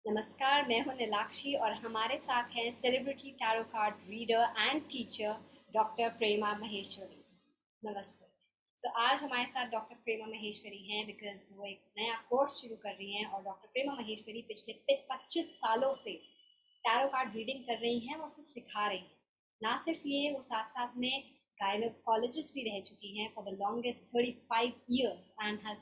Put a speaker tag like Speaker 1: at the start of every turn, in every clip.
Speaker 1: नमस्कार, मैं हूं नीलाक्षी और हमारे साथ हैं celebrity tarot card reader and teacher doctor Prema Maheshwari. नमस्ते। आज हमारे साथ डॉक्टर प्रेमा महेश्वरी हैं बिकॉज वो एक नया कोर्स शुरू कर रही हैं और डॉक्टर प्रेमा महेश्वरी पिछले 25 सालों से टैरो कार्ड रीडिंग कर रही हैं और उसे सिखा रही हैं। ना सिर्फ ये, वो साथ साथ में गायनोकोलॉजिस्ट भी रह चुकी हैं for the longest 35 years and has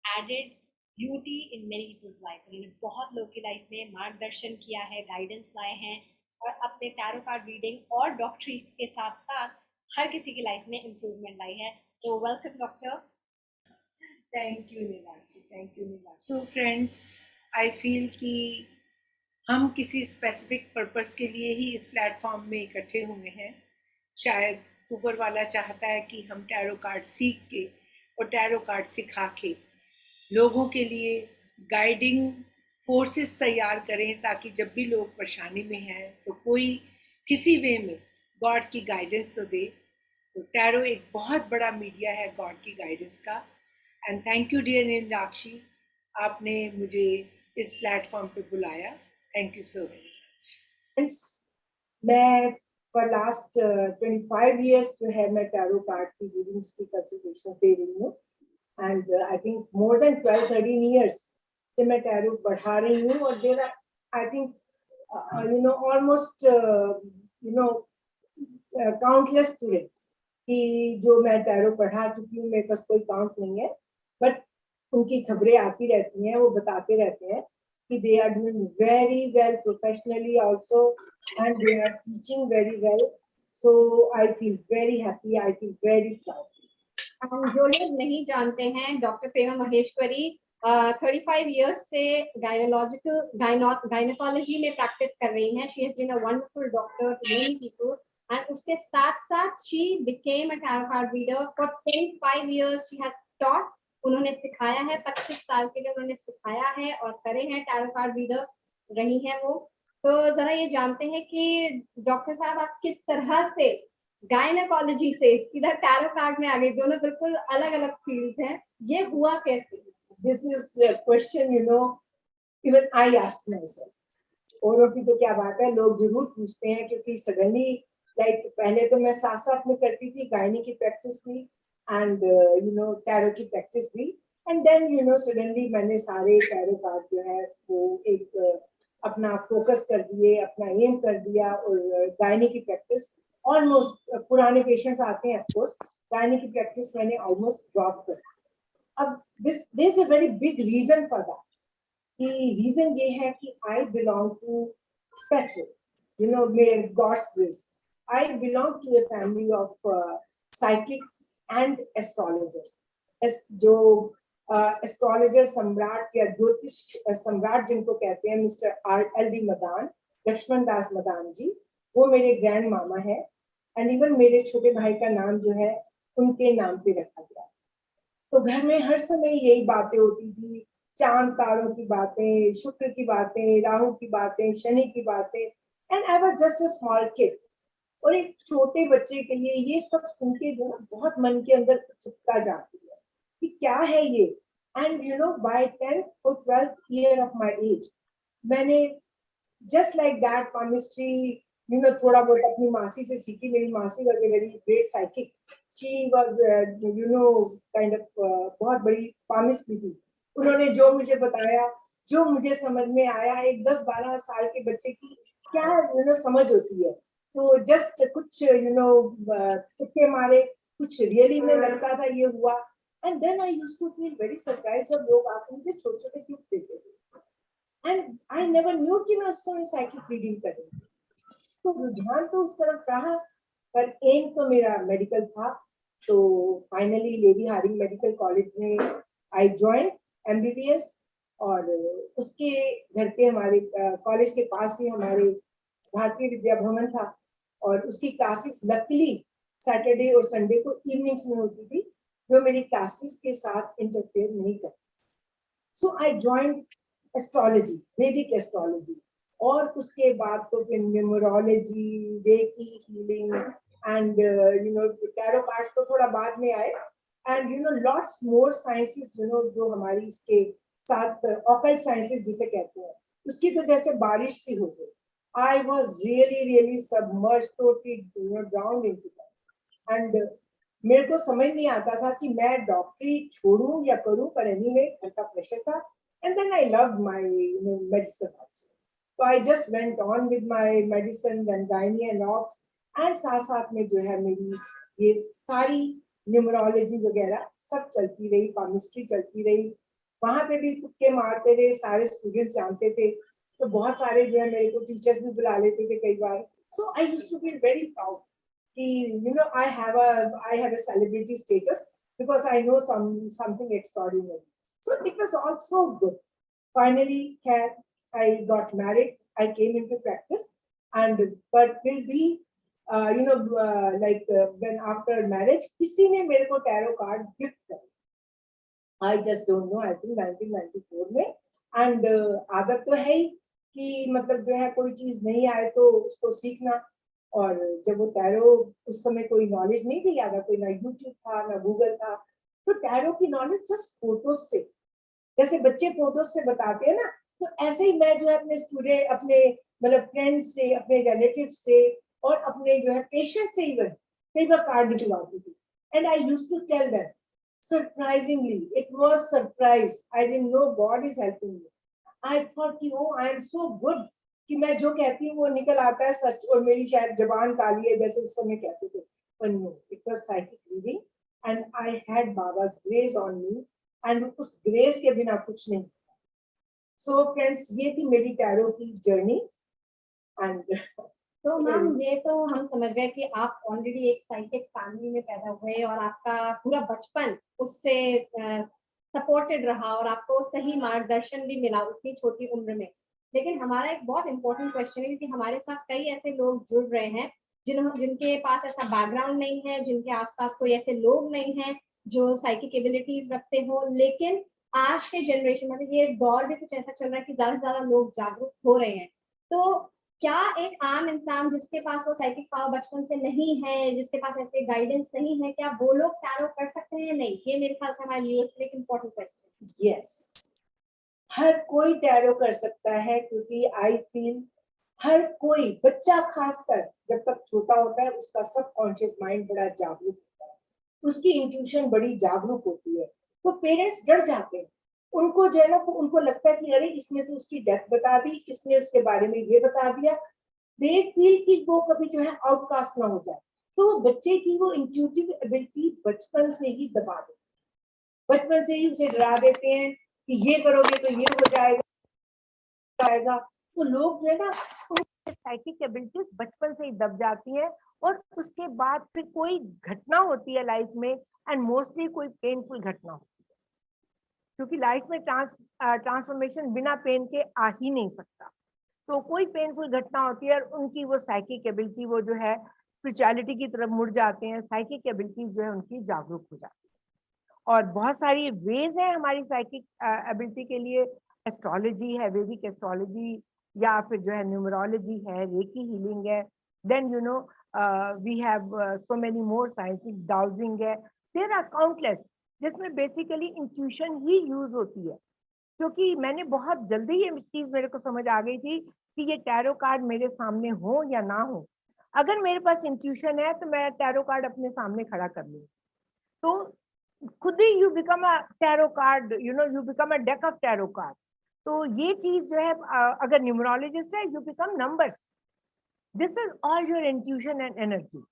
Speaker 1: added beauty in many people's life. उन्होंने बहुत लोगों की लाइफ में मार्गदर्शन किया है, गाइडेंस लाए हैं और अपने टैरो कार्ड रीडिंग और डॉक्टरी के साथ साथ हर किसी की लाइफ में इम्प्रूवमेंट लाई है। तो welcome doctor.
Speaker 2: Thank you Neelakshi, thank you Neelakshi. So friends, I feel कि हम किसी स्पेसिफिक पर्पस के लिए ही इस प्लेटफॉर्म में इकट्ठे हुए हैं। शायद ऊपर वाला चाहता है कि हम टैरो कार्ड सीख के और टैरो कार्ड सिखा के लोगों के लिए गाइडिंग फोर्सेस तैयार करें, ताकि जब भी लोग परेशानी में हैं तो कोई किसी वे में गॉड की गाइडेंस तो दे। तो टैरो एक बहुत बड़ा मीडिया है गॉड की गाइडेंस का। And thank you dear Neelakshi, आपने मुझे इस प्लेटफॉर्म पे बुलाया। Thank you so very much. मैं फॉर लास्ट 25 ईयर्स जो है मैं टैरो कार्ड की रीडिंग्स की कंसल्टेशन दे रही हूँ। And I think more than 12-13 years से मैं टैरो पढ़ा रही हूँ। और there are I think almost countless students कि जो मैं टैरो पढ़ा चुकी हूँ, मेरे पास कोई काउंट नहीं है। बट उनकी खबरें आती रहती हैं, वो बताते रहते हैं कि they are doing very well professionally also, and they are teaching very well. So I feel very happy, I feel very proud.
Speaker 1: हम जो लोग नहीं जानते हैं, डॉक्टर प्रेमा महेश्वरी 35 ईयर्स से गायनोकोलॉजी में प्रैक्टिस कर रही हैं। She has been a wonderful doctor to many people and उसके साथ साथ she became a tarot card reader for 25 years. She has taught, उन्होंने सिखाया है, 25 साल के लिए उन्होंने सिखाया है और करे हैं, टैरो कार्ड रीडर रही हैं वो। तो जरा ये जानते हैं कि डॉक्टर साहब आप किस तरह से गायनेकोलॉजी से सीधा टैरो कार्ड में आ गए, दोनों बिल्कुल अलग अलग फील्ड हैं, ये हुआ कैसे?
Speaker 2: This is a question, even I ask myself. औरों की तो क्या बात है, लोग जरूर पूछते हैं, क्योंकि सडनली लाइक पहले तो मैं साथ साथ में करती थी, गायनी की प्रैक्टिस भी एंड टैरो की प्रैक्टिस भी। एंड देन सडनली मैंने सारे टैरो कार्ड जो है वो एक अपना फोकस कर दिए, अपना एम कर दिया। और गायनी की प्रैक्टिस ऑलमोस्ट, पुराने पेशेंट्स आते हैं ऑफकोर्स, गायनी की प्रैक्टिस मैंने ऑलमोस्ट ड्रॉप कर। अब this is a very big reason for that. कि रीजन ये है कि I belong to special, may God's grace. I belong to a family of psychics and astrologers. जो एस्ट्रोलॉजर सम्राट या ज्योतिष सम्राट जिनको कहते हैं, मिस्टर R.L.D. मदान, लक्ष्मण दास मदान जी, वो मेरे ग्रैंड मामा है। एंड इवन मेरे छोटे भाई का नाम जो है उनके नाम पे रखा गया। तो घर में हर समय यही बातें होती थी, चांद तारों की बातें, शुक्र की बातें, राहु की बातें, शनि की बातें। And I was just a small kid. और एक छोटे बच्चे के लिए ये सब सुन के जो बहुत मन के अंदर उत्सुकता जाती है कि क्या है ये। एंड बाय 10th और 12th year of my age मैंने just like that palmistry, थोड़ा बहुत अपनी मासी से सीखी। मेरी मासी was a very great psychic. She was kind of बहुत बड़ी palmist थी। उन्होंने जो मुझे बताया, जो मुझे समझ में आया, एक 10-12 साल के बच्चे की क्या समझ होती है। तो जस्ट कुछ तुक्के मारे, कुछ रियली में लगता था ये हुआ। And then I used to feel very surprise जब लोग आके मुझे छोटे छोटे गिफ्ट देते थे। एंड आई नेवर न्यू कि मैं उस समय साइकिक रीडिंग करूंगी। तो रुझान तो उस तरफ रहा, पर एम तो मेरा मेडिकल था। तो finally Lady Harding Medical College में आई ज्वाइन एमबीबीएस। और उसके घर पे हमारे कॉलेज के पास ही हमारे भारतीय विद्या भवन था। और उसकी क्लासेस लकीली सैटरडे और संडे को इवनिंग्स में होती थी, जो मेरी क्लासेस के साथ इंटरफेयर नहीं करती। सो आई ज्वाइन एस्ट्रोलॉजी, वैदिक एस्ट्रोलॉजी। और उसके बाद तो फिर numerology, recce healing and tarot cards तो थोड़ा बाद में आए। एंड लॉट्स मोर साइंसेस जो हमारी इसके साथ ऑकल्ट साइंसेस जिसे कहते हैं, उसकी तो जैसे बारिश सी हो गई. I was really submerged, totally drowned into that. And मेरे को समझ नहीं आता था कि मैं डॉक्टरी छोड़ूं या करूं, पर anyway घर का प्रेशर था. And then I loved my medicine also. So I just went on with my medicine and gynae and obs. And साथ साथ में जो है मेरी ये सारी न्यूमरोलॉजी वगैरह सब चलती रही, केमिस्ट्री चलती रही. वहां पे भी तुक्के मारते रहे, सारे स्टूडेंट्स जानते थे, तो बहुत सारे जो है मेरे को टीचर्स भी बुला लेते थे कई बार. So I used to feel very proud कि I have a celebrity status because I know something extraordinary. So it was also good. Finally, I got married. I came into practice, and but will be when after marriage, किसी ने मेरे को tarot card gift कर. I just don't know. I think 1994 में. And आदत तो है ही कि मतलब जो है कोई चीज नहीं आए तो उसको सीखना. और जब वो टैरो, उस समय कोई नॉलेज नहीं थी ज्यादा, कोई ना यूट्यूब था ना गूगल था, तो टैरो की नॉलेज जस्ट फोटोज से, जैसे बच्चे फोटोज से बताते हैं ना, तो ऐसे ही मैं जो है अपने स्टूडेंट, अपने मतलब फ्रेंड से, अपने रिलेटिव से और अपने जो है पेशेंट से इवन कई बार कार्ड निकलवाती थी. And I used to tell them. Surprisingly, it was surprise. I didn't know God is helping me. I thought कि oh, I am so good कि मैं जो कहती हूँ वो निकल आता है सच, और मेरी शायद जबान काली है जैसे उस समय कहते थे. But no, it was psychic reading, and I had Baba's grace on me, and उस grace के बिना कुछ नहीं. So friends, ये थी मेरी टैरो की जर्नी. And
Speaker 1: तो मैम ये तो हम समझ गए कि आप ऑलरेडी एक साइकिक फैमिली में पैदा हुए और आपका पूरा बचपन उससे सपोर्टेड रहा और आपको सही मार्गदर्शन भी मिला उतनी छोटी उम्र में. लेकिन हमारा एक बहुत इंपॉर्टेंट क्वेश्चन है कि हमारे साथ कई ऐसे लोग जुड़ रहे हैं जिनके पास ऐसा बैकग्राउंड नहीं है, जिनके आसपास कोई ऐसे लोग नहीं हैं जो साइकिक एबिलिटीज रखते हो. लेकिन आज के जनरेशन में ये दौर भी कुछ ऐसा चल रहा है कि ज्यादा से ज्यादा लोग जागरूक हो रहे हैं. तो क्या एक आम इंसान जिसके पास वो साइकिक पावर बचपन से नहीं है, जिसके पास ऐसे गाइडेंस नहीं है, क्या वो लोग टैरो कर सकते हैं या नहीं? ये मेरे ख्याल से हमारे व्यूअर्स के लिए एक इम्पोर्टेंट क्वेश्चन.
Speaker 2: यस, हर कोई टैरो कर सकता है, क्योंकि आई फील हर कोई बच्चा खासकर जब तक छोटा होता है उसका सबकॉन्शियस माइंड बड़ा जागरूक होता है, उसकी इंट्यूशन बड़ी जागरूक होती है. तो पेरेंट्स डर जाते हैं, उनको जो है ना, उनको लगता है कि अरे इसने तो उसकी डेथ बता दी, इसने उसके बारे में ये बता दिया. दे फील कि वो कभी जो है आउटकास्ट ना हो जाए, तो बच्चे की वो इंट्यूटिव एबिलिटी बचपन से ही दबा देते हैं, बचपन से ही उसे डरा देते हैं कि ये करोगे तो ये हो जाएगा. तो लोग जो है ना, साइकिक एबिलिटीज बचपन से ही दब जाती है, और उसके बाद फिर कोई घटना होती है लाइफ में, एंड मोस्टली कोई पेनफुल घटना होती है, क्योंकि लाइफ में ट्रांसफॉर्मेशन बिना पेन के आ ही नहीं सकता. तो कोई पेनफुल घटना होती है और उनकी वो साइकिक एबिलिटी, वो जो है स्पिरिचुअलिटी की तरफ मुड़ जाते हैं, साइकिक एबिलिटीज जो है उनकी जागरूक हो जाती है. और बहुत सारी वेज है हमारी साइकिक एबिलिटी के लिए. एस्ट्रोलॉजी है, वैदिक एस्ट्रोलॉजी, या फिर जो है न्यूमरोलॉजी है, रेकी हीलिंग है. Then we have so many more scientific dowsing है. देयर आर काउंटलेस जिसमें बेसिकली इंट्यूशन ही यूज होती है. क्योंकि मैंने बहुत जल्दी ये चीज मेरे को समझ आ गई थी कि ये टैरो कार्ड मेरे सामने हो या ना हो, अगर मेरे पास इंट्यूशन है तो मैं टैरो कार्ड अपने सामने खड़ा कर लूँ. तो खुद ही you become a tarot card, you become a deck of tarot card. तो ये चीज जो है, अगर न्यूमरोलॉजिस्ट है, you become numbers. This is all your intuition and energy.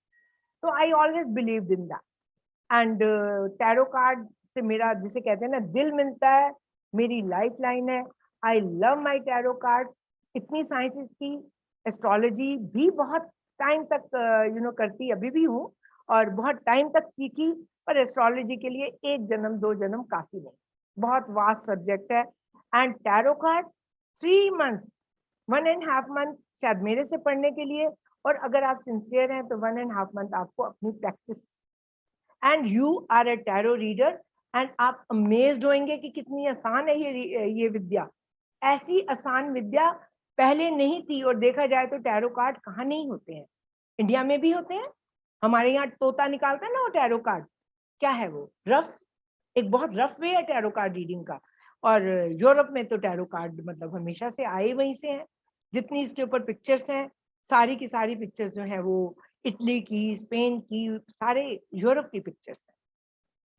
Speaker 2: तो I always believed in that. And tarot card से मेरा, जिसे कहते हैं ना, दिल मिलता है, मेरी लाइफ लाइन है. I love my tarot card. इतनी साइंसेस की, एस्ट्रोलॉजी भी बहुत टाइम तक करती अभी भी हूँ, और बहुत टाइम तक सीखी, पर एस्ट्रोलॉजी के लिए 1 जन्म 2 जन्म काफी नहीं, बहुत वास्ट सब्जेक्ट है. And tarot card 3 months, 1.5 month शायद मेरे से पढ़ने के लिए, और अगर आप सिंसियर हैं तो 1.5 month आपको अपनी practice, and you are a tarot reader. And आप अमेज्ड होंगे कि कितनी आसान है ये विद्या. ऐसी आसान विद्या पहले नहीं थी. और देखा जाए तो टैरो कार्ड कहाँ नहीं होते हैं, इंडिया में भी होते हैं. हमारे यहाँ तोता निकालता है ना वो टैरो कार्ड, क्या है वो, रफ, एक बहुत रफ वे है टैरो कार्ड रीडिंग का. और यूरोप में तो टैरो कार्ड मतलब हमेशा से आए वहीं से हैं। जितनी इसके ऊपर पिक्चर्स हैं सारी की सारी पिक्चर्स जो है वो इटली की, स्पेन की, सारे यूरोप की पिक्चर्स हैं।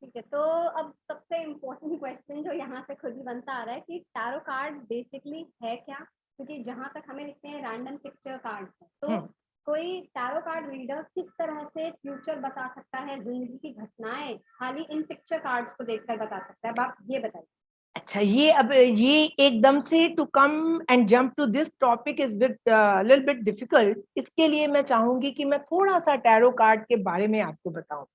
Speaker 1: ठीक है, तो अब सबसे इम्पोर्टेंट क्वेश्चन जो यहाँ से खुद ही बनता आ रहा है कि टैरो कार्ड बेसिकली है क्या, क्योंकि जहाँ तक हमें लिखते हैं रैंडम पिक्चर कार्ड है, तो कोई टैरो कार्ड रीडर किस तरह से फ्यूचर बता सकता है, जिंदगी की घटनाएं खाली इन पिक्चर कार्ड्स को देखकर बता सकता है? आप ये बताइए।
Speaker 2: अच्छा, ये अब ये एकदम से to come and jump to this topic is little bit difficult. इसके लिए मैं चाहूंगी कि मैं थोड़ा सा टैरो कार्ड के बारे में आपको बताऊं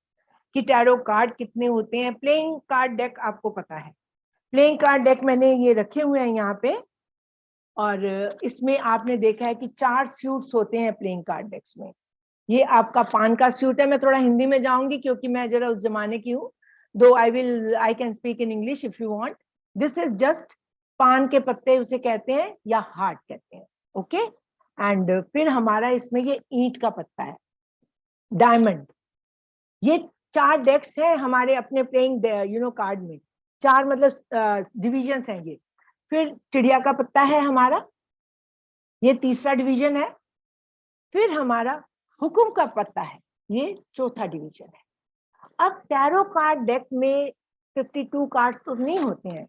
Speaker 2: कि टैरो कार्ड कितने होते हैं। प्लेइंग कार्ड डेक आपको पता है, प्लेइंग कार्ड डेक मैंने ये रखे हुए हैं यहाँ पे, और इसमें आपने देखा है कि 4 सूट्स होते हैं प्लेइंग कार्ड डेक्स में। ये आपका पान का सूट है। मैं थोड़ा हिंदी में जाऊंगी क्योंकि मैं जरा उस जमाने की हूँ, दो I can speak in English if you want. This is just पान के पत्ते उसे कहते हैं या हार्ट कहते हैं, ओके। एंड फिर हमारा इसमें ये ईंट का पत्ता है, डायमंड। ये 4 डेक्स हैं हमारे अपने प्लेइंग कार्ड में। 4 मतलब डिविजन्स हैं ये। फिर चिड़िया का पत्ता है हमारा, ये तीसरा डिवीजन है। फिर हमारा हुकुम का पत्ता है, ये चौथा डिवीजन है। अब टैरो कार्ड डेक में 52 कार्ड्स तो नहीं होते हैं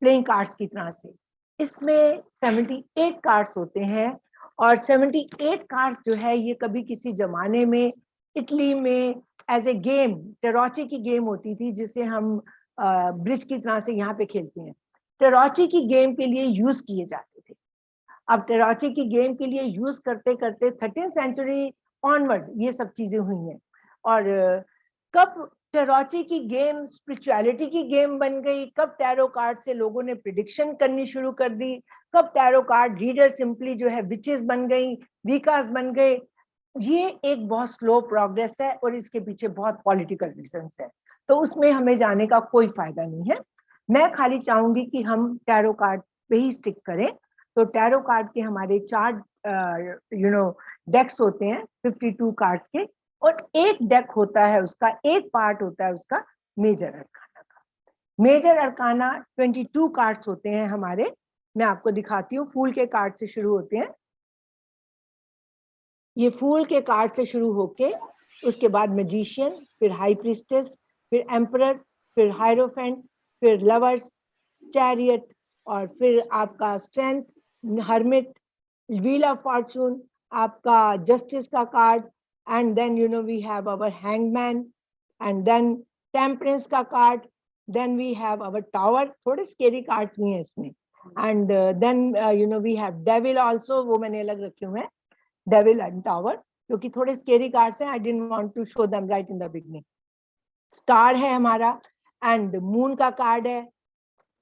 Speaker 2: प्लेइंग कार्ड्स की तरह से, इसमें 78 कार्ड्स होते हैं। और 78 कार्ड्स जो है ये कभी किसी जमाने में इटली में एज ए गेम, टेरोची की गेम होती थी जिसे हम ब्रिज की तरह से यहाँ पे खेलते हैं, टेरोची की गेम के लिए यूज किए जाते थे। अब टेरोची की गेम के लिए यूज करते करते 13th सेंचुरी ऑनवर्ड ये सब चीजें हुई हैं। और कब टेरोची की गेम स्पिरिचुअलिटी की गेम बन गई, कब टैरो कार्ड से लोगों ने प्रिडिक्शन करनी शुरू कर दी, कब टैरो कार्ड रीडर सिंपली जो है विचेस बन गई, विकास बन गए, ये एक बहुत स्लो प्रोग्रेस है और इसके पीछे बहुत पॉलिटिकल रीजंस है। तो उसमें हमें जाने का कोई फायदा नहीं है। मैं खाली चाहूंगी कि हम टैरो कार्ड पे ही स्टिक करें। तो टैरो कार्ड के हमारे 4 डेक्स होते हैं 52 कार्ड्स के, और एक डेक होता है उसका, एक पार्ट होता है उसका मेजर अरकाना का। मेजर अरकाना 22 कार्ड्स होते हैं हमारे। मैं आपको दिखाती हूँ, फूल के कार्ड से शुरू होते हैं। ये फूल के कार्ड से शुरू होके उसके बाद मैजिशियन, फिर हाई प्रिस्टेस, फिर एम्परर, फिर हायरोफेंट, फिर लवर्स, चैरियट, और फिर आपका strength, hermit, wheel of fortune, आपका जस्टिस का card, and then we have our hangman, and then temperance का card, then we have our tower. थोड़े स्केरी कार्ड्स भी हैं इसमें। And then we have devil also, वो मैंने अलग रखे हुए हैं, डेविल एंड टावर, क्योंकि थोड़े स्केरी कार्ड्स हैं, I didn't want to show them right in the beginning. Star है हमारा, एंड मून का कार्ड है,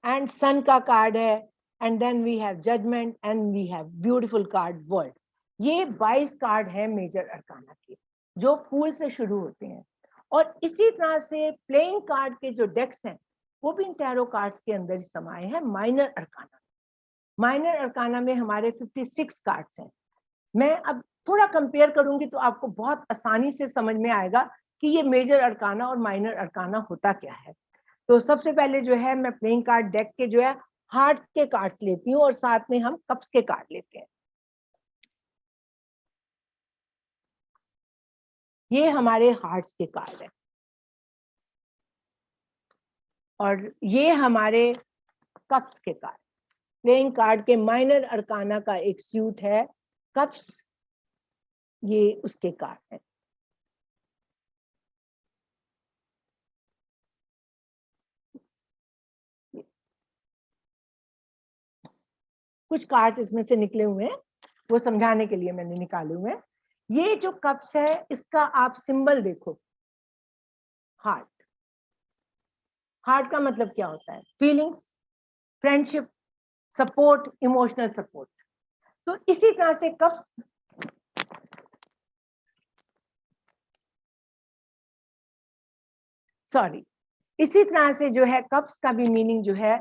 Speaker 2: एंड सन का कार्ड है, and then we have judgement, and we have beautiful card world. ये 22 कार्ड है major arcana के जो फूल से शुरू होते हैं। और इसी तरह से प्लेइंग कार्ड के जो डेक्स हैं वो भी इन टैरो कार्ड्स के अंदर ही समाये हैं। माइनर अरकाना, माइनर अरकाना में हमारे 56 कार्ड्स हैं। मैं अब थोड़ा कंपेयर करूंगी तो आपको बहुत आसानी से समझ में आएगा कि ये मेजर अरकाना और माइनर अरकाना होता क्या है। तो सबसे पहले जो है मैं प्लेइंग कार्ड डेक के जो है हार्ट के कार्ड्स लेती हूँ और साथ में हम कप्स के कार्ड लेते हैं। ये हमारे हार्ट्स के कार्ड है, और ये हमारे कप्स के कार्ड। प्लेइंग कार्ड के माइनर अरकाना का एक सूट है कप्स, ये उसके कार्ड है। कुछ कार्ड्स इसमें से निकले हुए हैं, वो समझाने के लिए मैंने निकाले हुए हैं। ये जो कप्स है इसका आप सिंबल देखो, हार्ट। हार्ट का मतलब क्या होता है? Feelings, friendship, support, emotional support. तो इसी तरह से कप्स, सॉरी, इसी तरह से जो है कप्स का भी मीनिंग जो है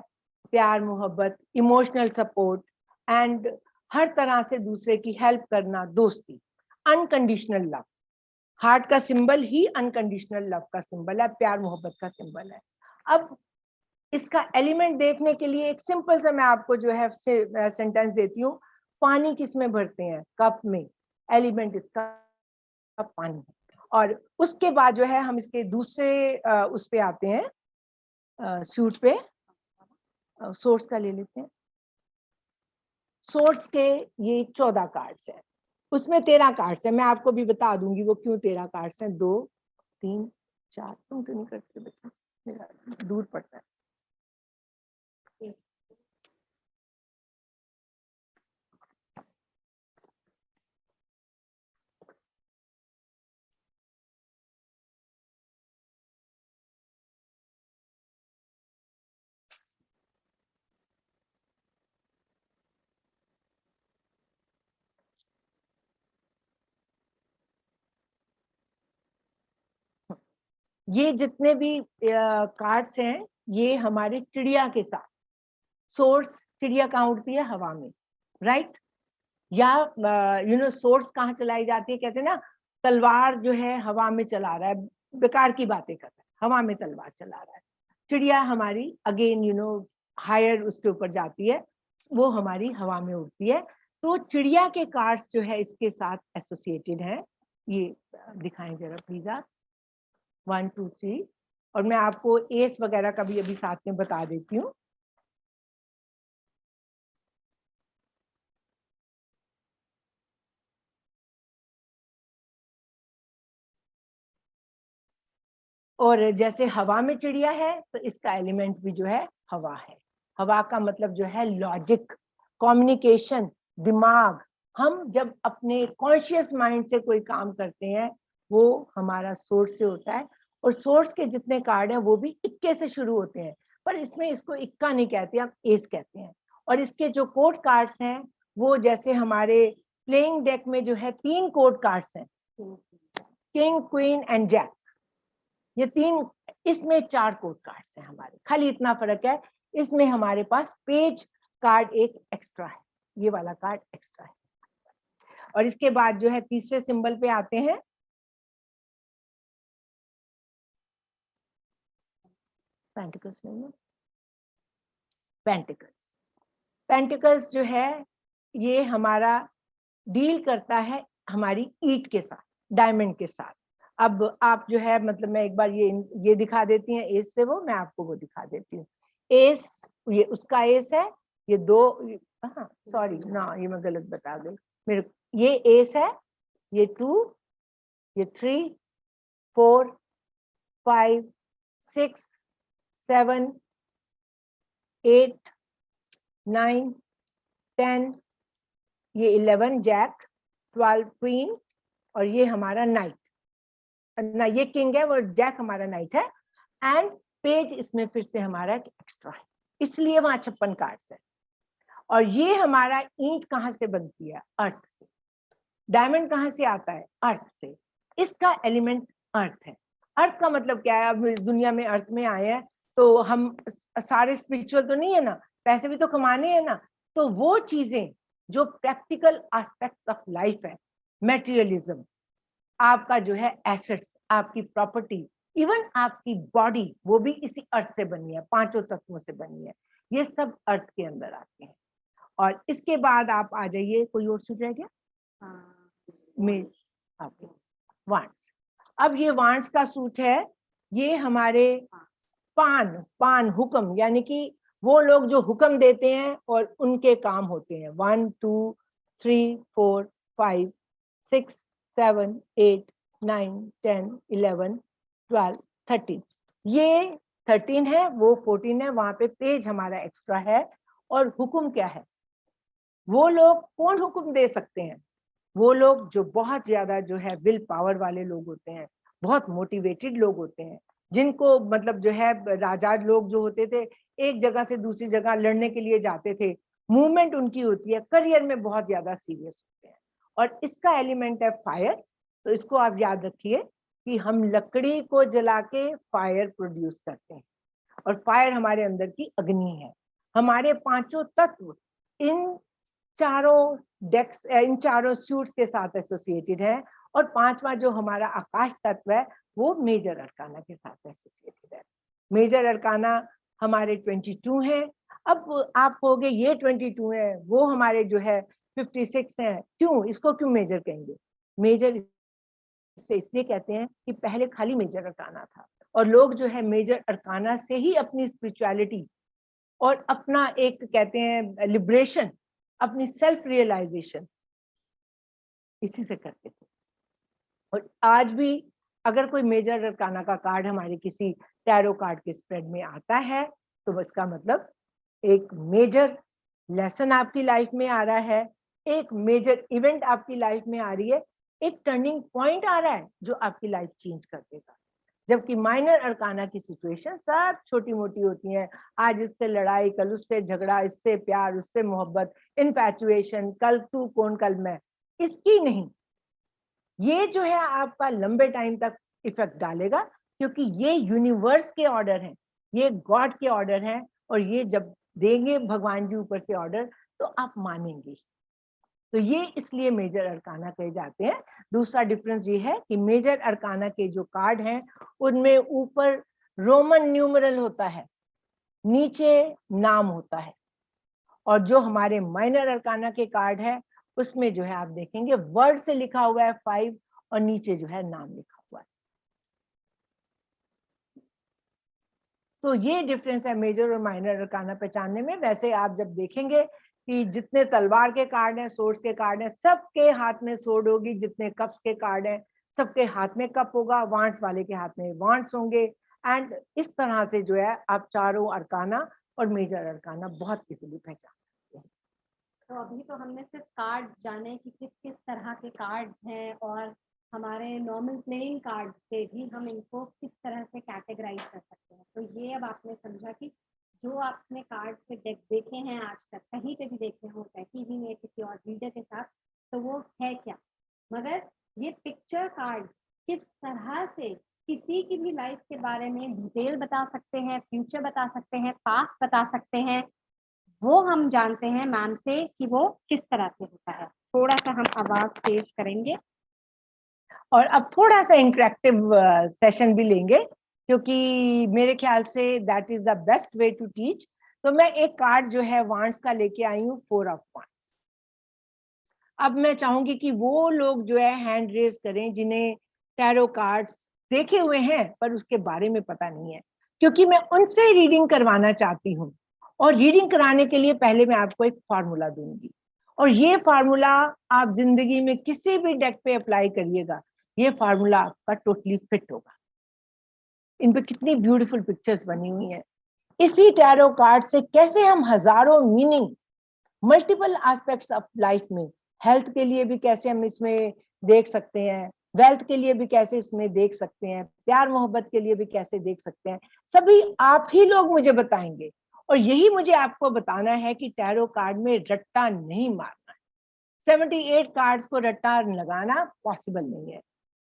Speaker 2: प्यार, मोहब्बत, इमोशनल सपोर्ट, एंड हर तरह से दूसरे की हेल्प करना, दोस्ती, अनकंडीशनल लव। हार्ट का सिंबल ही अनकंडीशनल लव का सिंबल है, प्यार मोहब्बत का सिंबल है। अब इसका एलिमेंट देखने के लिए एक सिंपल सा मैं आपको जो है सेंटेंस देती हूँ। पानी किस में भरते हैं? कप में। एलिमेंट इसका पानी है। और उसके बाद जो है हम इसके दूसरे उस पे आते हैं, सूट पे। सोर्स का ले लेते हैं। सोर्स के ये 14 कार्ड्स हैं, उसमें 13 कार्ड्स हैं। मैं आपको भी बता दूंगी वो क्यों 13 कार्ड्स हैं। 2 3 4, तुम क्यों नहीं करते बेटा, मेरा दूर पड़ता है। ये जितने भी कार्ड्स हैं ये हमारे चिड़िया के साथ। सोर्स, चिड़िया कहाँ उड़ती है? हवा में, राइट। या सोर्स कहाँ चलाई जाती है? कहते हैं ना तलवार जो है हवा में चला रहा है, बेकार की बातें कर रहा है, हवा में तलवार चला रहा है। चिड़िया हमारी अगेन हायर उसके ऊपर जाती है, वो हमारी हवा में उड़ती है। तो चिड़िया के कार्ड्स जो है इसके साथ एसोसिएटेड है। ये दिखाएं जरा प्लीज आप। 1 2 3। और मैं आपको एस वगैरह का भी अभी साथ में बता देती हूँ। और जैसे हवा में चिड़िया है तो इसका एलिमेंट भी जो है हवा है। हवा का मतलब जो है लॉजिक, कम्युनिकेशन, दिमाग। हम जब अपने कॉन्शियस माइंड से कोई काम करते हैं वो हमारा सोर्स से होता है। और सोर्स के जितने कार्ड हैं वो भी इक्के से शुरू होते हैं, पर इसमें इसको इक्का नहीं कहते, आप एस कहते हैं। और इसके जो कोड कार्ड्स हैं वो जैसे हमारे प्लेइंग डेक में जो है 3 कोड कार्ड्स हैं, किंग, क्वीन एंड जैक। ये 3, इसमें 4 कोड कार्ड्स हैं हमारे। खाली इतना फर्क है, इसमें हमारे पास पेज कार्ड एक एक्स्ट्रा है, ये वाला कार्ड एक्स्ट्रा है। और इसके बाद जो है तीसरे सिंबल पे आते हैं। पेंटिकल्स में पेंटिकल्स, पेंटिकल्स जो है ये हमारा डील करता है हमारी ईट के साथ, डायमंड के साथ। अब आप जो है मतलब मैं एक बार ये दिखा देती हैं एस से, वो मैं आपको वो दिखा देती हूँ। एस, ये उसका एस है। ये 2, हाँ सॉरी ना, ये मैं गलत बता गई मेरे। ये एस है, ये 2, ये 3 4 5 6 7 8 9 10, ये 11 जैक, 12 क्वीन, और ये हमारा नाइट ना, ये किंग है, वो जैक हमारा नाइट है। एंड पेज इसमें फिर से हमारा एक्स्ट्रा है, इसलिए वहां 56 कार्ड्स है। और ये हमारा ईंट कहाँ से बनती है? अर्थ से। डायमंड कहाँ से आता है? अर्थ से। इसका एलिमेंट अर्थ है। अर्थ का मतलब क्या है? अब इस दुनिया में अर्थ में आए हैं तो हम सारे स्पिरिचुअल तो नहीं है ना, पैसे भी तो कमाने हैं ना। तो वो चीजें जो प्रैक्टिकल एस्पेक्ट ऑफ लाइफ है, मेटीरियलिज्म, आपका जो है एसेट्स, आपकी प्रॉपर्टी, इवन आपकी बॉडी, वो भी इसी अर्थ से बनी है, 5 तत्वों से बनी है। ये सब अर्थ के अंदर आते हैं। और इसके बाद आप आ जाइए, कोई और सूट रह गया? मेज, वांस। अब ये वांस का सूट है, ये हमारे पान, पान हुक्म, यानी कि वो लोग जो हुक्म देते हैं और उनके काम होते हैं। 1 2 3 4 5 6 7 8 9 10 11 12 13। ये 13 है, वो 14 है, वहां पे पेज हमारा एक्स्ट्रा है। और हुक्म क्या है? वो लोग कौन हुक्म दे सकते हैं? वो लोग जो बहुत ज्यादा जो है विल पावर वाले लोग होते हैं, बहुत मोटिवेटेड लोग होते हैं, जिनको मतलब जो है राजा लोग जो होते थे एक जगह से दूसरी जगह लड़ने के लिए जाते थे, मूवमेंट उनकी होती है, करियर में बहुत ज्यादा सीरियस होते हैं। और इसका एलिमेंट है फायर। तो इसको आप याद रखिए कि हम लकड़ी को जला के फायर प्रोड्यूस करते हैं, और फायर हमारे अंदर की अग्नि है। हमारे 5 तत्व इन चारों डेक्स, इन चारों सूट्स के साथ एसोसिएटेड है। और 5वां जो हमारा आकाश तत्व है वो मेजर अरकाना के साथ एसोसिएटेड है। मेजर अरकाना हमारे 22 हैं। अब आप कहोगे ये 22 है, वो हमारे जो है 56 हैं, क्यों, इसको क्यों मेजर कहेंगे? मेजर से इसलिए कहते हैं कि पहले खाली मेजर अरकाना था, और लोग जो है मेजर अरकाना से ही अपनी स्पिरिचुअलिटी और अपना एक कहते हैं लिबरेशन, अपनी सेल्फ रियलाइजेशन इसी से करते थे। और आज भी अगर कोई मेजर अरकाना का कार्ड हमारे किसी टैरो कार्ड के स्प्रेड में आता है, तो इसका मतलब एक मेजर लेसन आपकी लाइफ में आ रहा है, एक मेजर इवेंट आपकी लाइफ में आ रही है, एक टर्निंग पॉइंट आ रहा है जो आपकी लाइफ चेंज कर देगा। जबकि माइनर अरकाना की सिचुएशन सब छोटी मोटी होती हैं, आज इससे लड़ाई, कल उससे झगड़ा, इससे प्यार, उससे मोहब्बत, इनफैचुएशन, कल तू कौन कल मैं, इसकी नहीं। ये जो है आपका लंबे टाइम तक इफेक्ट डालेगा, क्योंकि ये यूनिवर्स के ऑर्डर हैं, ये गॉड के ऑर्डर हैं, और ये जब देंगे भगवान जी ऊपर से ऑर्डर, तो आप मानेंगे। तो ये इसलिए मेजर अरकाना कहे जाते हैं। दूसरा डिफरेंस ये है कि मेजर अरकाना के जो कार्ड हैं उनमें ऊपर रोमन न्यूमरल होता है, नीचे नाम होता है, और जो हमारे माइनर अरकाना के कार्ड है उसमें जो है आप देखेंगे वर्ड से लिखा हुआ है 5 और नीचे जो है नाम लिखा हुआ है। तो ये डिफरेंस है मेजर और माइनर अरकाना पहचानने में। वैसे आप जब देखेंगे कि जितने तलवार के कार्ड हैं, सोर्ड्स के कार्ड हैं, सबके हाथ में सोर्ड होगी, जितने कप्स के कार्ड हैं सबके हाथ में कप होगा, वांट्स वाले के हाथ में वांट्स होंगे, एंड इस तरह से जो है आप चारों अरकाना और मेजर अरकाना बहुत इजीली पहचान सकते हैं।
Speaker 1: तो अभी तो हमने सिर्फ कार्ड जाने कि किस किस तरह के कार्ड हैं, और हमारे नॉर्मल प्लेइंग कार्ड से भी हम इनको किस तरह से कैटेगराइज कर सकते हैं। तो ये अब आपने समझा कि जो आपने कार्ड के डेक देखे हैं आज तक, कहीं पे भी देखे हो, चाहे टीवी में किसी और रीडर के साथ, तो वो है क्या, मगर ये पिक्चर कार्ड किस तरह से किसी की भी लाइफ के बारे में डिटेल बता सकते हैं, फ्यूचर बता सकते हैं, पास्ट बता सकते हैं, वो हम जानते हैं मैम से कि वो किस तरह से होता है। थोड़ा सा हम आवाज तेज करेंगे
Speaker 2: और अब थोड़ा सा इंटरेक्टिव सेशन भी लेंगे, क्योंकि मेरे ख्याल से that is the best way to teach. तो मैं एक कार्ड जो है वांड्स का लेके आई हूँ, 4 ऑफ वांड्स। अब मैं चाहूंगी कि वो लोग जो है हैंड रेज करें जिन्हें टैरो कार्ड्स देखे हुए हैं पर उसके बारे में पता नहीं है, क्योंकि मैं उनसे रीडिंग करवाना चाहती हूँ। और रीडिंग कराने के लिए पहले मैं आपको एक फार्मूला दूंगी, और ये फार्मूला आप जिंदगी में किसी भी डेक पे अप्लाई करिएगा, ये फार्मूला आपका टोटली फिट होगा। इन पे कितनी ब्यूटीफुल पिक्चर्स बनी हुई हैं। इसी टैरो कार्ड से कैसे हम हजारों meaning, multiple aspects of life में, हेल्थ के लिए भी कैसे हम इसमें देख सकते हैं, वेल्थ के लिए भी कैसे इसमें देख सकते हैं, प्यार मोहब्बत के लिए भी कैसे देख सकते हैं, सभी आप ही लोग मुझे बताएंगे। और यही मुझे आपको बताना है कि टैरो कार्ड में रट्टा नहीं मारना है। 78 कार्ड्स को रट्टा लगाना पॉसिबल नहीं है।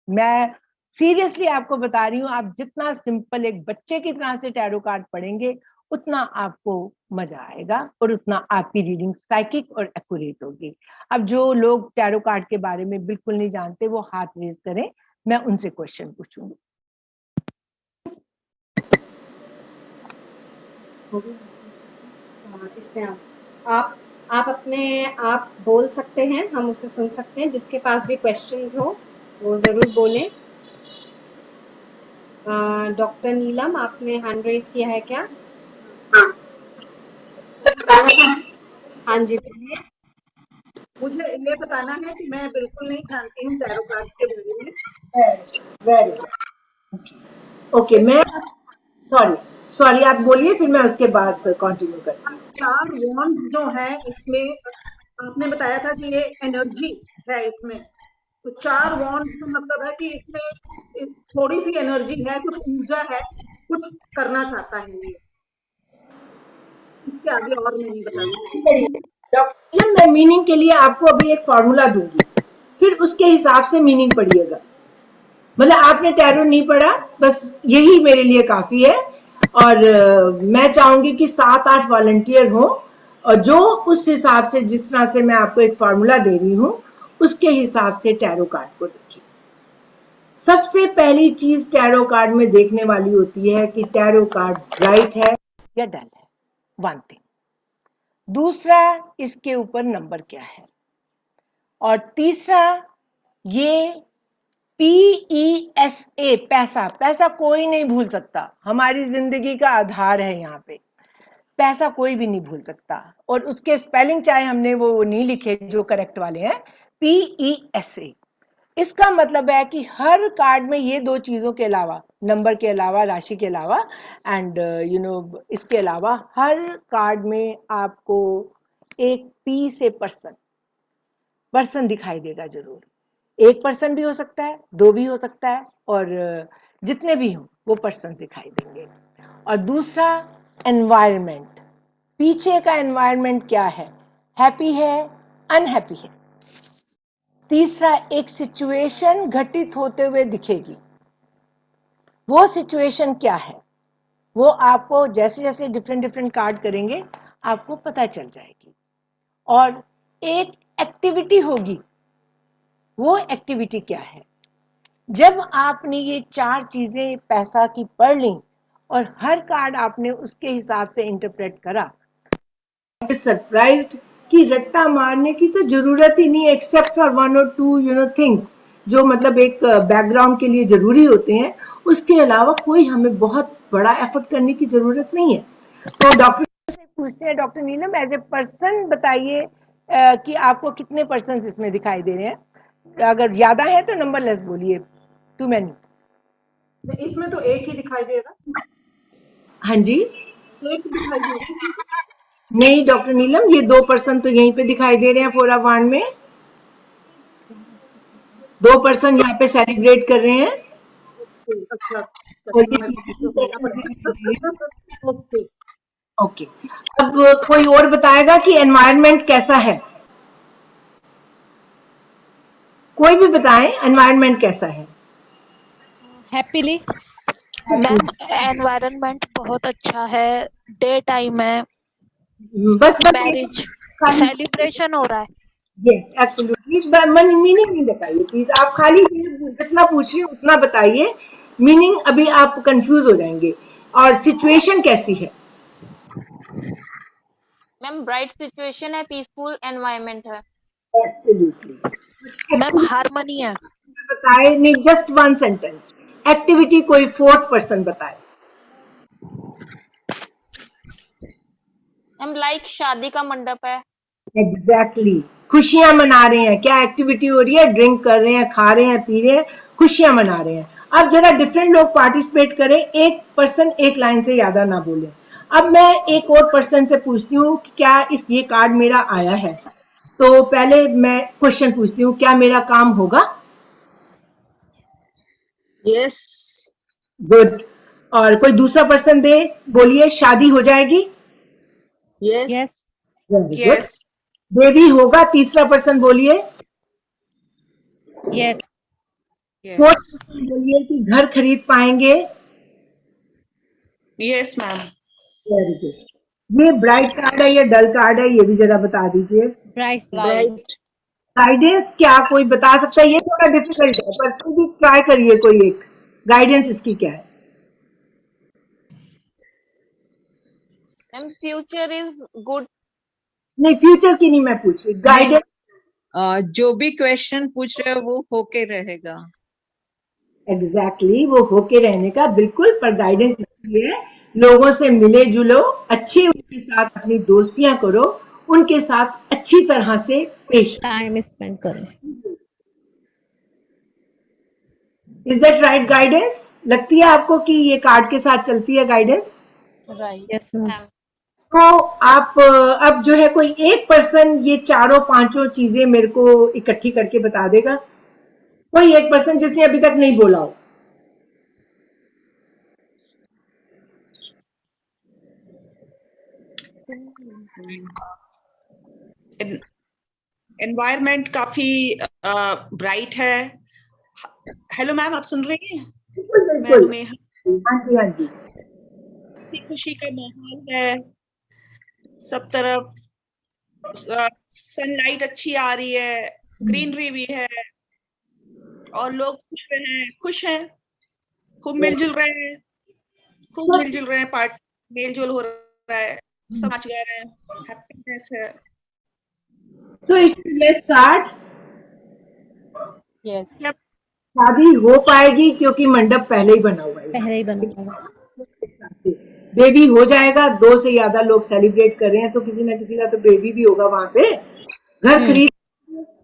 Speaker 2: मैं सीरियसली आपको बता रही हूँ, आप जितना सिंपल एक बच्चे की तरह से टैरो कार्ड पढ़ेंगे उतना आपको मजा आएगा और उतना आपकी रीडिंग साइकिक और एक्यूरेट होगी। अब जो लोग टैरो कार्ड के बारे में बिल्कुल नहीं जानते वो हाथ रेज करें, मैं उनसे क्वेश्चन पूछूंगी।
Speaker 1: इसमें आप अपने आप बोल सकते हैं, हम उसे सुन सकते हैं। जिसके पास भी क्वेश्चंस हो वो जरूर बोलें। डॉक्टर नीलम, आपने हैंड रेज किया है क्या? हाँ जी बोलिए।
Speaker 3: मुझे ये बताना है कि मैं बिल्कुल नहीं जानती हूँ टैरो कार्ड के बारे में।
Speaker 2: वेरी ओके, मैं सॉरी आप बोलिए, फिर मैं उसके बाद कंटिन्यू करती हूँ।
Speaker 3: 4 वॉन्ड जो है इसमें आपने बताया था कि ये एनर्जी है इसमें, तो 4 वॉन्ड का मतलब है कि इसमें थोड़ी सी एनर्जी है, कुछ ऊर्जा है, कुछ करना चाहता है ये। इसके आगे और मैं नहीं बताऊंगी।
Speaker 2: डॉक्टर, मैं मीनिंग के लिए आपको अभी एक फॉर्मूला दूंगी, फिर उसके हिसाब से मीनिंग पढ़िएगा। मतलब आपने टैरो नहीं पढ़ा, बस यही मेरे लिए काफी है। और मैं चाहूंगी कि 7-8 वॉलंटियर हो और जो उस हिसाब से, जिस तरह से मैं आपको एक फॉर्मूला दे रही हूं उसके हिसाब से टैरो कार्ड को देखिए। सबसे पहली चीज टैरो कार्ड में देखने वाली होती है कि टैरो कार्ड ब्राइट है
Speaker 4: या डल है, वन थिंग। दूसरा, इसके ऊपर नंबर क्या है, और तीसरा ये PESA, पैसा, पैसा कोई नहीं भूल सकता, हमारी जिंदगी का आधार है यहाँ पे, पैसा कोई भी नहीं भूल सकता। और उसके स्पेलिंग चाहे हमने वो नहीं लिखे जो करेक्ट वाले हैं, PESA। इसका मतलब है कि हर कार्ड में ये दो चीजों के अलावा, नंबर के अलावा, राशि के अलावा, एंड इसके अलावा हर कार्ड में आपको एक P से पर्सन दिखाई देगा जरूर। एक पर्सन भी हो सकता है, दो भी हो सकता है, और जितने भी हों वो पर्सन दिखाई देंगे। और दूसरा, एनवायरनमेंट, पीछे का एनवायरनमेंट क्या है, हैप्पी है, अनहैप्पी है। तीसरा, एक सिचुएशन घटित होते हुए दिखेगी, वो सिचुएशन क्या है वो आपको जैसे जैसे डिफरेंट डिफरेंट कार्ड करेंगे आपको पता चल जाएगी। और एक एक्टिविटी होगी, वो एक्टिविटी क्या है। जब आपने ये चार चीजें पैसा की पढ़ ली और हर कार्ड आपने उसके हिसाब से इंटरप्रेट करा,
Speaker 2: सरप्राइज्ड कि रट्टा मारने की तो जरूरत ही नहीं है, एक्सेप्ट फॉर वन और टू थिंग्स जो मतलब एक बैकग्राउंड के लिए जरूरी होते हैं, उसके अलावा कोई हमें बहुत बड़ा एफर्ट करने की जरूरत नहीं है। तो डॉक्टर
Speaker 4: से पूछते हैं, doctor Neelam as a person बताइए कि आपको कितने पर्सन इसमें दिखाई दे रहे हैं, अगर ज्यादा है तो नंबर लेस बोलिए, टू मैनी।
Speaker 3: इसमें तो एक ही दिखाई देगा।
Speaker 2: हाँ जी,
Speaker 3: एक दिखाई दे रहा है।
Speaker 2: नहीं डॉक्टर नीलम, ये 2% तो यहीं पे दिखाई दे रहे हैं 4/1 में, 2% यहाँ पे सेलिब्रेट कर रहे हैं।
Speaker 3: अच्छा,
Speaker 2: और ये
Speaker 3: ओके।
Speaker 2: ओके, अब कोई और बताएगा कि एनवायरनमेंट कैसा है, कोई भी बताएं एनवायरनमेंट कैसा है।
Speaker 5: हैप्पीली
Speaker 6: मैम एनवायरनमेंट बहुत अच्छा है, डे टाइम है,
Speaker 2: बस
Speaker 6: मैरिज सेलिब्रेशन हो रहा है।
Speaker 2: यस एब्सोल्युटली, मीनिंग नहीं बताइए प्लीज, आप खाली जितना पूछ रहे हो उतना बताइए, मीनिंग अभी आप कंफ्यूज हो जाएंगे। और सिचुएशन कैसी है?
Speaker 7: मैम ब्राइट सिचुएशन है, पीसफुल एनवायरनमेंट है।
Speaker 2: एब्सोल्युटली।
Speaker 6: मैम हार्मनी है।
Speaker 2: बताए नहीं, जस्ट वन सेंटेंस, एक्टिविटी कोई 4th पर्सन बताए।
Speaker 7: मैम लाइक शादी का मंडप है।
Speaker 2: एग्जैक्टली, खुशियां मना रहे हैं, क्या एक्टिविटी हो रही है, ड्रिंक कर रहे हैं, खा रहे हैं, पी रहे हैं, खुशियां मना रहे हैं। अब जरा डिफरेंट लोग पार्टिसिपेट करें, एक पर्सन एक लाइन से ज्यादा ना बोले। अब मैं एक और पर्सन से पूछती हूँ कि क्या ये कार्ड मेरा आया है, तो पहले मैं क्वेश्चन पूछती हूँ, क्या मेरा काम होगा?
Speaker 3: यस।
Speaker 2: गुड। और कोई दूसरा पर्सन दे, बोलिए, शादी हो जाएगी?
Speaker 3: यस।
Speaker 5: Yes
Speaker 2: yes. बेबी होगा? तीसरा पर्सन बोलिए।
Speaker 5: यस
Speaker 2: फोर्थ पर्सन बोलिए कि घर खरीद पाएंगे?
Speaker 3: Yes ma'am.
Speaker 2: Very good. ये ब्राइट कार्ड है या डल कार्ड है, ये भी जरा बता दीजिए।
Speaker 3: ब्राइट।
Speaker 2: गाइडेंस क्या कोई बता सकता है? ये थोड़ा डिफिकल्ट है पर फिर भी ट्राई करिए, कोई एक गाइडेंस इसकी क्या है?
Speaker 7: Ma'am future is good.
Speaker 2: नहीं, फ्यूचर की नहीं मैं पूछ रही, गाइडेंस।
Speaker 8: जो भी क्वेश्चन पूछ रहे हो वो होके रहेगा।
Speaker 2: एग्जैक्टली, वो होके रहने का बिल्कुल, पर गाइडेंस इसलिए है लोगों से मिले जुलो, अच्छे उनके साथ अपनी दोस्तियां करो, उनके साथ अच्छी तरह से पेश
Speaker 5: टाइम स्पेंड करें।
Speaker 2: Is that right guidance? लगती है आपको कि ये कार्ड के साथ चलती है गाइडेंस?
Speaker 7: Right
Speaker 5: yes ma'am.
Speaker 2: तो आप अब जो है कोई एक पर्सन ये चारों पांचों चीजें मेरे को इकट्ठी करके बता देगा, कोई एक पर्सन जिसने अभी तक नहीं बोला हो।
Speaker 9: एनवायरनमेंट काफी ब्राइट है। हेलो मैम, आप सुन रही हैं?
Speaker 2: बिल्कुल
Speaker 9: मैं
Speaker 2: हाँ जी, हाँ जी।
Speaker 9: खुशी का माहौल है, सब तरफ सनलाइट अच्छी आ रही है, ग्रीनरी भी है, और लोग खुश हैं, खूब मिलजुल रहे हैं, खूब मिलजुल रहे हैं पार्टी। मेल जोल हो रहा है, सब नाच गा रहे हैं, हैप्पीनेस है।
Speaker 2: So it's yes start.
Speaker 5: Yes,
Speaker 2: शादी हो पाएगी क्योंकि मंडप पहले ही बना हुआ है।
Speaker 5: पहले ही बना होगा।
Speaker 2: बेबी हो जाएगा, 2 से ज्यादा लोग सेलिब्रेट कर रहे हैं तो किसी ना किसी का तो बेबी भी होगा वहां पे। घर खरीद,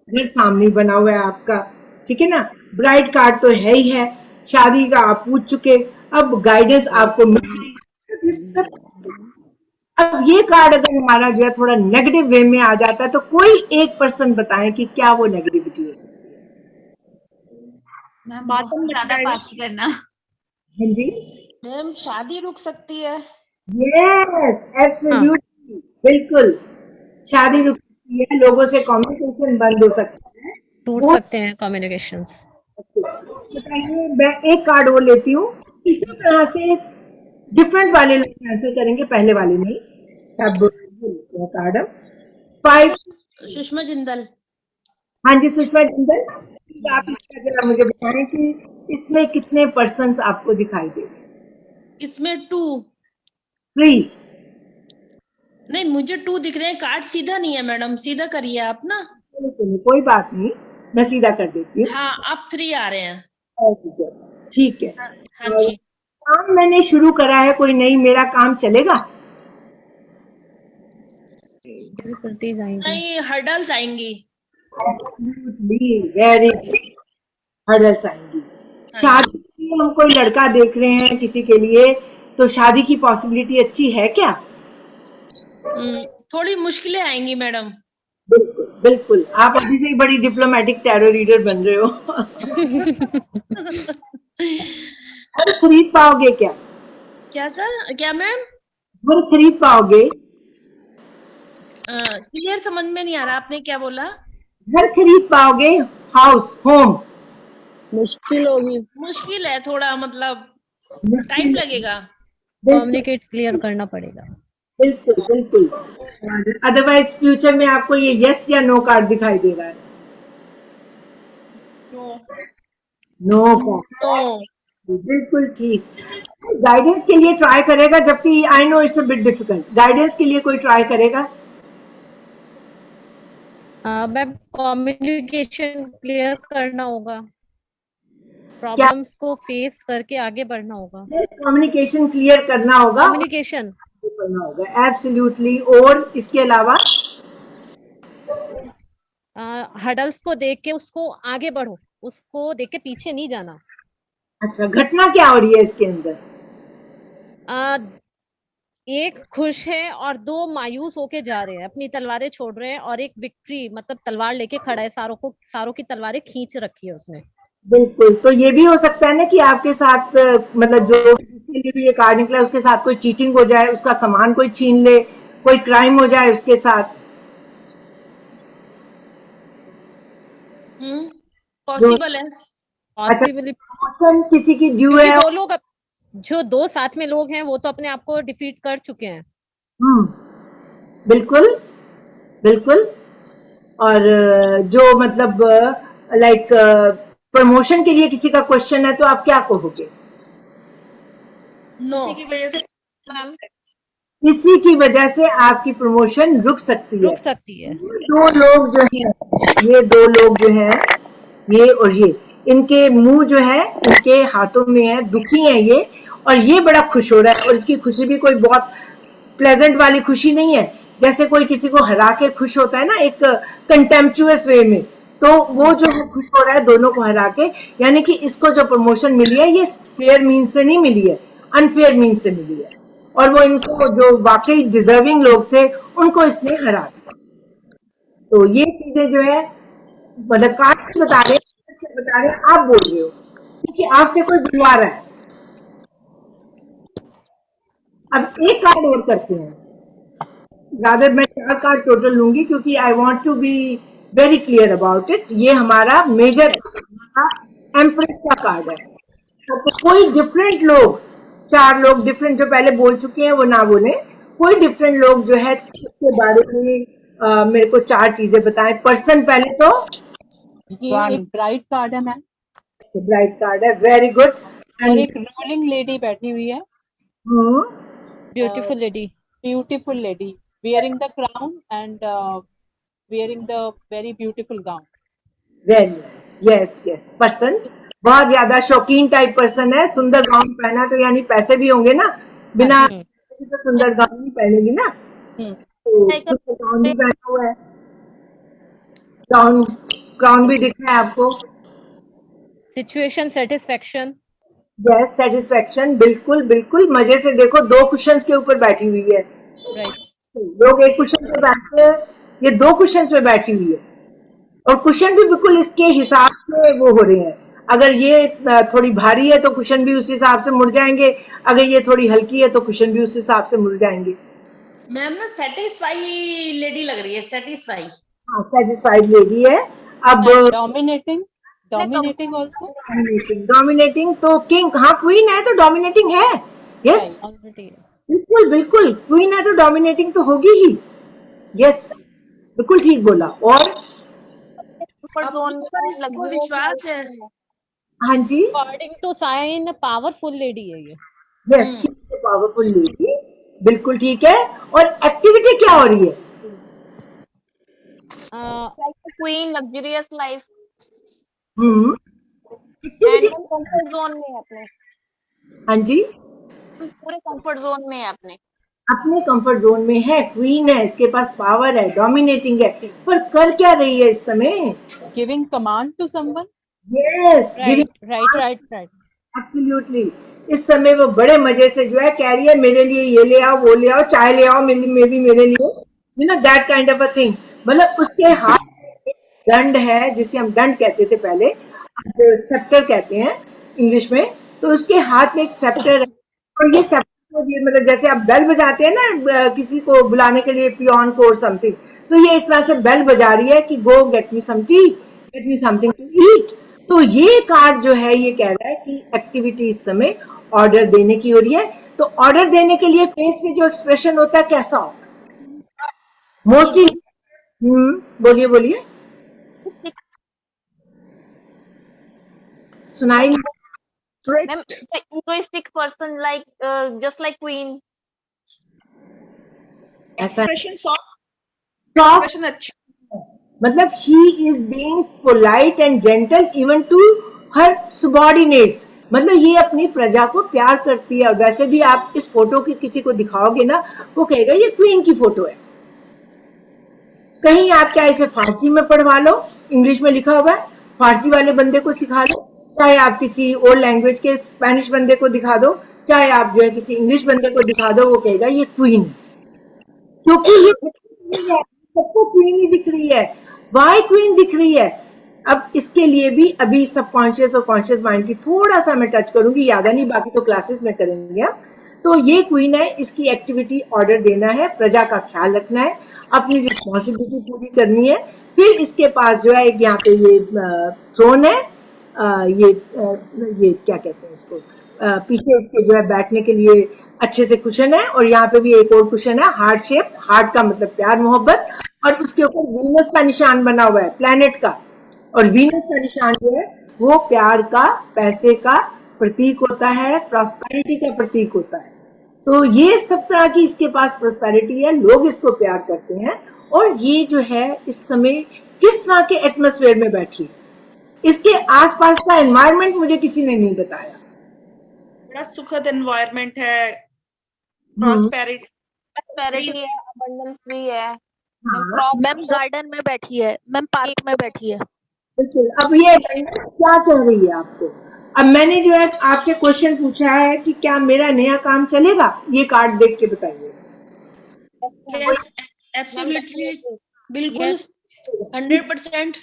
Speaker 2: घर सामने बना हुआ है आपका, ठीक है ना। ब्राइड कार्ड तो है ही है, शादी का आप पूछ चुके, अब गाइडेंस आपको मिल गई। अब ये कार्ड अगर हमारा जो है थोड़ा नेगेटिव वे में आ जाता है तो कोई एक पर्सन बताएं कि क्या वो नेगेटिविटी हो सकती है।
Speaker 10: मैम बहुत ज्यादा पार्टी करना।
Speaker 2: हाँ जी,
Speaker 11: मैम शादी रुक सकती है।
Speaker 2: यस एब्सोल्युटली, बिल्कुल शादी रुक सकती है, लोगों से कम्युनिकेशन बंद हो सकता है,
Speaker 5: टूट
Speaker 2: वो
Speaker 5: सकते हैं कम्युनिकेशंस।
Speaker 2: बताइए। मैं एक कार्ड और लेती हूँ, इसी तरह से डिफरेंट वाले लोग आंसर करेंगे, पहले वाले नहीं। अब कार्ड 5।
Speaker 11: सुषमा जिंदल।
Speaker 2: हाँ जी सुषमा जिंदल, आप इसका जरा मुझे बताएं कि इसमें कितने पर्सन्स आपको दिखाई दे।
Speaker 11: इसमें 2
Speaker 2: 3।
Speaker 11: नहीं, मुझे 2 दिख रहे हैं। कार्ड सीधा नहीं है मैडम, सीधा करिए आप ना।
Speaker 2: कोई बात नहीं, मैं सीधा कर देती हूँ।
Speaker 11: हाँ, आप 3 आ रहे हैं।
Speaker 2: ठीक है।
Speaker 11: हाँ
Speaker 2: और
Speaker 11: जी।
Speaker 2: काम मैंने शुरू करा है, कोई नहीं, मेरा काम चलेगा?
Speaker 5: डिफिकल्टीज आएंगी,
Speaker 11: नहीं, हर्डल्स आएंगी।
Speaker 2: वेरी हर्डल्स आएंगी। शादी के लिए हम कोई लड़का देख रहे हैं किसी के लिए, तो शादी की पॉसिबिलिटी अच्छी है क्या?
Speaker 11: थोड़ी मुश्किलें आएंगी मैडम।
Speaker 2: बिल्कुल बिल्कुल, आप अभी से ही बड़ी डिप्लोमेटिक टैरो रीडर बन रहे हो। घर खरीद पाओगे क्या?
Speaker 11: क्या सर, क्या मैम?
Speaker 2: घर खरीद पाओगे?
Speaker 11: क्लियर समझ में नहीं आ रहा, आपने क्या बोला?
Speaker 2: घर खरीद पाओगे? House, home?
Speaker 11: मुश्किल होगी, मुश्किल है थोड़ा, मतलब टाइम लगेगा।
Speaker 5: कम्युनिकेट क्लियर करना पड़ेगा।
Speaker 2: बिल्कुल बिल्कुल। अदरवाइज फ्यूचर में आपको ये यस या नो कार्ड दिखाई दे रहा है। नो कार्ड, बिल्कुल ठीक। गाइडेंस के लिए ट्राई करेगा, जबकि I know it's a bit difficult. Guidance के लिए कोई ट्राई करेगा?
Speaker 5: मैम कम्युनिकेशन क्लियर करना होगा, प्रॉब्लम्स को फेस करके आगे बढ़ना होगा।
Speaker 2: कम्युनिकेशन क्लियर करना होगा,
Speaker 5: कम्युनिकेशन
Speaker 2: करना होगा, एब्सोल्युटली। और इसके अलावा
Speaker 5: हडल्स को देख के उसको आगे बढ़ो, उसको देख के पीछे नहीं जाना।
Speaker 2: अच्छा, घटना क्या हो रही है इसके अंदर?
Speaker 5: एक खुश है और 2 मायूस होके जा रहे हैं, अपनी तलवारें छोड़ रहे हैं, और एक विक्ट्री मतलब तलवार लेके खड़ा है, सारों की तलवारें खींच रखी है उसने।
Speaker 2: बिल्कुल, तो ये भी हो सकता है ना कि आपके साथ मतलब जो जिसके लिए भी ये कार्ड निकला उसके साथ कोई चीटिंग हो जाए, उसका सामान कोई छीन ले, कोई क्राइम हो जाए उसके साथ।
Speaker 11: पॉसिबल है।
Speaker 5: पॉसिबली
Speaker 2: किसी की ड्यू है।
Speaker 5: वो लोग जो 2 साथ में लोग हैं वो तो अपने आप को डिफीट कर चुके हैं।
Speaker 2: बिल्कुल बिल्कुल। और जो मतलब लाइक प्रमोशन के लिए किसी का क्वेश्चन है तो आप क्या कहोगे?
Speaker 11: नो,
Speaker 2: किसी की वजह से आपकी प्रमोशन रुक सकती है। दो लोग जो हैं, ये 2 लोग जो हैं, ये और ये, इनके मुंह जो है इनके हाथों में है, दुखी है ये, और ये बड़ा खुश हो रहा है। और इसकी खुशी भी कोई बहुत प्लेजेंट वाली खुशी नहीं है, जैसे कोई किसी को हरा के खुश होता है ना, एक कंटेम्पचुअस वे में। तो वो जो है खुश हो रहा है दोनों को हरा के, यानी कि इसको जो प्रमोशन मिली है ये फेयर मीन से नहीं मिली है, अनफेयर मीन से मिली है। और वो इनको जो वाकई डिजर्विंग लोग थे उनको इसने हरा दिया। तो ये चीजें जो है मतलब कार्ड बता रहे आप बोल रहे हो, क्योंकि आपसे कोई बुलवा रहा है। अब एक कार्ड और करते हैं, रादर मैं 4 कार्ड टोटल लूंगी क्योंकि I want to be very clear about it. ये हमारा मेजर एम्प्रेस का कार्ड है। तो कोई डिफरेंट लोग, 4 लोग डिफरेंट जो पहले बोल चुके हैं वो ना बोले, कोई डिफरेंट लोग जो है इसके बारे में मेरे को 4 चीजें बताएं। पर्सन पहले तो
Speaker 12: ये एक ब्राइट कार्ड है मैम,
Speaker 2: ब्राइट कार्ड है, वेरी गुड।
Speaker 12: और एक रूलिंग लेडी बैठी हुई है।
Speaker 5: Beautiful lady.
Speaker 12: beautiful lady wearing the crown and wearing the very beautiful gown.
Speaker 4: Very nice, yes yes. Person बहुत ज्यादा शौकीन टाइप पर्सन है, सुंदर गाउन पहना तो यानी पैसे भी होंगे ना, बिना तो सुंदर गाउन नहीं पहनेगी ना, तो सुंदर गाउन भी पहना हुआ है, क्राउन क्राउन भी दिख रहा है आपको।
Speaker 5: Situation satisfaction.
Speaker 4: यस सेटिस्फेक्शन, बिल्कुल बिल्कुल मजे से। देखो 2 कुशंस के ऊपर बैठी हुई है,
Speaker 5: Right.
Speaker 4: लोग एक कुशन पे बैठते हैं, ये 2 कुशंस पे बैठी हुई है और कुशन भी बिल्कुल इसके हिसाब से वो हो रहे हैं। अगर ये थोड़ी भारी है तो कुशन भी उस हिसाब से मुड़ जाएंगे, अगर ये थोड़ी हल्की है तो कुशन भी उस हिसाब से मुड़ जाएंगे।
Speaker 11: मैम ना सेटिस्फाई लेडी लग रही है, सेटिस्फाई।
Speaker 4: हाँ सेटिस्फाइड लेडी है। अब
Speaker 12: डोमिनेटिंग also
Speaker 4: डोमिनेटिंग तो किंग, हाँ क्वीन है तो डोमिनेटिंग है। यस बिल्कुल बिल्कुल, क्वीन है तो डोमिनेटिंग तो होगी ही। यस बिल्कुल ठीक बोला। और
Speaker 11: इसको विश्वास है।
Speaker 4: हाँ जी,
Speaker 5: According to sign, powerful lady है ये।
Speaker 4: यस पावरफुल लेडी, बिल्कुल ठीक है। और एक्टिविटी क्या हो रही है?
Speaker 7: Queen luxurious life
Speaker 4: activity
Speaker 7: comfort zone में है अपने।
Speaker 4: हाँ जी,
Speaker 7: पूरे कंफर्ट जोन में है अपने
Speaker 4: कंफर्ट जोन में है, क्वीन है, इसके पास पावर है, डोमिनेटिंग है, पर कर क्या रही है इस समय?
Speaker 12: Giving command to someone.
Speaker 4: Yes
Speaker 5: right.
Speaker 4: Absolutely. इस समय वो बड़े मजे से जो है कह रही है मेरे लिए ये ले आओ, वो ले आओ, चाय ले आओ, मेरे लिए, you know that kind of a thing. मतलब उसके हाथ में दंड है, जिसे हम दंड कहते थे पहले, सेप्टर कहते हैं इंग्लिश में, तो उसके हाथ में एक सेप्टर है और ये सेप्टर मतलब जैसे आप बेल बजाते हैं ना किसी को बुलाने के लिए, पियोन को और समथिंग, तो ये एक तरह से बेल बजा रही है कि go get me some tea, get me something to eat. तो ये कार्ड जो है ये कह रहा है कि एक्टिविटी इस समय ऑर्डर देने की हो रही है। तो ऑर्डर देने के लिए फेस में जो एक्सप्रेशन होता है कैसा होता है? मोस्टली बोलिए सुनाई
Speaker 7: Ma'am, the egoistic person just like queen.
Speaker 4: ऐसा
Speaker 9: एक्सप्रेशन अच्छा,
Speaker 4: मतलब she is being polite and gentle even to her subordinates, मतलब ये अपनी प्रजा को प्यार करती है। और वैसे भी आप इस फोटो की किसी को दिखाओगे ना, वो कहेगा ये क्वीन की फोटो है। कहीं आप चाहे इसे फारसी में पढ़वा लो, इंग्लिश में लिखा हुआ है, फारसी वाले बंदे को सिखा लो, चाहे आप किसी और लैंग्वेज के स्पेनिश बंदे को दिखा दो, चाहे आप जो है किसी इंग्लिश बंदे को दिखा दो, वो कहेगा ये क्वीन है, क्योंकि ये सबको क्वीन ही दिख रही है। वाई क्वीन दिख रही है? अब इसके लिए भी अभी सबकॉन्शियस और कॉन्शियस माइंड की थोड़ा सा मैं टच करूंगी, ज्यादा नहीं, बाकी तो क्लासेस में करेंगे हम। तो ये क्वीन है, इसकी एक्टिविटी ऑर्डर देना है, प्रजा का ख्याल रखना है, अपनी रिस्पॉन्सिबिलिटी पूरी करनी है। फिर इसके पास जो है यहाँ पे ये थ्रोन है, ये क्या कहते हैं इसको, पीछे इसके जो है बैठने के लिए अच्छे से कुशन है, और यहाँ पे भी एक और कुशन है हार्ट शेप, हार्ट का मतलब प्यार मोहब्बत, और उसके ऊपर वीनस का निशान बना हुआ है, प्लैनेट का, और वीनस का निशान जो है वो प्यार का, पैसे का प्रतीक होता है, प्रॉस्पेरिटी का प्रतीक होता है। तो ये सब तरह की इसके पास प्रॉस्पेरिटी है, लोग इसको प्यार करते हैं। और ये जो है इस समय किस तरह के एटमॉस्फेयर में बैठी है, इसके आसपास का एनवायरनमेंट मुझे किसी ने नहीं बताया।
Speaker 9: बड़ा सुखद एनवायरनमेंट है, प्रॉस्पेरिटी
Speaker 7: है, अबंडेंस भी है।
Speaker 6: मैम गार्डन में बैठी है, मैम पार्क में बैठी है।
Speaker 4: बिल्कुल। अब ये क्या कह रही है आपको? अब मैंने जो है आपसे क्वेश्चन पूछा है कि क्या मेरा नया काम चलेगा, ये कार्ड देख के बताइए।
Speaker 11: यस एब्सोल्युटली, बिल्कुल 100%।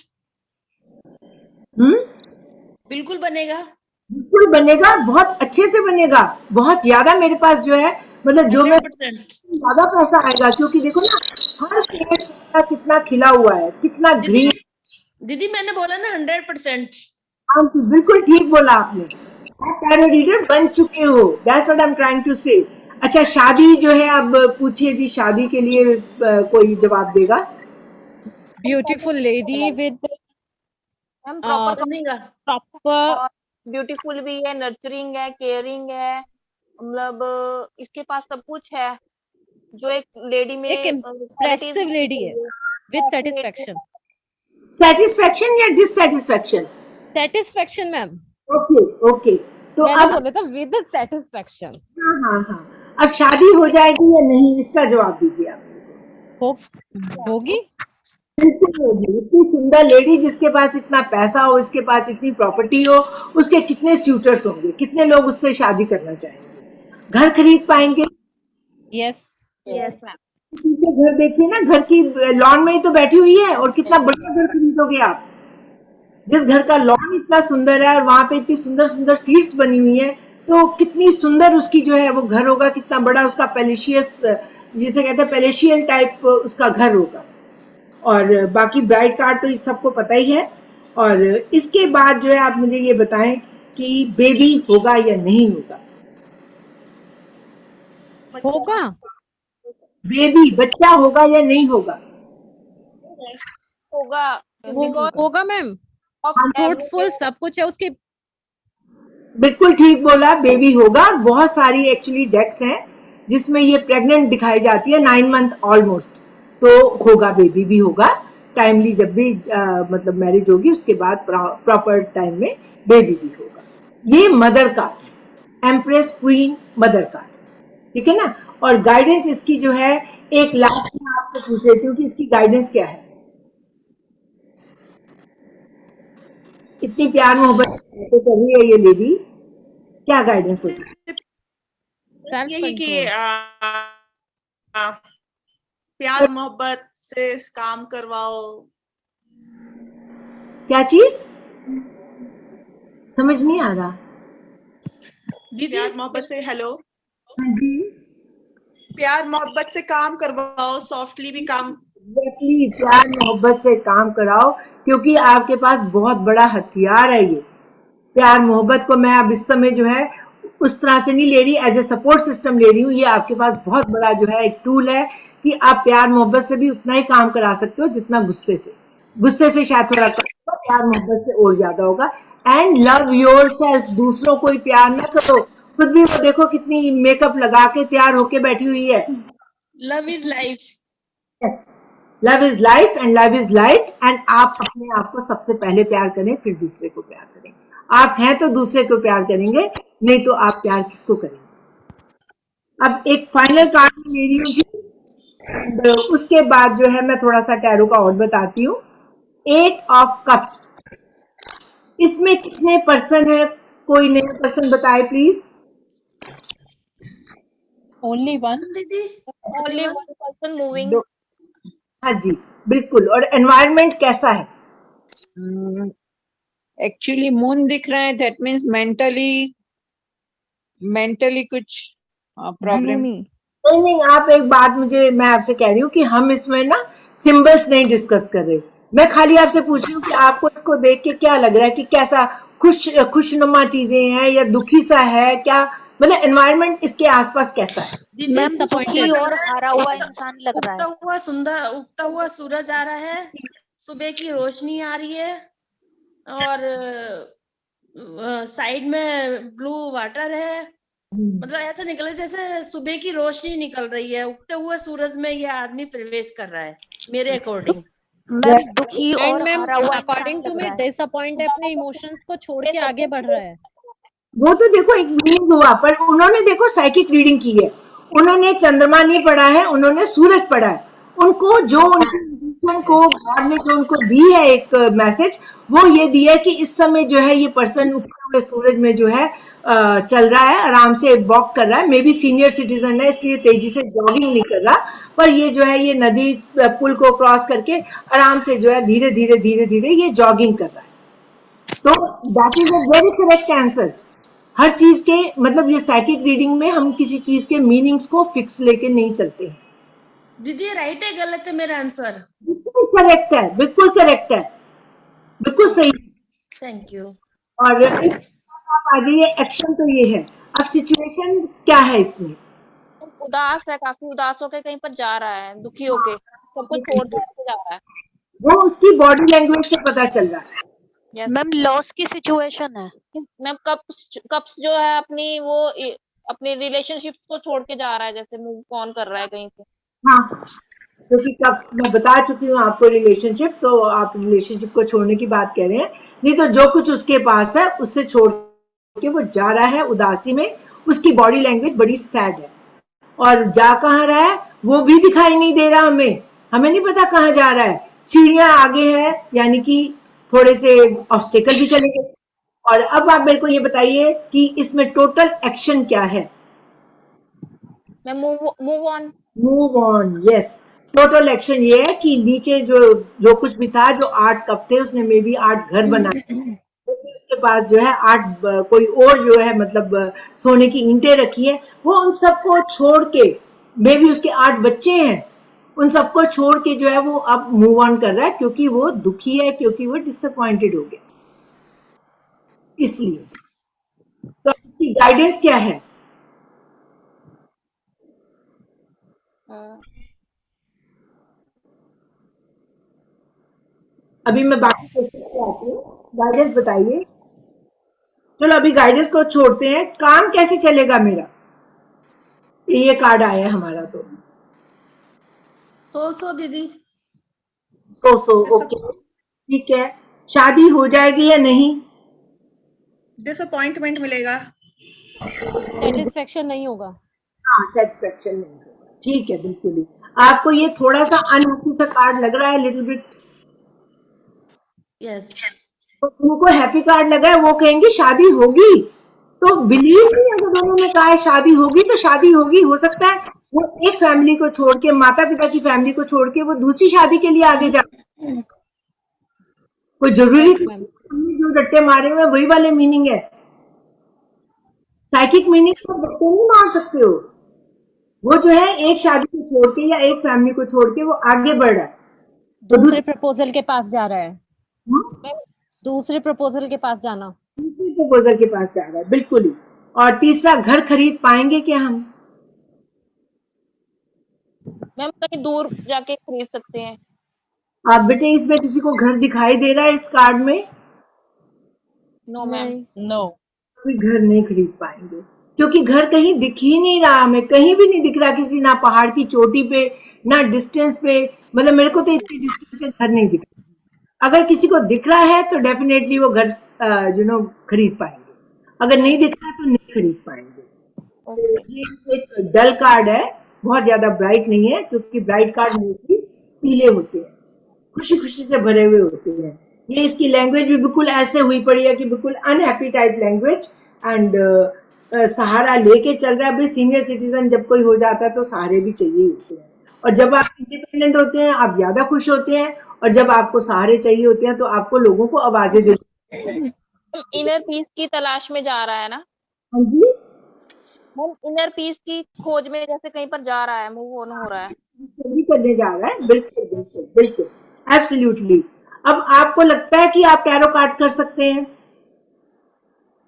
Speaker 11: बिल्कुल बनेगा,
Speaker 4: बिल्कुल बनेगा, बहुत अच्छे से बनेगा, बहुत ज्यादा। मेरे पास जो है मतलब जो मैं ज्यादा पैसा आएगा, क्योंकि देखो ना हर पेड़ कितना खिला हुआ है, कितना ग्रीन।
Speaker 11: दीदी मैंने बोला ना 100%।
Speaker 4: हाँ बिल्कुल ठीक बोला आपने, आप टैरो रीडर बन चुके हो, that's what I am trying to say. अच्छा शादी जो है, अब पूछिए जी, शादी के लिए कोई जवाब देगा?
Speaker 5: Beautiful lady with
Speaker 7: proper beautiful भी है, नर्चरिंग है, केयरिंग है, मतलब इसके पास सब कुछ है जो एक लेडी में
Speaker 5: एक इम्प्रेसिव लेडी है विद सेटिस्फेक्शन।
Speaker 2: सेटिस्फेक्शन या dissatisfaction?
Speaker 5: Satisfaction ma'am,
Speaker 2: okay okay, तो
Speaker 5: मैंने
Speaker 2: अब
Speaker 5: बोला था विद सेटिस्फेक्शन।
Speaker 2: हाँ हाँ हाँ, अब शादी हो जाएगी या नहीं, इसका जवाब दीजिए आप।
Speaker 5: होगी,
Speaker 2: बिल्कुल होगी। इतनी सुंदर लेडी जिसके पास इतना पैसा हो, इसके पास इतनी प्रॉपर्टी हो, उसके कितने स्यूटर्स होंगे, कितने लोग उससे शादी करना चाहेंगे, घर खरीद पाएंगे?
Speaker 5: Yes
Speaker 7: yes ma'am.
Speaker 2: पीछे घर देखिए ना, घर की लॉन में ही तो बैठी हुई है, और कितना बड़ा घर खरीदोगे आप। जिस घर का लॉन इतना सुंदर है और वहां पे इतनी सुंदर सुंदर सीट्स बनी हुई है, तो कितनी सुंदर उसकी जो है वो घर होगा, कितना बड़ा उसका पैलेशियस, जिसे कहते हैं पैलेशियल टाइप उसका घर होगा। और बाकी ब्राइड कार्ड तो इस सबको पता ही है। और इसके बाद जो है आप मुझे ये बताएं कि बेबी होगा या नहीं होगा?
Speaker 5: होगा,
Speaker 2: बेबी बच्चा होगा या नहीं होगा?
Speaker 7: होगा,
Speaker 5: होगा मैम, फ्रूटफुल सब कुछ है उसके।
Speaker 2: बिल्कुल ठीक बोला, बेबी होगा। बहुत सारी एक्चुअली डेक्स हैं जिसमें ये प्रेग्नेंट दिखाई जाती है, 9 मंथ ऑलमोस्ट, तो होगा, बेबी भी होगा टाइमली, जब भी मतलब मैरिज होगी उसके बाद प्रॉपर टाइम में बेबी भी होगा। ये मदर कार्ड है, एम्प्रेस क्वीन मदर कार्ड, ठीक है ना। और गाइडेंस इसकी जो है, एक लास्ट में आपसे पूछ लेती हूँ कि इसकी गाइडेंस क्या है। इतनी प्यार मोहब्बत कर रही है ये लेडी, क्या गाइडेंस हो सकती है?
Speaker 9: यही कि प्यार मोहब्बत से काम करवाओ।
Speaker 2: क्या चीज समझ नहीं आ रहा?
Speaker 9: प्यार मोहब्बत से, हेलो
Speaker 2: जी,
Speaker 9: प्यार मोहब्बत से काम करवाओ, सॉफ्टली भी काम।
Speaker 2: एग्जैक्टली, प्यार मोहब्बत से काम कराओ, क्योंकि आपके पास बहुत बड़ा हथियार है ये प्यार मोहब्बत को। मैं अब इस समय जो है उस तरह से नहीं ले रही, एज ए सपोर्ट सिस्टम ले रही हूँ। ये आपके पास बहुत बड़ा जो है एक टूल है कि आप प्यार मोहब्बत से भी उतना ही काम करा सकते हो जितना गुस्से से शायद थोड़ा कम, प्यार मोहब्बत से और ज्यादा होगा। एंड लव योरसेल्फ, दूसरों को ही प्यार न करो, खुद भी वो देखो कितनी मेकअप लगा के तैयार होके बैठी हुई है।
Speaker 11: Love is life,
Speaker 2: love is life and love is light. And आप अपने आप को सबसे पहले प्यार करें, फिर दूसरे को प्यार करें। आप हैं तो दूसरे को प्यार करेंगे, नहीं तो आप प्यार किसको करेंगे? अब एक फाइनल कार्ड ले रही हूँ जी, उसके बाद जो है मैं थोड़ा सा टैरो का और बताती हूँ। 8 ऑफ कप्स, इसमें कितने पर्सन है? कोई नया पर्सन बताए प्लीज।
Speaker 12: ओनली वन
Speaker 11: दीदी,
Speaker 7: only one person moving.
Speaker 2: हाँ जी बिल्कुल। और एनवायरनमेंट कैसा है?
Speaker 8: एक्चुअली मून दिख रहा है, दैट मीन्स मेंटली कुछ प्रॉब्लम।
Speaker 2: नहीं, आप एक बात मैं आपसे कह रही हूँ कि हम इसमें ना सिंबल्स नहीं डिस्कस कर रहे। मैं खाली आपसे पूछ रही हूँ कि आपको इसको देख के क्या लग रहा है कि कैसा खुशनुमा चीजें हैं या दुखी सा है, क्या मतलब एनवायरनमेंट इसके आसपास कैसा है?
Speaker 6: मैम दुखी और हारा हुआ इंसान लग रहा है।
Speaker 11: उगता हुआ सूरज आ रहा है, सुबह की रोशनी आ रही है, और साइड में ब्लू वाटर है। मतलब ऐसा निकल जैसे सुबह की रोशनी निकल रही है, उगते हुए सूरज में ये आदमी प्रवेश कर रहा है मेरे अकॉर्डिंग।
Speaker 6: मैम दुखी और
Speaker 5: एंड मैम
Speaker 6: हारा हुआ
Speaker 5: अकॉर्डिंग टू मी डिसअपॉइंट है, अपने इमोशंस को छोड़ के आगे बढ़ रहा है।
Speaker 2: वो तो देखो एक रीडिंग हुआ, पर उन्होंने देखो साइकिक रीडिंग की है, उन्होंने चंद्रमा नहीं पढ़ा है, उन्होंने सूरज पढ़ा है। उनको जो उनके को गॉड ने जो उनको दी है एक मैसेज, वो ये दिया है कि इस समय जो है ये पर्सन उगते हुए सूरज में जो है चल रहा है, आराम से वॉक कर रहा है। मे बी सीनियर सिटीजन है इसलिए तेजी से जॉगिंग नहीं कर रहा, पर ये जो है ये नदी पुल को क्रॉस करके आराम से जो है धीरे धीरे ये जॉगिंग कर रहा है। तो that is a very correct answer. हर चीज के मतलब ये साइकिक रीडिंग में हम किसी चीज के मीनिंग्स को फिक्स लेके नहीं चलते हैं।
Speaker 11: दीदी राइट है गलत है मेरा आंसर?
Speaker 2: बिल्कुल करेक्ट है, बिल्कुल करेक्ट है, बिल्कुल सही।
Speaker 11: Thank you.
Speaker 2: और आप आ जाइए, एक्शन तो ये है। अब सिचुएशन क्या है इसमें?
Speaker 7: उदास है, काफी उदास होके कहीं पर जा रहा है, दुखी होके सब कुछ छोड़ के जा रहा है।
Speaker 2: वो उसकी बॉडी लैंग्वेज से पता चल रहा है।
Speaker 6: मैम लॉस की सिचुएशन है।
Speaker 7: मैम कप्स जो है अपनी वो अपने रिलेशनशिप को छोड़ के जा रहा है, जैसे मूव ऑन कर रहा है कहीं से।
Speaker 2: हाँ, क्योंकि कब मैं बता चुकी हूँ आपको रिलेशनशिप, तो आप रिलेशनशिप को छोड़ने की बात कह रहे हैं। नहीं तो जो कुछ उसके पास है उससे छोड़ के वो जा रहा है उदासी में। उसकी बॉडी लैंग्वेज बड़ी सैड है, और जा कहाँ रहा है वो भी दिखाई नहीं दे रहा हमें। हमें नहीं पता कहाँ जा रहा है। सीढ़ियां आगे है, यानी कि थोड़े से ऑब्स्टेकल भी चले गए। और अब आप मेरे को ये बताइए कि इसमें टोटल एक्शन क्या है?
Speaker 7: मैं move on.
Speaker 2: Move on, yes. Total action ये है कि नीचे जो कुछ भी था, जो 8 कप थे, उसने मे बी 8 घर बनाए। उसके पास जो है 8 कोई और जो है मतलब सोने की ईंटें रखी है। वो उन सबको छोड़ के, मे बी उसके 8 बच्चे हैं, उन सबको छोड़ के जो है वो अब मूव ऑन कर रहा है, क्योंकि वो दुखी है, क्योंकि वो डिसअपॉइंटेड हो गया। इसलिए तो इसकी गाइडेंस क्या है? अभी मैं बाकी क्वेश्चन पे आती हूँ। गाइडेंस बताइए। चलो अभी गाइडेंस को छोड़ते हैं। काम कैसे चलेगा मेरा? ये कार्ड आया है हमारा, तो
Speaker 11: सो दीदी।
Speaker 2: सो ओके, ठीक है। शादी हो जाएगी या नहीं?
Speaker 9: डिसअपॉइंटमेंट मिलेगा।
Speaker 5: सेटिस्फेक्शन नहीं होगा।
Speaker 2: हाँ, सेटिस्फेक्शन नहीं होगा, ठीक है, बिल्कुल ही। आपको ये थोड़ा सा अनहैप्पी सा कार्ड लग रहा है, लिटिल बिट।
Speaker 11: यस।
Speaker 2: तो उनको हैप्पी कार्ड लगा है, वो कहेंगे शादी होगी। तो बिलीव नहीं, अगर दोनों ने कहा है शादी होगी तो शादी होगी। हो सकता है वो एक फैमिली को छोड़ के, माता पिता की फैमिली को छोड़ के, वो दूसरी शादी के लिए आगे जा। कोई जरूरी हमने जो रट्टे मारे हुए वही वाले मीनिंग है। साइकिक मीनिंग को रट्टे नहीं मार सकते हो। वो जो है एक शादी को छोड़ के या एक फैमिली को छोड़ के वो आगे बढ़ रहा है। तो
Speaker 5: दूसरे प्रपोजल के पास जा रहा है। दूसरे प्रपोजल के पास जाना।
Speaker 2: दूसरे प्रपोजल के पास जा रहा है, बिल्कुल ही। और तीसरा, घर खरीद पाएंगे क्या हम?
Speaker 7: मैम कहीं दूर जाके खरीद सकते हैं।
Speaker 2: आप बेटे इसमें किसी को घर दिखाई दे रहा है इस कार्ड में?
Speaker 7: No ma'am.
Speaker 12: नो,
Speaker 2: कोई घर नहीं खरीद पाएंगे, क्योंकि घर कहीं दिख ही नहीं रहा हमें। कहीं भी नहीं दिख रहा किसी, ना पहाड़ की चोटी पे, ना डिस्टेंस पे। मतलब मेरे को तो इतनी डिस्टेंस से घर नहीं दिख रहा। अगर किसी को दिख रहा है तो डेफिनेटली वो घर खरीद पाएंगे। अगर नहीं दिख रहा तो नहीं खरीद पाएंगे। तो ये एक डल कार्ड है, बहुत ज्यादा ब्राइट नहीं है, क्योंकि ब्राइट कार्ड मोस्टली पीले होते हैं, खुशी खुशी से भरे हुए होते हैं। ये इसकी लैंग्वेज भी बिल्कुल ऐसे हुई पड़ी है कि बिल्कुल अनहैप्पी टाइप लैंग्वेज। एंड सहारा लेके चल रहा है। भाई सीनियर सिटीजन जब कोई हो जाता है तो सहारे भी चाहिए होते हैं, और जब आप इंडिपेंडेंट होते हैं आप ज्यादा खुश होते हैं, और जब आपको सहारे चाहिए होते हैं तो आपको लोगों को आवाजें देनी।
Speaker 7: इनर पीस की तलाश में जा रहा है ना?
Speaker 2: हाँ जी,
Speaker 7: मैम इनर पीस की खोज में जैसे कहीं पर जा रहा है, मूव ऑन हो रहा है।
Speaker 2: जल्दी करने जा रहा है, बिल्कुल बिल्कुल बिल्कुल, एब्सोल्युटली। अब आपको लगता है कि आप टैरो कार्ड कर सकते हैं?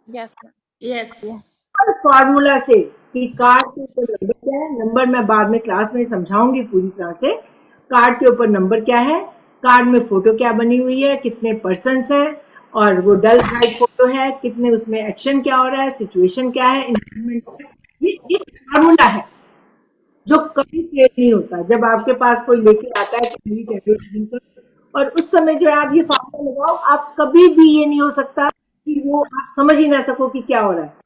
Speaker 7: Yes
Speaker 11: yes.
Speaker 2: फॉर्मूला से कि कार्ड के ऊपर नंबर क्या है। नंबर मैं बाद में क्लास में समझाऊंगी पूरी तरह से। कार्ड के ऊपर नंबर क्या है, कार्ड में फोटो क्या बनी हुई है, कितने पर्सन्स हैं, और वो डल ब्राइट फोटो है, कितने उसमें एक्शन क्या हो रहा है, सिचुएशन क्या है, इन्वायरमेंट क्या है। ये एक फॉर्मूला है जो कभी फेल नहीं होता। जब आपके पास कोई लेके आता है कि मेरी टैरो रीडिंग कर, और उस समय जो है आप ये फॉर्मूला लगाओ, आप कभी भी ये नहीं हो सकता कि वो आप समझ ही ना सको कि क्या हो रहा है।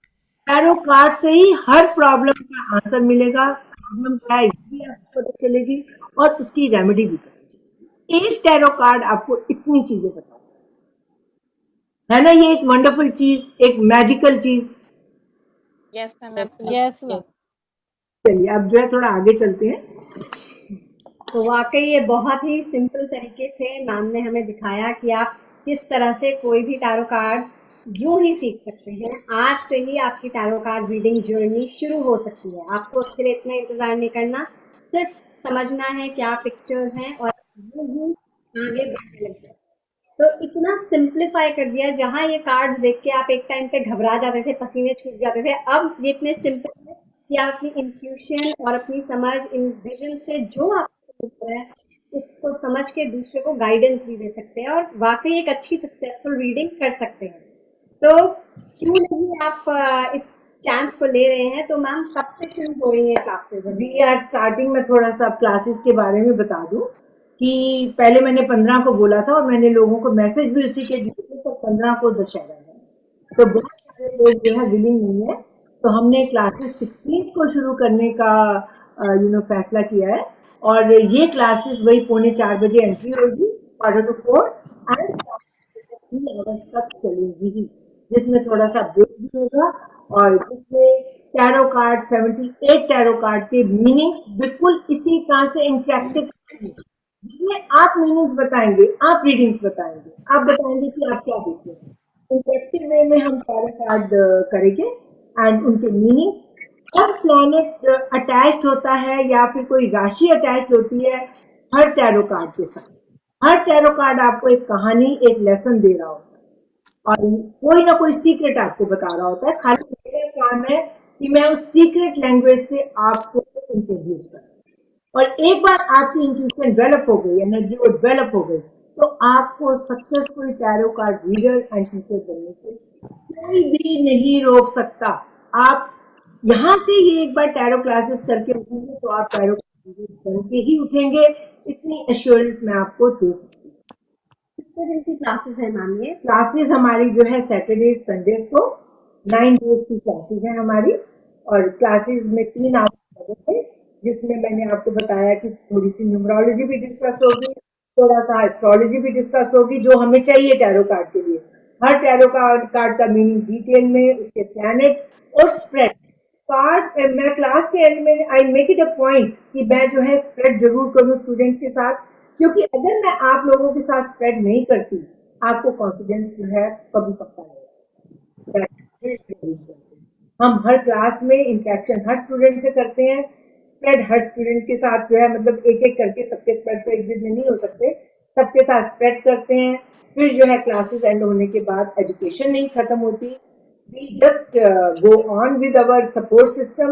Speaker 2: टैरो कार्ड से ही हर प्रॉब्लम का आंसर मिलेगा। प्रॉब्लम क्या है ये भी आपको पता चलेगी, और उसकी रेमेडी भी पता चलेगी। एक टैरो कार्ड आपको इतनी चीजें बताता है ना। ये एक वंडरफुल चीज, एक मैजिकल चीज।
Speaker 7: Yes ma'am.
Speaker 5: Yes ma'am.
Speaker 2: चलिए अब जो है थोड़ा आगे चलते हैं।
Speaker 1: तो वाकई ये बहुत ही सिंपल तरीके से मैम ने हमें दिखाया कि आप किस तरह से कोई भी टैरो कार्ड यूं ही सीख सकते हैं। आज से ही आपकी टैरो कार्ड रीडिंग जर्नी शुरू हो सकती है। आपको उसके लिए इतना इंतजार नहीं करना, सिर्फ समझना है क्या पिक्चर्स हैं और यूं ही आगे बढ़ने लगते हैं। तो इतना सिंप्लीफाई कर दिया। जहां ये कार्ड्स देख के आप एक टाइम पे घबरा जाते थे, पसीने छूट जाते थे, अब ये इतने सिंपल है कि आप अपनी इंट्यूशन और अपनी समझ, इन विजन से जो आपको दिख रहा है उसको समझ के दूसरे को गाइडेंस भी दे सकते हैं, और वाकई एक अच्छी सक्सेसफुल रीडिंग कर सकते हैं। तो क्यों नहीं आप इस चांस को ले रहे हैं, तो मैम कब से शुरू हो रही है क्लासेस?
Speaker 4: वी आर स्टार्टिंग में थोड़ा सा क्लासेस के बारे में बता दूं कि पहले मैंने 15 को बोला था और मैंने लोगों को मैसेज भी उसी के दिए थे, तो 15 को दशहरा है, तो बहुत सारे लोग जो है विलिंग नहीं है, तो हमने क्लासेस 16 को शुरू करने का फैसला किया है। और ये क्लासेस वही 3:45 बजे एंट्री होगी, 3:45 एंड 3 आवर्स तक चलेंगी ही, जिसमें थोड़ा सा ब्रेक भी होगा और जिसमें टैरो कार्ड 78 टैरो कार्ड के मीनिंग्स बिल्कुल इसी तरह से इंटरेक्टिव, जिसमें आप मीनिंग्स बताएंगे, आप रीडिंग्स बताएंगे, आप बताएंगे कि आप क्या देखते हैं। इंटरेक्टिव वे में हम टैरो कार्ड करेंगे एंड उनके मीनिंग्स, हर प्लैनेट अटैच्ड होता है या फिर कोई राशि अटैच्ड होती है हर टैरो कार्ड के साथ। हर टैरो कार्ड आपको एक कहानी, एक लेसन दे रहा होता है और कोई ना कोई सीक्रेट आपको बता रहा होता है। खाली मेरा काम है कि मैं उस सीक्रेट लैंग्वेज से आपको इंट्रोड्यूस करूं, और एक बार आपकी इंट्यूशन डेवलप हो गई, एनर्जी वो डेवलप हो गई, तो आपको successful tarot card reader and teacher बनने से कोई भी नहीं रोक सकता। आप यहाँ से ये एक बार टैरो क्लासेस करके उठेंगे तो आप टैरो बन के ही उठेंगे, इतनी एश्योरेंस मैं आपको दे सकती हूँ।
Speaker 1: कितने दिन की क्लासेस है मैम? ये
Speaker 4: क्लासेस हमारी जो है सैटरडे संडेज को 9 डेज की क्लासेस है हमारी, और क्लासेस में 3 आवर्स है, जिसमें मैंने आपको बताया कि थोड़ी सी न्यूमरोलॉजी भी डिस्कस होगी, थोड़ा सा एस्ट्रोलॉजी भी डिस्कस होगी, जो हमें चाहिए टैरो कार्ड के लिए। हर टैरो कार्ड का मीनिंग डिटेल में, उसके प्लैनेट और स्प्रेड कार्ड। मैं क्लास के एंड में I make it a point कि मैं जो है स्प्रेड जरूर करूं स्टूडेंट्स के साथ, क्योंकि अगर मैं आप लोगों के साथ स्प्रेड नहीं करती, आपको कॉन्फिडेंस जो है कभी पक्का नहीं। हम हर क्लास में इंटरेक्शन हर स्टूडेंट से करते हैं, स्प्रेड हर स्टूडेंट के साथ जो है, मतलब एक एक करके सबके स्प्रेड तो एक दिन में नहीं हो सकते, सबके साथ स्प्रेड करते हैं। फिर जो है क्लासेस एंड होने के बाद एजुकेशन नहीं खत्म होती, we just go on with our support system।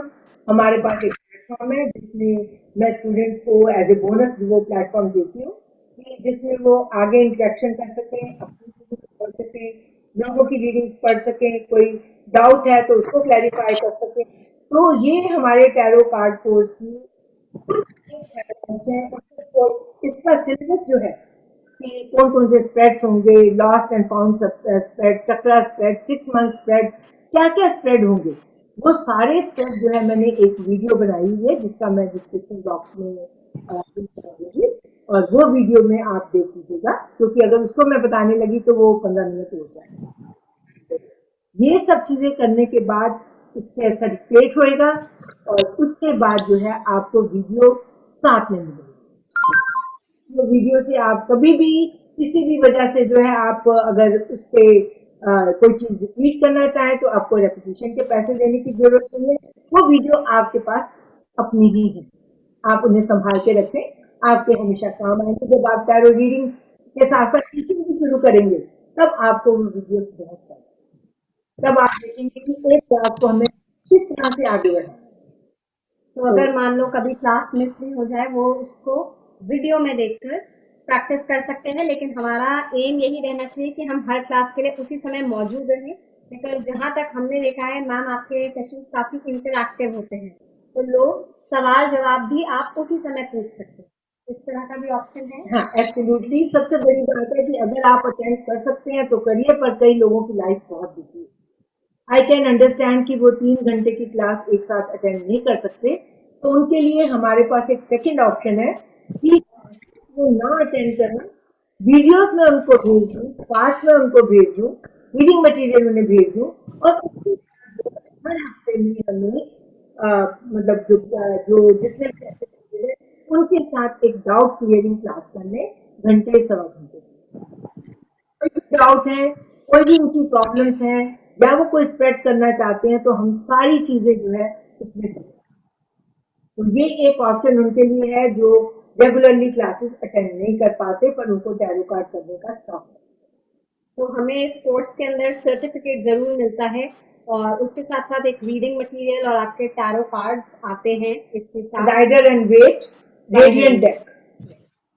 Speaker 4: हमारे पास एक प्लेटफॉर्म है जिसमें मैं स्टूडेंट्स को एज ए बोनस वो प्लेटफॉर्म देती हूँ कि जिसमें वो आगे इंटरेक्शन कर सकें, अपनी रीडिंग्स पढ़ सकें, लोगों की रीडिंग्स पढ़ सकें, कोई डाउट है तो उसको क्लैरिफाई कर सकें। तो ये हमारे टैरो कार्ड कोर्स की इसका सिलेबस जो है कि कौन कौन से स्प्रेड्स होंगे, lost and found spread, chakra spread, 6 month spread, क्या क्या स्प्रेड होंगे, वो सारे स्प्रेड जो है मैंने एक वीडियो बनाई हुई है जिसका मैं डिस्क्रिप्शन बॉक्स में दूंगी, और वो वीडियो में आप देख लीजिएगा, क्योंकि अगर उसको मैं बताने लगी तो वो 15 मिनट हो जाएगा। ये सब चीजें करने के बाद इसके सर्टिफिकेट होएगा और उसके बाद जो है आपको वीडियो साथ में मिलेगी। वो वीडियो से आप कभी भी किसी भी वजह से जो है आप अगर उस पे कोई चीज रिपीट करना चाहें तो आपको रेपिटेशन के पैसे देने की जरूरत नहीं है। वो वीडियो आपके पास अपनी ही है, आप उन्हें संभाल के रखें, आपके हमेशा काम आएंगे। जब आप टैरो रीडिंग के साथ साथ टीचिंग भी शुरू करेंगे तब आपको वो वीडियोस बहुत पड़ेंगे, तब आप देखेंगे कि एक क्लास को हमें किस तरह से आगे बढ़ाना।
Speaker 1: तो अगर मान लो कभी क्लास मिस भी हो जाए, वो उसको वीडियो में देखकर प्रैक्टिस कर सकते हैं, लेकिन हमारा एम यही रहना चाहिए कि हम हर क्लास के लिए उसी समय मौजूद रहें, बिकॉज जहाँ तक हमने देखा है मैम आपके सेशन काफी इंटरैक्टिव होते हैं, तो लोग सवाल जवाब भी आप उसी समय पूछ सकते हैं, इस तरह का भी ऑप्शन है।
Speaker 4: हाँ एब्सोल्युटली, सबसे बड़ी बात है कि अगर आप अटेंड कर सकते हैं तो करिए, पर कई लोगों की लाइफ बहुत बिजी है। आई कैन अंडरस्टैंड कि वो 3 घंटे की क्लास एक साथ अटेंड नहीं कर सकते, तो उनके लिए हमारे पास एक सेकंड ऑप्शन है कि वो ना अटेंड करें, वीडियोस में उनको भेज दूं, पास में उनको भेज दूं, रीडिंग मटेरियल उन्हें भेज दूं, और उसके हर हफ्ते में हमें मतलब जो जितने उनके साथ एक डाउट क्लियरिंग क्लास कर ले, घंटे सवा घंटे। कोई भी डाउट है, कोई भी उनकी प्रॉब्लम्स हैं, या वो कोई स्प्रेड करना चाहते हैं, तो हम सारी चीजें जो है उसमें करें। तो ये एक ऑप्शन उनके लिए है जो रेगुलरली क्लासेस अटेंड नहीं कर पाते पर उनको टैरो कार्ड करने का शौक है।
Speaker 1: तो हमें इस कोर्स के अंदर सर्टिफिकेट जरूर मिलता है, और उसके साथ साथ एक रीडिंग मटेरियल और आपके टैरो कार्ड्स आते हैं इसके साथ।
Speaker 4: Rider and Waite radiant deck,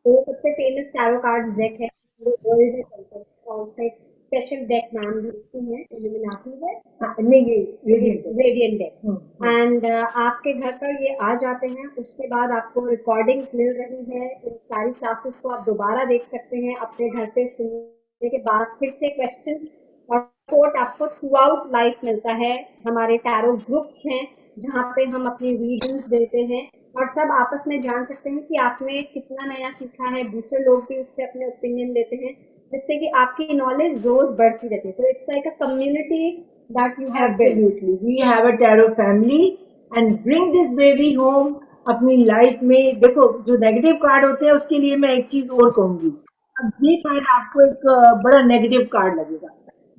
Speaker 1: तो सबसे फेमस टैरो कार्ड डेक है, वो वर्ल्ड में चलता है, और उसका एक स्पेशल डेक मैम लिखती हैं, इल्यूमिनाटी है,
Speaker 2: नहीं ये
Speaker 1: रेडियंट डेक, एंड आपके घर पर ये आ जाते हैं। उसके बाद आपको रिकॉर्डिंग्स मिल रही है, इन सारी क्लासेस को आप दोबारा देख सकते हैं अपने घर पे सुनने के बाद। फिर से क्वेश्चंस और सपोर्ट आपको थ्रू आउट लाइफ मिलता है। हमारे टैरो ग्रुप्स हैं जहाँ पे हम अपनी रीडिंग्स देते हैं और सब आपस में जान सकते हैं कि आपने कितना नया सीखा है। दूसरे लोग भी उस पर अपने ओपिनियन देते हैं, जिससे कि आपकी नॉलेज रोज बढ़ती रहती है। तो it's like a community that you have built.
Speaker 2: Absolutely, we have a tarot family and bring this baby home अपनी लाइफ में। देखो जो नेगेटिव कार्ड होते हैं उसके लिए मैं एक चीज और कहूंगी। अब ये कार्ड आपको एक बड़ा नेगेटिव कार्ड लगेगा,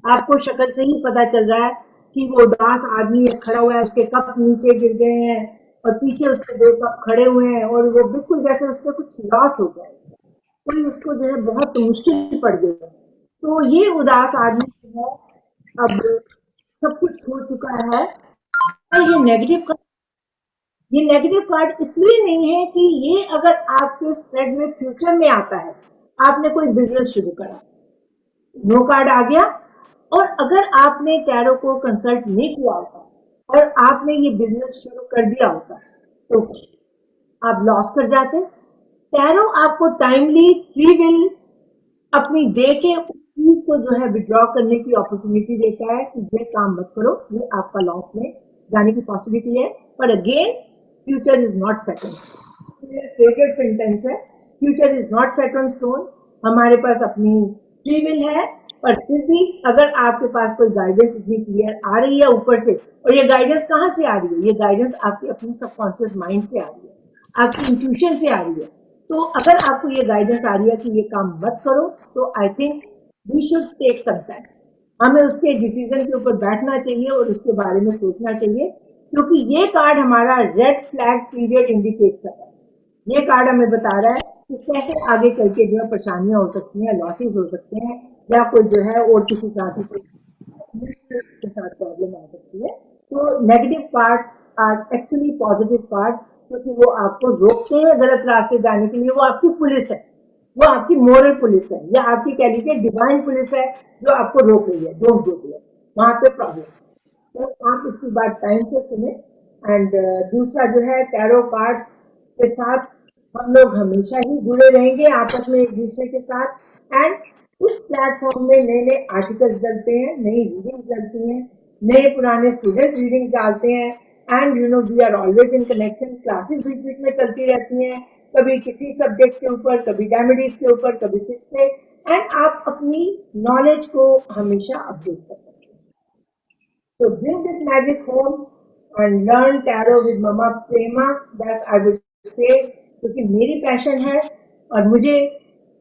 Speaker 2: आपको शक्ल से ही पता चल रहा है कि वो उदास आदमी खड़ा हुआ है, उसके कप नीचे गिर गए हैं और पीछे उसके 2 कप खड़े हुए हैं और वो बिल्कुल जैसे उसका कुछ लॉस हो गया है, कोई उसको जो है बहुत मुश्किल पड़ गई है। तो ये उदास आदमी जो है अब सब कुछ खो चुका है। और ये नेगेटिव कार्ड इसलिए नहीं है कि ये अगर आपके स्प्रेड में फ्यूचर में आता है, आपने कोई बिजनेस शुरू करा, नो कार्ड आ गया। और अगर आपने टैरो को कंसल्ट नहीं किया होता और आपने ये बिजनेस शुरू कर दिया होता तो आप लॉस कर जाते। टैरो आपको टाइमली फ्री विल अपनी दे के उस चीज को जो है विड्रॉ करने की अपॉर्चुनिटी देता है कि ये काम मत करो, ये आपका लॉस में जाने की पॉसिबिलिटी है। पर again future is not set in stone. मेरा फेवरेट सेंटेंस है, future is not set in stone. हमारे पास अपनी फ्री विल है, पर फिर भी अगर आपके पास कोई गाइडेंस इतनी क्लियर आ रही है ऊपर से, और ये गाइडेंस कहाँ से आ रही है? ये गाइडेंस आपके अपने सबकॉन्शियस माइंड से आ रही है, आपकी इंट्यूशन से आ रही है। तो अगर आपको ये गाइडेंस आ रही है कि ये काम मत करो, तो I think we should take some time. हमें उसके डिसीजन के ऊपर बैठना चाहिए और उसके बारे में सोचना चाहिए, क्योंकि ये कार्ड हमारा रेड फ्लैग पीरियड इंडिकेट कर रहा है। ये कार्ड हमें बता रहा है कि कैसे आगे चल के जो है परेशानियां हो सकती हैं, लॉसेस हो सकते हैं, या कोई जो है और किसी तरह की के साथ प्रॉब्लम आ सकती है। तो negative cards are actually positive card, क्योंकि वो आपको रोकते हैं गलत रास्ते जाने के लिए। वो आपकी पुलिस है, वो आपकी मोरल पुलिस है, या आपकी कह लीजिए डिवाइन पुलिस है जो आपको रोक रही है, डोंट डू इट, वहां पे प्रॉब्लम। तो आप इसकी बात टाइम से सुने। एंड दूसरा जो है, टैरो कार्ड्स के साथ हम लोग हमेशा ही जुड़े रहेंगे आपस में एक दूसरे के साथ। एंड इस प्लेटफॉर्म में नए नए आर्टिकल्स डलते हैं, नई रीडिंग्स डलती हैं, नए पुराने स्टूडेंट्स रीडिंग्स डालते हैं। And you know we are always in connection. Classes बीच बीच में चलती रहती हैं, कभी किसी सब्जेक्ट के ऊपर, कभी रेमेडीज के ऊपर, कभी किस पे। एंड आप अपनी नॉलेज को हमेशा अपडेट कर सकते हैं। तो bring this magic home and learn tarot with mama Prema, that's I would say, क्योंकि मेरी पैशन है और मुझे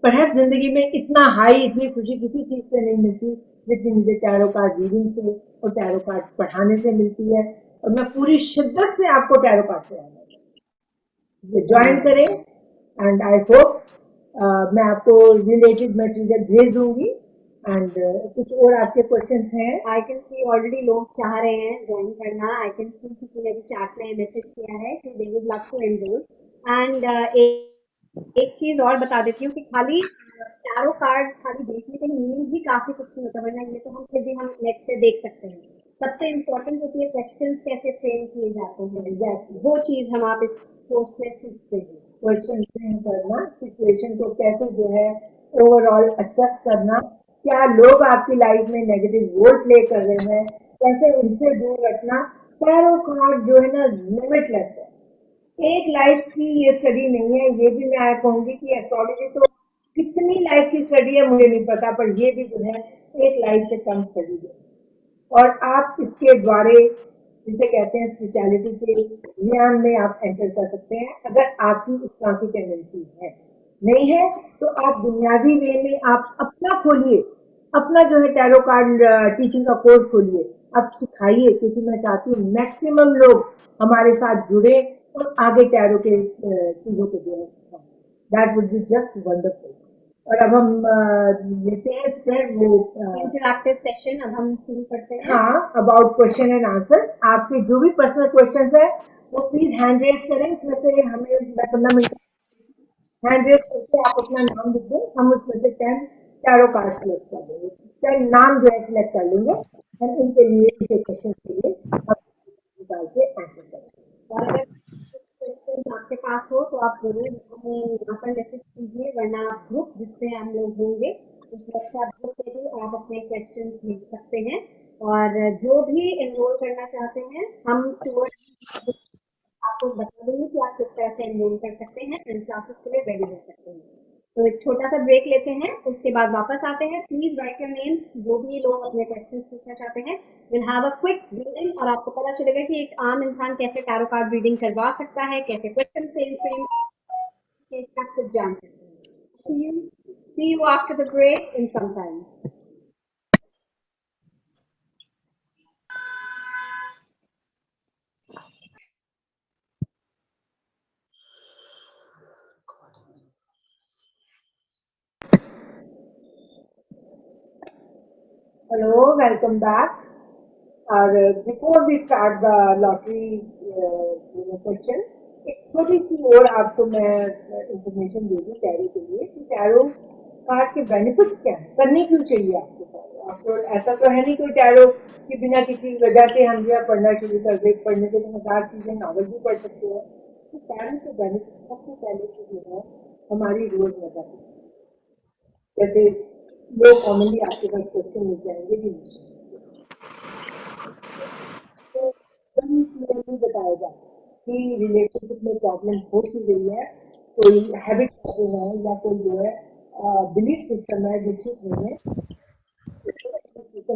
Speaker 2: परहैप्स जिंदगी में इतना हाई, इतनी खुशी किसी चीज से नहीं मिलती जितनी मुझे टैरो कार्ड रीडिंग से और टैरो कार्ड पढ़ाने से मिलती है। और मैं पूरी शिद्दत से आपको टैरो कार्ड पढ़ाना चाहती हूँ, ज्वाइन करें। एंड आई होप मैं आपको रिलेटेड मटेरियल भेज दूंगी। एंड कुछ और आपके क्वेश्चंस हैं?
Speaker 1: आई कैन सी ऑलरेडी लोग चाह रहे हैं ज्वाइन करना। आई कैन सी किसी ने भी चैट में मैसेज किया है कि they would love to enrol. And एक चीज और बता देती हूँ कि खाली टैरो कार्ड खाली देखने से मीनिंग भी काफी कुछ नहीं होता, वरना ये तो हम फिर भी हम नेट से देख सकते हैं। सबसे इम्पोर्टेंट होती है क्वेश्चन कैसे फ्रेम किए जाते हैं।
Speaker 2: एग्जैक्टली,
Speaker 1: वो चीज हम आप इस कोर्स में सीखते हैं।
Speaker 2: क्वेश्चन फ्रेम करना, सिचुएशन को कैसे जो है ओवरऑल असेस करना, क्या लोग आपकी लाइफ में नेगेटिव रोल प्ले कर रहे हैं, कैसे उनसे दूर रखना। टैरो कार्ड जो है ना लिमिटलेस है, एक लाइफ की ये स्टडी नहीं है। ये भी मैं कहूंगी कि एस्ट्रोलॉजी तो कितनी लाइफ की स्टडी है मुझे नहीं पता, पर ये भी जो है एक लाइफ से कम स्टडी है। और आप इसके द्वारे, जिसे कहते हैं स्पिरिचुअलिटी के ज्ञान में आप एंटर कर सकते हैं, अगर आपकी इस तरह की टेंडेंसी है। नहीं है तो आप बुनियादी वे में आप अपना खोलिए, अपना जो है टैरो कार्ड टीचिंग का कोर्स खोलिए, आप सिखाइए, क्योंकि मैं चाहती हूँ मैक्सिमम लोग हमारे साथ जुड़े और आगे टैरो के चीजों को जो है सिखाएं। That would be just wonderful. और अब हम लेते हैं स्प्रेड वो
Speaker 1: इंटरैक्टिव सेशन अब हम शुरू करते हैं।
Speaker 2: हाँ, अबाउट क्वेश्चन एंड आंसर्स। आपके जो भी पर्सनल क्वेश्चंस है वो प्लीज हैंड रेज करें। इसमें से हमें 15 मिनट हैंड रेज करके आप अपना नाम लिख दें, हम उसमें से 10 टैरो कार्ड सेलेक्ट कर देंगे। देन नाम जो है सिलेक्ट कर लेंगे और उनके लिए क्वेश्चन के लिए निकाल के आंसर करेंगे।
Speaker 1: और अगर क्वेश्चन आपके पास हो तो आप जरूर हमें यहाँ पर मैसेज कीजिए, वरना आप ग्रुप जिसपे हम लोग होंगे उस व्हाट्सएप ग्रुप पे भी आप अपने क्वेश्चन भेज सकते हैं। और जो भी एनरोल करना चाहते हैं हम आपको बता देंगे कि आप किस तरह से एनरोल कर सकते हैं एंड क्लासेस के लिए रेडी हो सकते हैं। तो एक छोटा सा ब्रेक लेते हैं, उसके बाद वापस आते हैं। प्लीज राइट योर नेम्स, जो भी लोग अपने क्वेश्चंस पूछना चाहते हैं। Will have a quick reading और आपको पता चलेगा कि एक आम इंसान कैसे टैरो कार्ड रीडिंग करवा सकता है, कैसे क्वेश्चन फ्रेम के सब कुछ जान सकते हैं। See you after the break in some time.
Speaker 2: Hello, welcome back. Before we start the lottery question, एक छोटी सी और आपको मैं इंफॉर्मेशन दे दूँ टैरो के लिए कि टैरो कार्ड के बेनिफिट्स क्या हैं, करनी क्यों चाहिए आपको टैरो। आपको ऐसा तो है नहीं कोई टैरो कि बिना किसी वजह से हम जो पढ़ना शुरू कर दे। पढ़ने के तो 1000 चीजें नॉवल भी पढ़ सकते हैं। तो टैरो के बेनिफिट सबसे पहले तो जो है हमारी रोजमर्रा की, जैसे लोग कॉमनली आपके पास क्वेश्चन मिल जाएंगे भी तो बताएगा कि रिलेशनशिप में प्रॉब्लम हो क्यों रही है, कोई हैबिट प्रॉब्लम है या कोई जो है बिलीफ सिस्टम है जो ठीक नहीं है। सिस्टम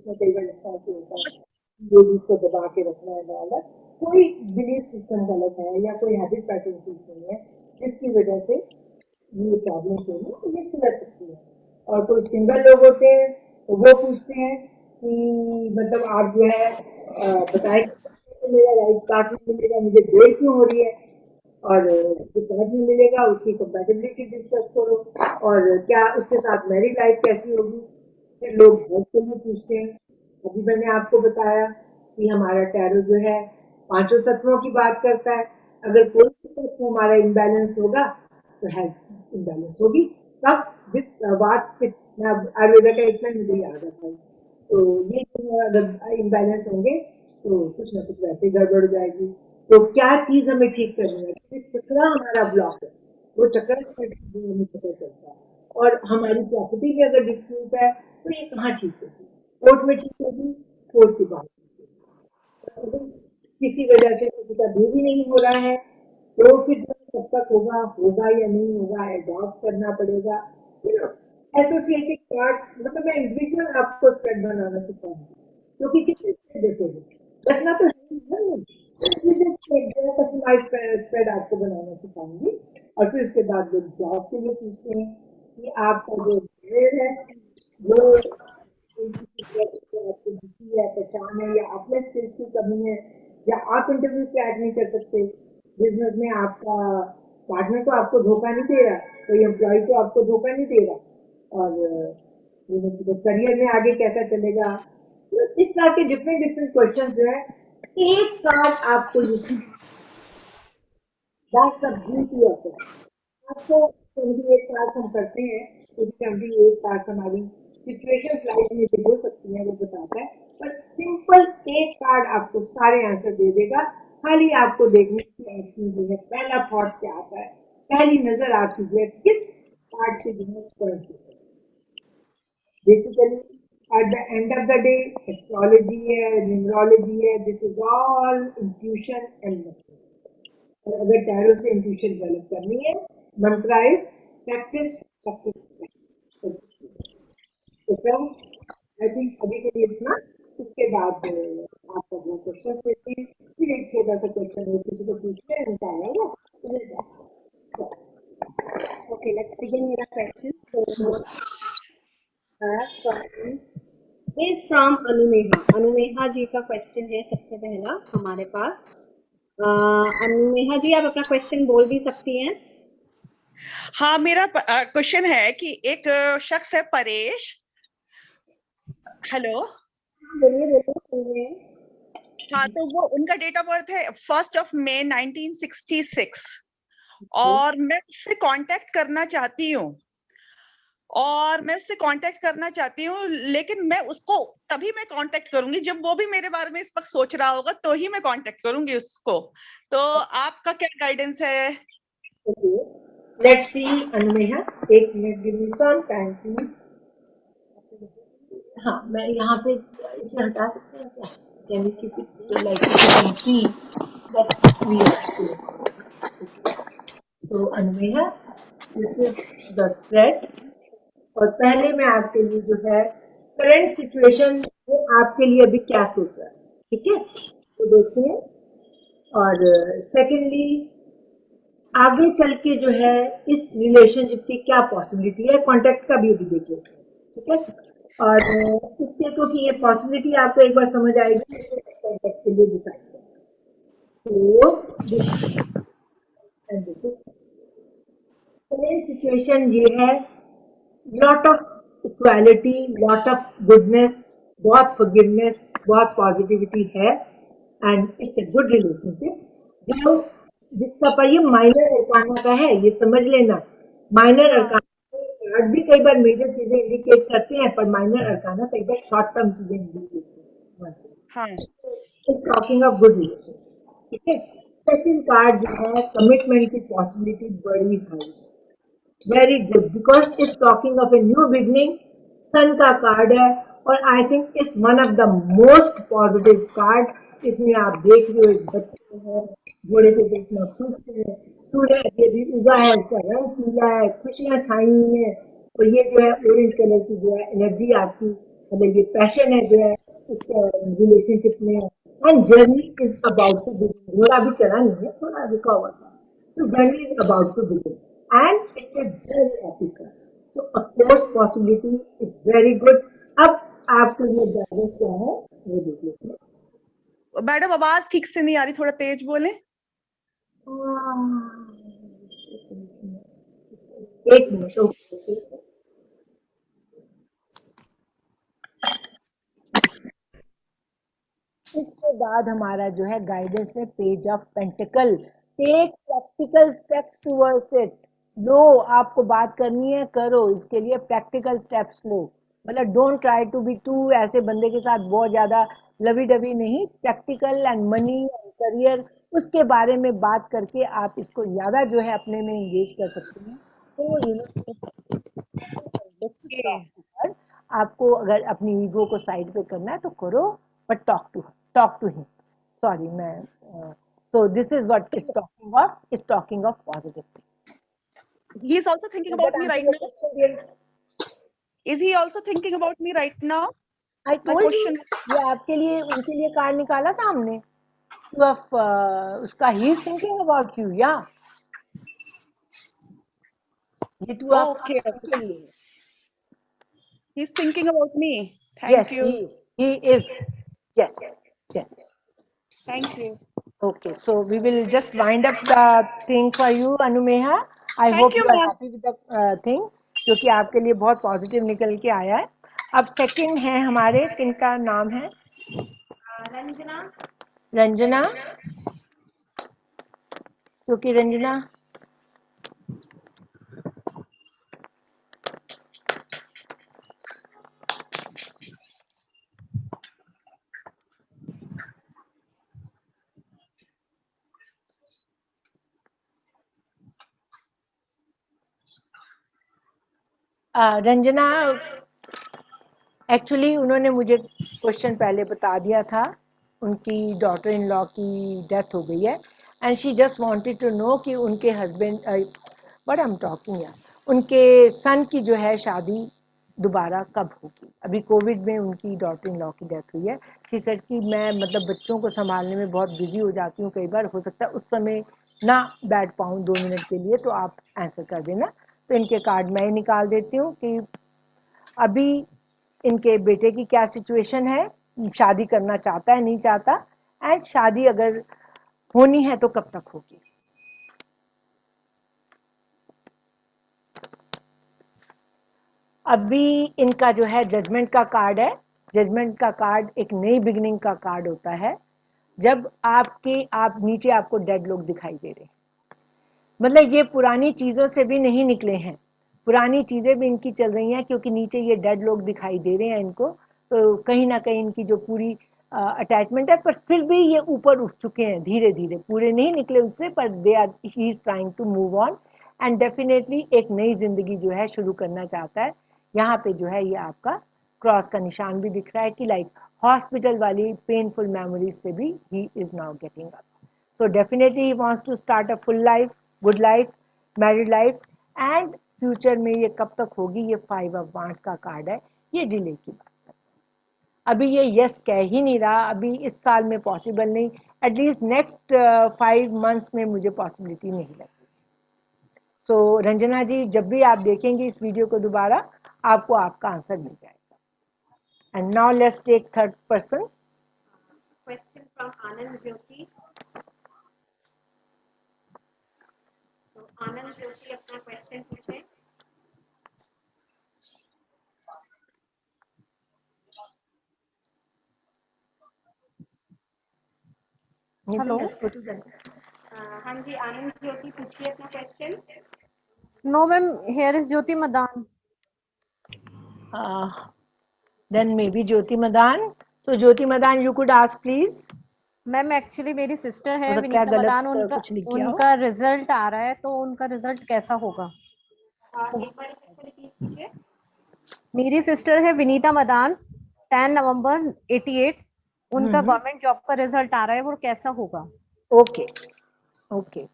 Speaker 2: में कई बार इस तरह से होता है जो जिसको दबा के रखना है वाला, कोई बिलीफ सिस्टम गलत है या कोई हैबिट पैटर्न ठीक नहीं है जिसकी वजह से ये प्रॉब्लम जो है ये सुलझ सकती है। और कोई सिंगल लोग होते हैं तो वो पूछते हैं कि मतलब आप जो है बताएं मेरा लाइफ पार्टनर मिलेगा, मुझे देर क्यों हो रही है, और जो पार्टनर मिलेगा उसकी कंपैटिबिलिटी डिस्कस करो, और क्या उसके साथ मैरिड लाइफ कैसी होगी। फिर लोग बहुत से पूछते हैं। अभी मैंने आपको बताया कि हमारा टैरो जो है 5 तत्वों की बात करता है। अगर कोई तत्व हमारा इम्बैलेंस होगा तो हेल्थ इम्बैलेंस होगी। तब आयुर्वेदा का इतना मुझे याद आता है। तो ये अगर इम्बैलेंस होंगे तो कुछ ना कुछ वैसे गड़बड़ हो जाएगी। तो क्या चीज हमें ठीक करनी है, चक्रा हमारा ब्लॉक है, वो चक्र हमें पता चलता है। और हमारी प्रॉपर्टी में अगर डिस्प्यूट है तो ये कहाँ ठीक होगी, कोर्ट में ठीक होगी, कोर्ट के बाद। किसी वजह से किसी का बेबी नहीं हो रहा है तो फिर कब तक होगा या नहीं होगा, एडॉप्ट करना पड़ेगा। एसोसिएटेड पार्ट्स, मतलब मैं इंडिविजुअल आपको स्प्रेड बनाना सिखाऊंगी, क्योंकि कितने स्प्रेड देखोगे रखना तो कस्टमाइज स्प्रेड आपको बनाना सिखाऊंगी। और फिर उसके बाद लोग जॉब के लिए पूछते हैं कि आपका जो है वो आपको दुखी है, परेशान है, या अपने स्किल्स की कमी है, या आप इंटरव्यू क्रैक नहीं कर सकते, बिजनेस में आपका पार्टनर तो आपको धोखा नहीं दे रहा, कोई एम्प्लॉय तो आपको धोखा नहीं दे रहा, और करियर में आगे कैसा चलेगा। तो इस तरह के डिफरेंट क्वेश्चंस जो है एक कार्ड आपको that's the beauty of it. आपको 28 कार्ड्स हम करते हैं, तो 28 कार्ड्स हमारी सिचुएशंस लाइफ में जो हो सकती हैं वो बताता है, पर सिंपल एक कार्ड आपको सारे आंसर दे देगा। खाली आपको देखने की जो है पहला थॉट क्या आता है, पहली नजर आपकी जो है किस कार्ड की जरूरत पड़ती है। Basically at the end of the day astrology है, न्यूमरोलॉजी है, this is all intuition and mathematics. और अगर टैरो से इंट्यूशन डेवलप करनी है, मंत्रा इज प्रैक्टिस प्रैक्टिस प्रैक्टिस। तो फ्रेंड्स आई थिंक अभी के लिए इतना। उसके बाद आपका जो क्वेश्चन देते हैं, फिर एक छोटा सा क्वेश्चन है किसी को पूछते हैं उनका आएगा।
Speaker 1: Okay, let's begin with the question. Is from Anumeha. Anumeha जी का क्वेश्चन है सबसे पहला हमारे पास। अनुमेहा जी, आप अपना क्वेश्चन बोल भी सकती हैं।
Speaker 9: हाँ, मेरा क्वेश्चन है कि एक शख्स है परेश। हेलो,
Speaker 1: बोलिए सुन रहे हैं।
Speaker 9: हाँ, तो वो उनका डेट ऑफ बर्थ है 1 मई 1966 और मैं उससे कांटेक्ट करना चाहती हूँ। और मैं उससे कांटेक्ट करना चाहती हूँ, लेकिन मैं उसको तभी मैं कांटेक्ट करूंगी जब वो भी मेरे बारे में इस वक्त सोच रहा होगा, तो ही मैं कांटेक्ट करूंगी उसको। तो आपका क्या गाइडेंस है?
Speaker 2: Okay. Let's see, Anumeha. एक minute, give me some time, please. हाँ, मैं यहाँ पे इसे हटा सकते हैं क्या? Can we keep it like you can see that we are. So Anumeha, this is the spread. और पहले मैं आपके लिए जो है करंट सिचुएशन वो आपके लिए अभी क्या सोच रहा है, ठीक है, तो देखते हैं। और सेकेंडली आगे चल के जो है इस रिलेशनशिप की क्या पॉसिबिलिटी है, कॉन्टेक्ट का भी अभी देख लेते हैं, ठीक है। और इसके तो कि ये पॉसिबिलिटी आपको एक बार समझ आएगी तो कॉन्टेक्ट के लिए डिसाइड करें। तो करंट सिचुएशन ये है, lot of equality, lot of goodness, बहुत फॉरगिवनेस, बहुत पॉजिटिविटी है, and it's a good relationship. जो जिसका पर ये माइनर अरकाना का है, ये समझ लेना। माइनर अरकाना कार्ड भी कई बार मेजर चीजें इंडिकेट करते हैं, पर माइनर अरकाना कई बार शॉर्ट टर्म चीजें इंडिकेट करते हैं। It's talking of good relationship, ठीक है। सेकंड कार्ड जो है कमिटमेंट की पॉसिबिलिटी बड़ी high, very good, because it's talking of a new beginning. Sun का कार्ड है और I think it's one of the most positive card. इसमें आप देख रहे हो एक बच्चे है, घोड़े पे बैठना खुश है, सूर्य अभी उगा है, उसका रंग पीला है, खुशियां छाई हुई है, और ये जो है ऑरेंज कलर की जो है एनर्जी आपकी, मतलब ये पैशन है जो है उसका रिलेशनशिप में। And journey is about to begin, घोड़ा भी चला नहीं है, थोड़ा रुका हुआ सा, so journey is about to begin and it's a very happy card, so of course possibility is very good। अब आपके लिए गाइडेंस क्या है वो देख लेते हैं।
Speaker 9: मैडम आवाज ठीक से नहीं आ रही, थोड़ा तेज बोले।
Speaker 2: एक मिनट, ओके। इसके बाद हमारा जो है गाइडेंस में page of pentacle, take practical steps towards it. लो, आपको बात करनी है, करो, इसके लिए प्रैक्टिकल स्टेप्स लो। मतलब don't try to be too ऐसे बंदे के साथ बहुत ज्यादा लवी डबी नहीं, practical and money and career उसके बारे में बात करके आप इसको ज्यादा जो है अपने में एंगेज कर सकते हैं। तो आपको अगर अपनी ईगो को साइड पे करना है तो करो, but talk to him. Sorry, मैं so this is what is talking of positive things.
Speaker 9: He is also thinking about me right now. Is he also thinking about me right now?
Speaker 2: I told you, ये आपके लिए उनके लिए card निकाला था हमने, उसका he is thinking about you, yeah, ये टू
Speaker 9: okay,
Speaker 2: आपके लिए।
Speaker 9: He's thinking about me. Thank you.
Speaker 2: Yes, he is. Yes.
Speaker 9: Thank you.
Speaker 2: Okay, so we will just wind up the thing for you, Anumeha. I hope you are happy with the thing, क्योंकि आपके लिए बहुत positive निकल के आया है। अब second है हमारे, किनका नाम है? रंजना, क्योंकि रंजना रंजना एक्चुअली उन्होंने मुझे क्वेश्चन पहले बता दिया था, उनकी डॉटर इन लॉ की डेथ हो गई है, and she just wanted to know कि उनके husband what I am talking यार, उनके सन की जो है शादी दोबारा कब होगी। अभी कोविड में उनकी डॉटर इन लॉ की डेथ हुई है। शी सेड कि मैं मतलब बच्चों को संभालने में बहुत बिजी हो जाती हूँ, कई बार हो सकता है उस समय ना बैठ पाऊँ 2 मिनट के लिए, तो आप आंसर कर देना। तो इनके कार्ड मैं ही निकाल देती हूँ कि अभी इनके बेटे की क्या सिचुएशन है, शादी करना चाहता है नहीं चाहता, एंड शादी अगर होनी है तो कब तक होगी। अभी इनका जो है जजमेंट का कार्ड है। जजमेंट का कार्ड एक नई बिगिनिंग का कार्ड होता है। जब आप नीचे आपको डेड लोग दिखाई दे रहे हैं, मतलब ये पुरानी चीजों से भी नहीं निकले हैं,
Speaker 4: पुरानी चीज़ें भी इनकी चल रही हैं, क्योंकि नीचे ये डेड लोग दिखाई दे रहे हैं इनको, तो कहीं ना कहीं इनकी जो पूरी अटैचमेंट है, पर फिर भी ये ऊपर उठ चुके हैं धीरे धीरे, पूरे नहीं निकले उससे, पर they are he is trying to move on and definitely एक नई जिंदगी जो है शुरू करना चाहता है। यहाँ पे जो है ये आपका क्रॉस का निशान भी दिख रहा है कि लाइक हॉस्पिटल वाली पेनफुल मेमोरीज से भी he is now getting up. So definitely he wants to start a full life, good life, married life, and future में ये कब तक होगी, ये 5 of Wands का कार्ड है, ये डिले की बात है। अभी ये यस कह ही नहीं रहा, अभी इस साल में पॉसिबल नहीं, एटलीस्ट नेक्स्ट 5 months में मुझे पॉसिबिलिटी नहीं लगती। सो रंजना जी, जब भी आप देखेंगे इस वीडियो को दोबारा, आपको आपका आंसर मिल जाएगा। And now let's take third person.
Speaker 1: Question from Anand Jyoti. Anand Jyoti अपना क्वेश्चन पूछें।
Speaker 5: हेलो।
Speaker 1: हाँ जी, आनंद ज्योति पूछिए अपना question.
Speaker 5: No ma'am, here is Jyoti Madan.
Speaker 4: Then maybe Jyoti Madan. So Jyoti Madan, you could ask please.
Speaker 5: Ma'am actually मेरी सिस्टर है
Speaker 4: हो सकता है
Speaker 5: विनीता
Speaker 4: गलत
Speaker 5: मदान, उनका
Speaker 4: कुछ लिख गया हो।
Speaker 5: उनका रिजल्ट आ रहा है, तो उनका रिजल्ट कैसा होगा?
Speaker 1: एक बार इसको रिपीट कीजिए।
Speaker 5: मेरी सिस्टर है विनीता मदान, 10 नवंबर 88, उनका गवर्नमेंट जॉब का रिजल्ट आ रहा है, वो कैसा होगा?
Speaker 4: ओके ओके,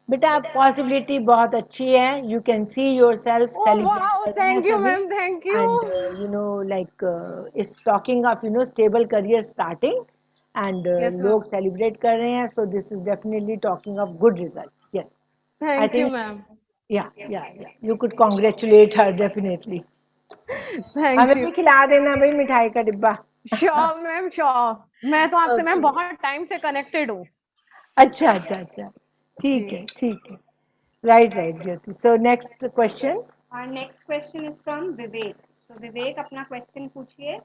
Speaker 4: बेटा पॉसिबिलिटी बहुत अच्छी है, you can see yourself celebrate.
Speaker 5: Thank you ma'am, thank you.
Speaker 4: And you know like it's talking of you know stable career starting and लोग सेलिब्रेट कर रहे हैं, so this is definitely talking of good result. Yes,
Speaker 5: thank you ma'am.
Speaker 4: Yeah you could congratulate her definitely. हमें भी खिला देना भाई मिठाई का डिब्बा।
Speaker 5: Sure ma'am, sure. मैं तो आपसे मैम बहुत टाइम से कनेक्टेड हूँ।
Speaker 4: अच्छा अच्छा अच्छा, ठीक है ठीक है, right right Jyoti. So next question.
Speaker 1: और next question is from Vivek. तो विवेक अपना क्वेश्चन पूछिए।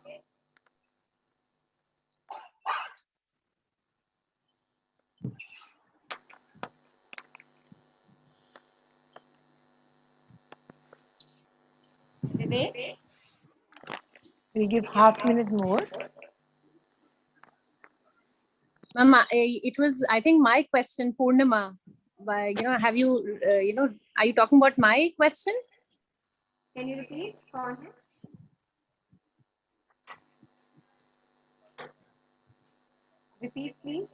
Speaker 1: विवेक,
Speaker 4: we'll give half minute more.
Speaker 13: Ma'am, it was, I think, my question, Purnima. You know, have you, you know, are you talking about my question?
Speaker 1: can you repeat? कौन है? Repeat please.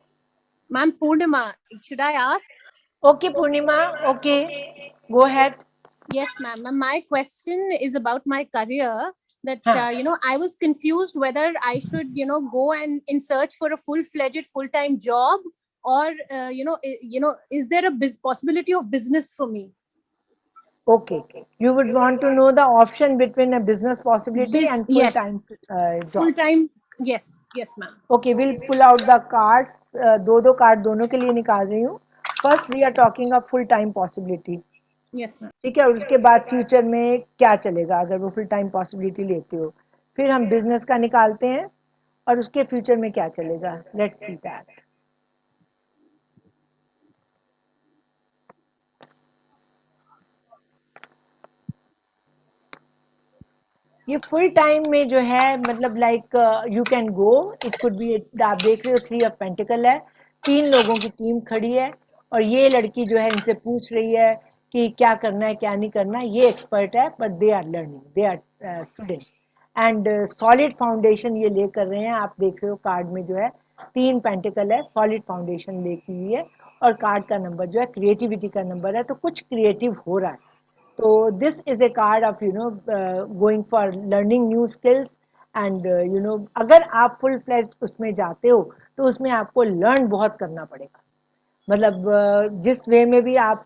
Speaker 13: Ma'am, Purnima, should I ask?
Speaker 4: Okay, Purnima, okay, go ahead.
Speaker 13: Yes, ma'am. My question is about my career. That you know, I was confused whether I should, you know, go and in search for a full-fledged full-time job, or you know, is there a possibility of business for me?
Speaker 4: Okay, you would want to know the option between a business possibility and full-time job.
Speaker 13: Full-time, yes ma'am.
Speaker 4: Okay, we'll pull out the cards. दो card दोनों के लिए निकाल रही हूँ। First we are talking of full-time possibility.
Speaker 13: Yes ma'am.
Speaker 4: ठीक है, और उसके बाद फ्यूचर में क्या चलेगा अगर वो फुल टाइम पॉसिबिलिटी लेते हो। फिर हम बिजनेस का निकालते हैं और उसके फ्यूचर में क्या चलेगा। Let's see that. ये फुल टाइम में जो है मतलब like you can go, it could be, आप देख रहे हो 3 ऑफ पेंटिकल है, 3 लोगों की टीम खड़ी है और ये लड़की जो है इनसे पूछ रही है कि क्या करना है क्या नहीं करना है। ये एक्सपर्ट है but they are learning, they are students and solid foundation ये ले कर रहे हैं। आप देख रहे हो कार्ड में जो है 3 पेंटिकल है, सॉलिड फाउंडेशन लेके हुई है और कार्ड का नंबर जो है क्रिएटिविटी का नंबर है, तो कुछ क्रिएटिव हो रहा है। तो this is a card of you no going for learning new skills and you no अगर आप फुल फ्लेज्ड उसमें जाते हो तो उसमें आपको लर्न बहुत करना पड़ेगा। मतलब जिस वे में भी आप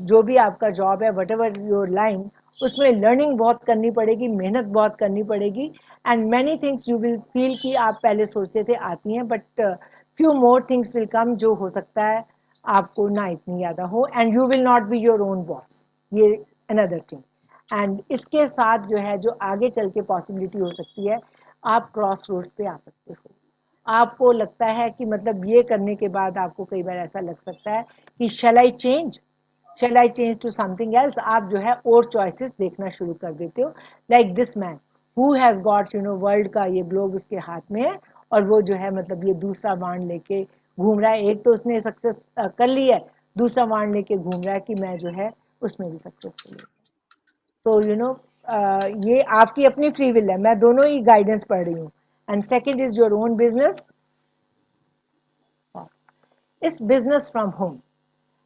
Speaker 4: जो भी आपका जॉब है वट एवर योर लाइन, उसमें लर्निंग बहुत करनी पड़ेगी, मेहनत बहुत करनी पड़ेगी and many things you will feel कि आप पहले सोचते थे आती हैं but few more things will come जो हो सकता है आपको ना इतनी ज़्यादा हो and you will not be your own boss, ये अनदर थिंग। एंड इसके साथ जो है जो आगे चल के पॉसिबिलिटी हो सकती है, आप क्रॉस रोड्स पे आ सकते हो। आपको लगता है कि मतलब ये करने के बाद आपको कई बार ऐसा लग सकता है कि shall I change to something else, आप जो है और चॉइसेस देखना शुरू कर देते हो। Like this man who has got world का ये ग्लोब उसके हाथ में है, और वो जो है मतलब ये दूसरा वांड लेके घूम रहा है। एक तो उसने सक्सेस कर ली है, दूसरा वांड लेके घूम रहा है कि मैं जो है उसमें भी सक्सेसफुल हूँ। तो ये आपकी अपनी फ्री विल है, मैं दोनों ही गाइडेंस पढ़ रही हूँ। And second is your own business, इस बिजनेस फ्रॉम होम।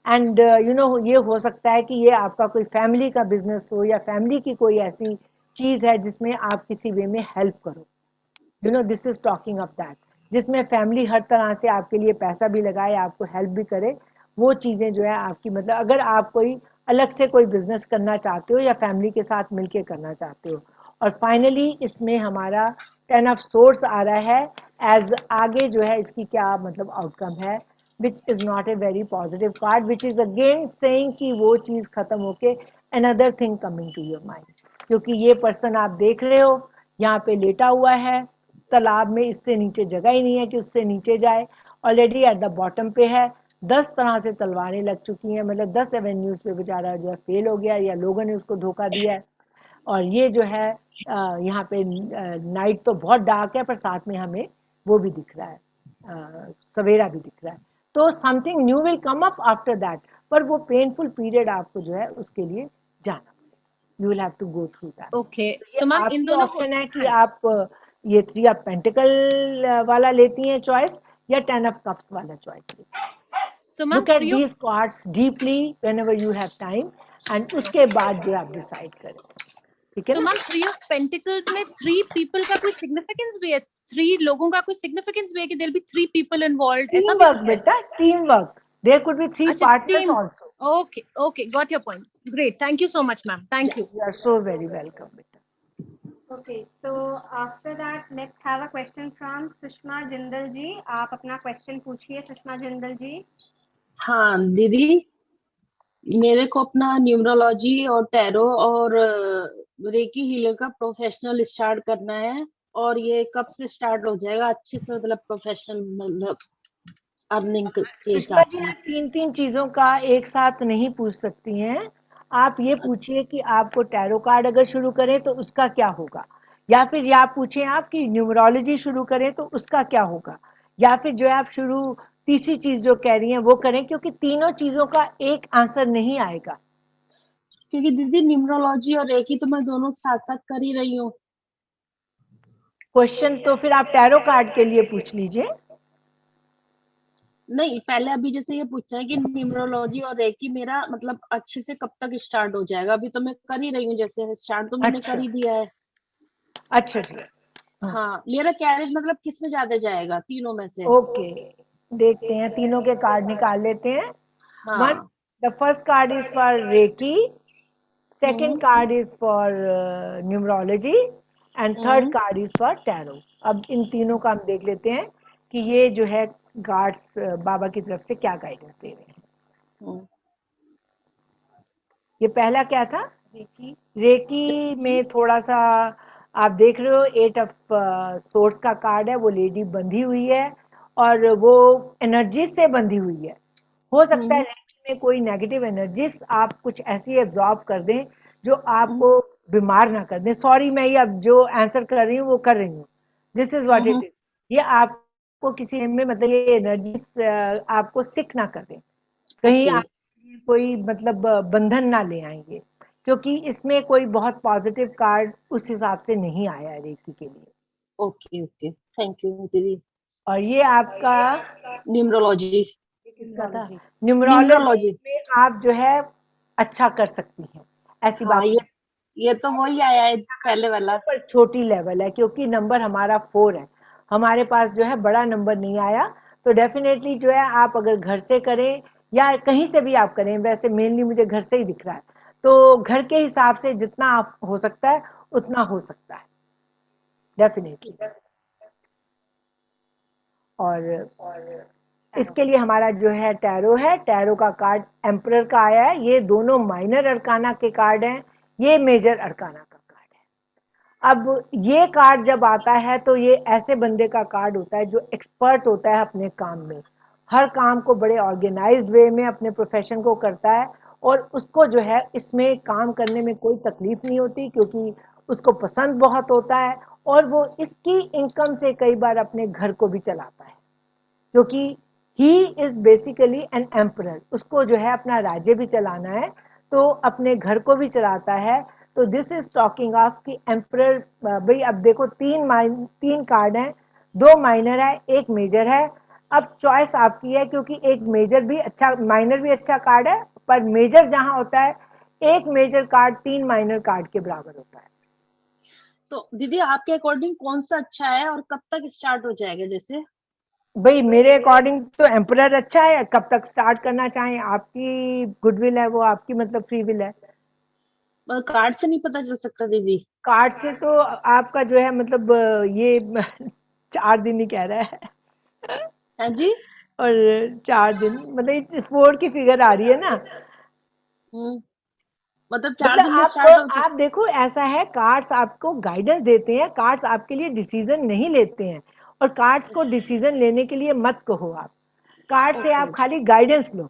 Speaker 4: एंड ये हो सकता है कि ये आपका कोई फैमिली का बिजनेस हो, या फैमिली की कोई ऐसी चीज है जिसमें आप किसी वे में हेल्प करो। This is talking of that, जिसमें फैमिली हर तरह से आपके लिए पैसा भी लगाए, आपको हेल्प भी करे। वो चीजें जो है आपकी, मतलब अगर आप कोई अलग से कोई बिजनेस करना चाहते हो या फैमिली के साथ मिलके करना चाहते हो। और फाइनली इसमें हमारा 10 ऑफ सोर्स आ रहा है एज आगे जो है इसकी क्या मतलब आउटकम है, which is not a very positive card, which is again saying कि वो चीज खत्म होके another thing coming to your mind। क्योंकि ये पर्सन आप देख रहे हो यहाँ पे लेटा हुआ है तालाब में, इससे नीचे जगह ही नहीं है कि उससे नीचे जाए, ऑलरेडी एट द बॉटम पे है। 10 तरह से तलवारें लग चुकी हैं, मतलब 10 एवेन्यूज पे बेचारा जो है फेल हो गया, या लोगों ने उसको धोखा दिया है। और ये जो है यहाँ पे नाइट तो बहुत डार्क है, पर साथ में हमें वो भी दिख रहा है, सवेरा भी दिख रहा है। तो something new will come up after that, पर वो पेनफुल पीरियड आपको जो है उसके लिए जाना पड़ेगा। You will have to go through that.
Speaker 13: Okay, so ma'am इन दोनों को
Speaker 4: ऑप्शन है कि आप ये 3 ऑफ पेंटिकल वाला लेती हैं चॉइस, या 10 ऑफ कप्स वाला चॉइस लेती हैं।
Speaker 13: So ma'am,
Speaker 4: Look at these cards deeply whenever you have time, and उसके बाद जो आप डिसाइड करें, ठीक है
Speaker 13: ना? So ma'am, 3 of Pentacles में 3 people का कोई significance भी है, 3 लोगों का कोई significance भी है कि there'll be 3 people involved, ऐसा भी
Speaker 4: work बेटा, team work, there could be 3 partners also.
Speaker 13: Okay, got your point. Great, thank you so much ma'am, thank you.
Speaker 4: You are so very welcome बेटा।
Speaker 1: Okay, so after that let's have a question from Sushma Jindal ji. आप अपना question पूछिए सुषमा जिंदल जी।
Speaker 11: हाँ दीदी, मेरे को अपना numerology और टैरो और रेकी हीलर का प्रोफेशनल स्टार्ट करना है, और ये कब से स्टार्ट हो जाएगा अच्छे से, मतलब प्रोफेशनल, मतलब अर्निंग के हिसाब से?
Speaker 4: 3 चीजों का एक साथ नहीं पूछ सकती हैं आप। ये पूछिए कि आपको टैरो कार्ड अगर शुरू करें तो उसका क्या होगा, या फिर या पूछें आप कि न्यूमरोलॉजी शुरू करें तो उसका क्या होगा, या फिर जो है आप शुरू तीसरी चीज जो कह रही हैं वो करें, क्योंकि तीनों चीजों का एक आंसर नहीं आएगा।
Speaker 11: क्योंकि दीदी न्यूमरोलॉजी और रेकी तो मैं दोनों साथ साथ कर ही रही हूँ।
Speaker 4: क्वेश्चन तो फिर आप टैरो कार्ड के लिए पूछ लीजिए।
Speaker 11: नहीं, पहले अभी जैसे ये पूछना है कि न्यूमरोलॉजी और रेकी मेरा मतलब अच्छे से कब तक स्टार्ट हो जाएगा। अभी तो मैं कर ही रही हूँ, जैसे स्टार्ट तो मैंने कर ही दिया है।
Speaker 4: अच्छा जी।
Speaker 11: हाँ, मेरा कैरेज मतलब किस में ज्यादा जाएगा तीनों में से?
Speaker 4: ओके, देखते हैं, तीनों के कार्ड निकाल लेते हैं। One, the first card is for reiki, second card is for numerology, and third card is for tarot. अब इन तीनों का हम देख लेते हैं कि ये जो है गार्ड्स बाबा की तरफ से क्या गाइडेंस दे रहे हैं। ये पहला क्या था? रेकी में थोड़ा सा आप देख रहे हो 8 ऑफ सोर्स का कार्ड है, वो लेडी बंधी हुई है और वो एनर्जी से बंधी हुई है। हो सकता है रेकी में कोई नेगेटिव एनर्जीज आप कुछ ऐसी एब्जॉर्ब कर दें जो आपको बीमार ना कर दें। सॉरी, मैं ये अब जो आंसर कर रही हूँ वो कर रही हूँ, this is what it is. ये आपको किसी में मतलब ये एनर्जी आपको सिक ना कर दें, कहीं आप कोई मतलब बंधन ना ले आएंगे, क्योंकि इसमें कोई बहुत पॉजिटिव कार्ड उस हिसाब से नहीं आया है रेकी के लिए।
Speaker 11: ओके, थैंक यू दीदी।
Speaker 4: और ये आपका
Speaker 11: न्यूमरोलॉजी
Speaker 4: किसका था? न्यूमरोलॉजी में आप जो है अच्छा कर सकती हैं, ऐसी बात।
Speaker 11: ये तो वही आया है पहले वाला,
Speaker 4: पर छोटी लेवल है, क्योंकि नंबर हमारा 4 है, हमारे पास जो है बड़ा नंबर नहीं आया। तो डेफिनेटली जो है आप अगर घर से करें या कहीं से भी आप करें, वैसे मेनली मुझे घर से ही दिख रहा है, तो घर के हिसाब से जितना आप हो सकता है उतना हो सकता है डेफिनेटली। और इसके लिए हमारा जो है टैरो है, टैरो का कार्ड एम्परर का आया है। ये दोनों माइनर अरकाना के कार्ड हैं, ये मेजर अरकाना का कार्ड है। अब ये कार्ड जब आता है तो ये ऐसे बंदे का कार्ड होता है जो एक्सपर्ट होता है अपने काम में, हर काम को बड़े ऑर्गेनाइज्ड वे में अपने प्रोफेशन को करता है, और उसको जो है इसमें काम करने में कोई तकलीफ नहीं होती, क्योंकि उसको पसंद बहुत होता है, और वो इसकी इनकम से कई बार अपने घर को भी चलाता है, क्योंकि he is basically an emperor. उसको जो है अपना राज्य भी चलाना है, तो अपने घर को भी चलाता है। तो दिस इज टॉकिंग ऑफ कि एम्परर। भाई अब देखो तीन कार्ड हैं, 2 माइनर है, 1 मेजर है। अब चॉइस आपकी है, क्योंकि एक मेजर भी अच्छा, माइनर भी अच्छा कार्ड है, पर मेजर जहां होता है, एक मेजर कार्ड 3 माइनर कार्ड के बराबर होता है।
Speaker 11: तो दीदी आपके अकॉर्डिंग कौन सा अच्छा है और कब तक स्टार्ट हो जाएगा? जैसे
Speaker 4: भाई मेरे अकॉर्डिंग तो एम्परर अच्छा है, कब तक स्टार्ट करना चाहें, आपकी गुडविल है, वो आपकी मतलब फ्री विल है।
Speaker 11: कार्ड से नहीं पता चल सकता दीदी?
Speaker 4: कार्ड से तो आपका जो है मतलब ये 4 दिन ही कह रहा है।
Speaker 11: हाँ जी।
Speaker 4: और 4 दिन मतलब 4 की फिगर आ रही है ना।
Speaker 11: मतलब 4
Speaker 4: मतलब
Speaker 11: दिन में स्टार्ट हो
Speaker 4: आप देखो, ऐसा है, कार्ड्स आपको गाइडेंस देते हैं, कार्ड्स आपके लिए डिसीजन नहीं लेते हैं, और कार्ड्स को डिसीजन लेने के लिए मत कहो आप, कार्ड से आप खाली गाइडेंस लो।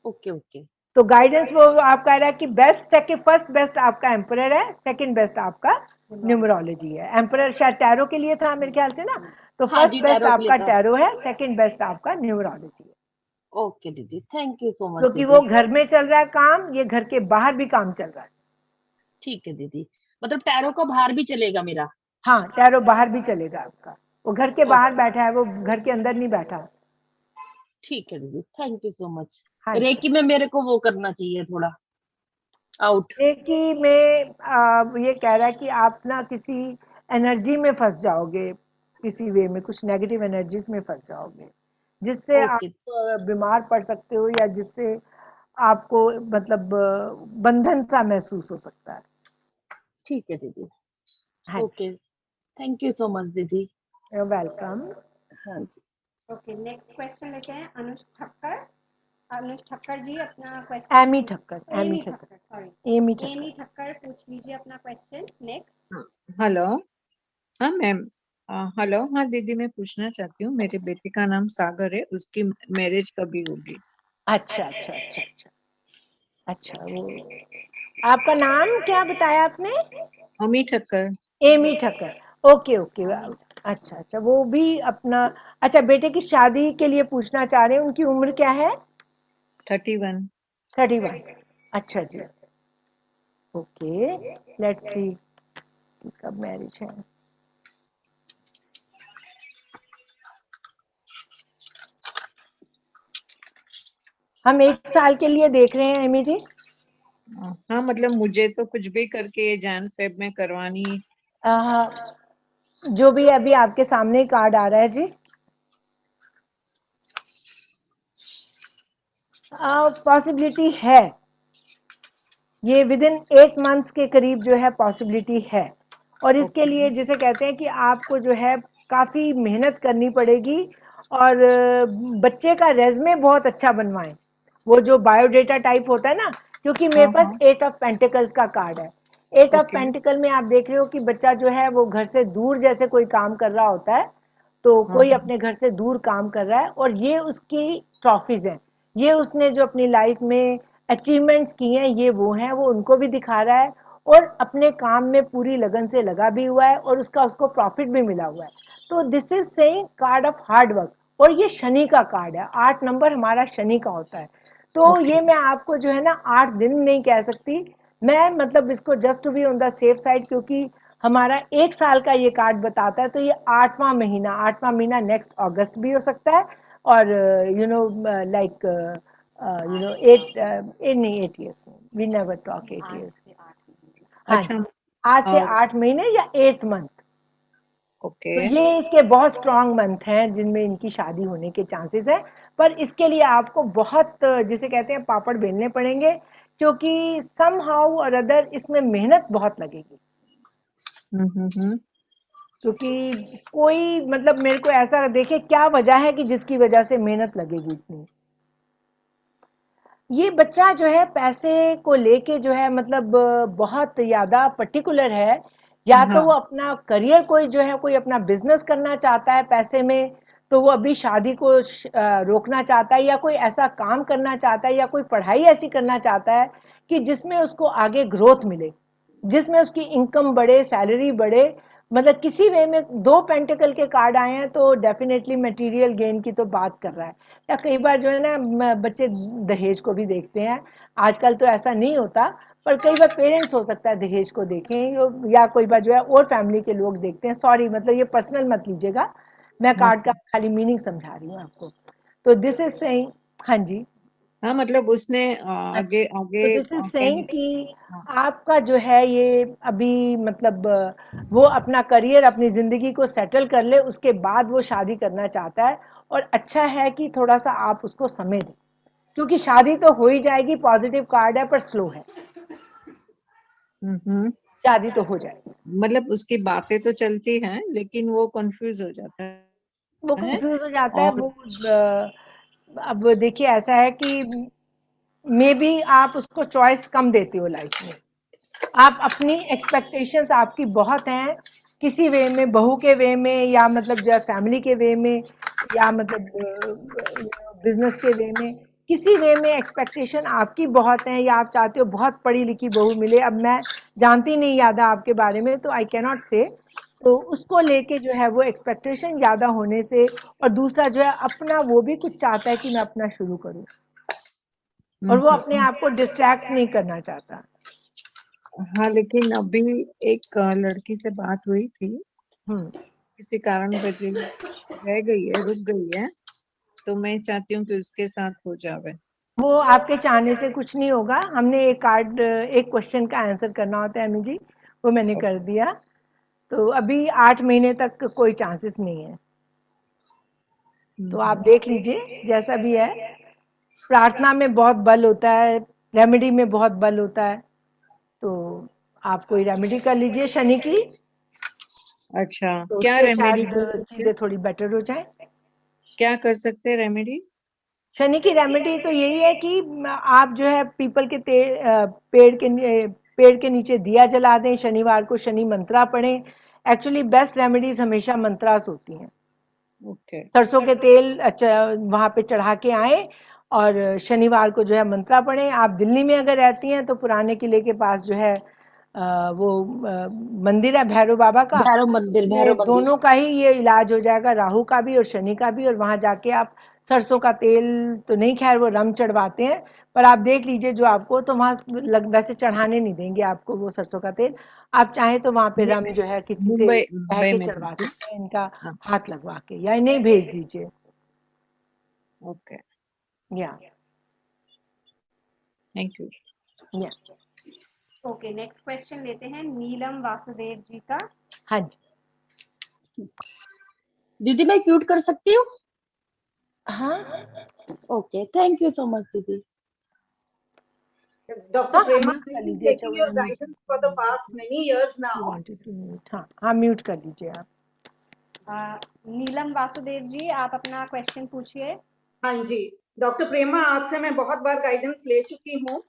Speaker 11: Okay okay.
Speaker 4: तो गाइडेंस वो आप कह रहा है कि बेस्ट, सेकंड, फर्स्ट बेस्ट आपका एम्परर है, सेकंड बेस्ट आपका न्यूमरोलॉजी है। एम्परर शायद टैरो के लिए था मेरे ख्याल से ना, तो
Speaker 11: हाँ
Speaker 4: फर्स्ट
Speaker 11: जी,
Speaker 4: बेस्ट
Speaker 11: टैरो के लिए
Speaker 4: आपका
Speaker 11: था।
Speaker 4: टैरो है, सेकंड बेस्ट आपका न्यूमरोलॉजी है।
Speaker 11: ओके दीदी, थैंक यू सो मच
Speaker 4: क्योंकि
Speaker 11: दीदी।
Speaker 4: वो घर में चल रहा है काम, ये घर के बाहर भी काम चल रहा है।
Speaker 11: ठीक है दीदी, मतलब टैरो का बाहर भी चलेगा मेरा?
Speaker 4: हाँ, टैरो बाहर भी चलेगा आपका, वो घर के बाहर बैठा है, वो घर के अंदर नहीं बैठा।
Speaker 11: ठीक है दीदी, थैंक यू सो मच।
Speaker 4: हाँ
Speaker 11: रेकी में मेरे को वो करना चाहिए थोड़ा आउट।
Speaker 4: रेकी में ये कह रहा है कि आप ना किसी एनर्जी में फंस जाओगे, किसी वे में कुछ नेगेटिव एनर्जीज में फंस जाओगे, जिससे आप बीमार पड़ सकते हो, या जिससे आपको मतलब बंधन सा महसूस हो सकता है।
Speaker 11: ठीक है दीदी।
Speaker 4: हाँ
Speaker 11: okay, thank you so much दीदी।
Speaker 4: You welcome.
Speaker 11: हाँ जी।
Speaker 1: ओके, नेक्स्ट क्वेश्चन लेते हैं अनुज ठक्कर। अनुज ठक्कर जी अपना क्वेश्चन,
Speaker 4: एमी ठक्कर,
Speaker 1: एमी ठक्कर, सॉरी
Speaker 4: एमी
Speaker 1: एमी ठक्कर, पूछ लीजिए अपना क्वेश्चन। नेक्स्ट।
Speaker 8: हेलो। हाँ मैम, हेलो। हाँ दीदी, मैं पूछना चाहती हूँ, मेरे बेटे का नाम सागर है, उसकी मैरिज कभी होगी?
Speaker 4: अच्छा अच्छा अच्छा अच्छा अच्छा। वो आपका नाम क्या बताया आपने?
Speaker 8: अमी ठक्कर।
Speaker 4: Ami Thakkar, okay okay. अच्छा अच्छा, वो भी अपना, अच्छा बेटे की शादी के लिए पूछना चाह रहे हैं, उनकी उम्र क्या है?
Speaker 8: 31।
Speaker 4: 31। अच्छा जी, ओके, लेट्स सी कब मैरिज है। हम 1 साल के लिए देख रहे हैं एमी जी।
Speaker 8: हाँ मतलब मुझे तो कुछ भी करके जैन फेब में करवानी।
Speaker 4: जो भी अभी आपके सामने कार्ड आ रहा है जी, पॉसिबिलिटी है, ये विद इन 8 मंथ्स के करीब जो है पॉसिबिलिटी है। और इसके लिए जिसे कहते हैं कि आपको जो है काफी मेहनत करनी पड़ेगी, और बच्चे का रेज्यूमे बहुत अच्छा बनवाएं, वो जो बायोडेटा टाइप होता है ना, क्योंकि मेरे पास 8 ऑफ पेंटिकल्स का कार्ड है। 8 ऑफ पेंटिकल में आप देख रहे हो कि बच्चा जो है वो घर से दूर जैसे कोई काम कर रहा होता है, तो कोई अपने घर से दूर काम कर रहा है, और ये उसकी ट्रॉफीज हैं, ये उसने जो अपनी लाइफ में अचीवमेंट्स की हैं, ये वो हैं, वो उनको भी दिखा रहा है, और अपने काम में पूरी लगन से लगा भी हुआ है, और उसको प्रॉफिट भी मिला हुआ है। तो this is saying card of hard work, और ये शनि का कार्ड है, 8 नंबर हमारा शनि का होता है। तो ये मैं आपको जो है ना 8 दिन नहीं कह सकती, मैं मतलब इसको just to be on the safe side, क्योंकि हमारा 1 साल का ये कार्ड बताता है, तो ये 8वां महीना नेक्स्ट अगस्त भी हो सकता है, और you know like you know 8 years, we never talk 8 years। हाँ,
Speaker 8: अच्छा,
Speaker 4: आज से 8 महीने या 8 मंथ।
Speaker 8: ओके।
Speaker 4: तो ये इसके बहुत स्ट्रांग मंथ हैं जिनमें इनकी शादी होने के चांसेस हैं, पर इसके लिए आपको बहुत जिसे कहते हैं पापड़ बेलने पड़ेंगे, क्योंकि समहाउ और अदर इसमें मेहनत बहुत लगेगी। क्योंकि कोई मतलब मेरे को ऐसा देखे क्या वजह है कि जिसकी वजह से मेहनत लगेगी इतनी। ये बच्चा जो है पैसे को लेके जो है मतलब बहुत ज्यादा पर्टिकुलर है, या तो
Speaker 8: हाँ
Speaker 4: वो अपना करियर कोई अपना बिजनेस करना चाहता है पैसे में, तो वो अभी शादी को रोकना चाहता है, या कोई ऐसा काम करना चाहता है, या कोई पढ़ाई ऐसी करना चाहता है कि जिसमें उसको आगे ग्रोथ मिले, जिसमें उसकी इनकम बढ़े, सैलरी बढ़े। मतलब किसी वे में 2 पेंटिकल के कार्ड आए हैं तो डेफिनेटली मटेरियल गेन की तो बात कर रहा है। या कई बार जो है ना बच्चे दहेज को भी देखते हैं। आजकल तो ऐसा नहीं होता, पर कई बार पेरेंट्स हो सकता है दहेज को देखें, या कोई बार जो है और फैमिली के लोग देखते हैं। सॉरी, मतलब ये पर्सनल मत लीजिएगा, मैं कार्ड का खाली मीनिंग समझा रही हूँ आपको। तो दिस इज सेइंग, हाँ जी,
Speaker 8: हाँ, मतलब उसने आगे
Speaker 4: तो
Speaker 8: आगे
Speaker 4: दिस इज सेइंग
Speaker 8: कहने
Speaker 4: कि
Speaker 8: हाँ
Speaker 4: आपका जो है ये अभी मतलब वो अपना करियर, अपनी जिंदगी को सेटल कर ले, उसके बाद वो शादी करना चाहता है। और अच्छा है कि थोड़ा सा आप उसको समय दें, क्योंकि शादी तो हो ही जाएगी, पॉजिटिव कार्ड है, पर स्लो है।
Speaker 8: हम्म।
Speaker 4: शादी तो हो जाएगी।
Speaker 8: मतलब उसकी बातें तो चलती हैं लेकिन वो कंफ्यूज हो जाता
Speaker 4: वो
Speaker 8: है।
Speaker 4: कंफ्यूज हो जाता है।
Speaker 8: और
Speaker 4: वो अब देखिए ऐसा है कि मे बी आप उसको चॉइस कम देते हो लाइफ में। आप अपनी एक्सपेक्टेशंस आपकी बहुत हैं, किसी वे में, बहू के वे में, या मतलब जो है फैमिली के वे में, या मतलब बिजनेस के वे में, किसी वे में एक्सपेक्टेशन आपकी बहुत हैं, या आप चाहते हो बहुत पढ़ी लिखी बहू मिले। अब मैं जानती नहीं ज़्यादा आपके बारे में, तो आई कैन नॉट से। तो उसको लेके जो है वो एक्सपेक्टेशन ज़्यादा होने से, और दूसरा जो है अपना वो भी कुछ चाहता है कि मैं अपना शुरू करूँ, और वो अपने आप को डिस्ट्रैक्ट नहीं करना चाहता।
Speaker 8: हाँ, लेकिन अभी एक लड़की से बात हुई थी,
Speaker 4: हम्म,
Speaker 8: किसी कारण वजह रह गई है, रुक गई है, तो मैं चाहती हूँ कि उसके साथ हो जावे।
Speaker 4: वो आपके चाहने से कुछ नहीं होगा। हमने एक क्वेश्चन का आंसर करना होता है अनु जी, वो मैंने कर दिया। तो अभी 8 महीने तक कोई चांसेस नहीं है। तो आप देख लीजिए जैसा भी है। प्रार्थना में बहुत बल होता है, रेमेडी में बहुत बल होता है। तो आप कोई रेमेडी कर लीजिए शनि की,
Speaker 8: अच्छा,
Speaker 4: तो
Speaker 8: क्या
Speaker 4: उससे
Speaker 8: रेमेडी
Speaker 4: शायद
Speaker 8: कर सकते
Speaker 4: चीजें थोड़ी बेटर हो जाए।
Speaker 8: क्या कर सकते रेमेडी?
Speaker 4: शनि की रेमेडी तो यही है कि आप जो है पीपल के पेड़ के नीचे दिया जला दें, शनिवार को शनि मंत्रा पढ़ें। एक्चुअली बेस्ट रेमेडीज हमेशा मंत्रास होती हैं।
Speaker 8: ओके।
Speaker 4: सरसों के तेल वहां पे चढ़ा के आए, और शनिवार को जो है मंत्रा पढ़ें। आप दिल्ली में अगर रहती हैं तो पुराने किले के पास जो है वो मंदिर है भैरव बाबा का,
Speaker 11: भैरव
Speaker 4: उसमें
Speaker 11: मंदिर।
Speaker 4: दोनों का ही ये इलाज हो जाएगा, राहु का भी और शनि का भी। और वहां जाके आप सरसों का तेल तो नहीं, खैर वो रम चढ़वाते हैं, पर आप देख लीजिए जो आपको, तो वहां वैसे चढ़ाने नहीं देंगे आपको वो सरसों का तेल। आप चाहें तो वहां पे रम जो है किसी से
Speaker 8: मुंबई
Speaker 4: कह
Speaker 8: मुंबई
Speaker 4: के
Speaker 8: में
Speaker 4: चढ़वा
Speaker 8: थी।
Speaker 4: सकते हैं, इनका
Speaker 8: हाँ,
Speaker 4: हाथ लगवा के, या इन्हें भेज दीजिए।
Speaker 8: ओके,
Speaker 4: या
Speaker 8: थैंक यू।
Speaker 4: या
Speaker 1: ओके, नेक्स्ट क्वेश्चन लेते हैं नीलम वासुदेव जी का।
Speaker 4: हाँ जी,
Speaker 11: दीदी मैं क्यूट कर सकती हूँ?
Speaker 4: हाँ
Speaker 11: okay, thank you so much दीदी।
Speaker 3: It's Dr.
Speaker 4: हाँ,
Speaker 3: Prema,
Speaker 4: म्यूट कर
Speaker 3: I've been
Speaker 4: लीजिए। अच्छा,
Speaker 3: taking
Speaker 4: वो
Speaker 3: your
Speaker 4: mute
Speaker 3: guidance for the past many years now.
Speaker 4: Wanted to mute, हाँ हाँ, म्यूट कर लीजिए आप।
Speaker 1: नीलम वासुदेव जी, आप अपना क्वेश्चन पूछिए।
Speaker 3: हाँ जी, डॉक्टर प्रेमा, आपसे मैं बहुत बार गाइडेंस ले चुकी हूँ,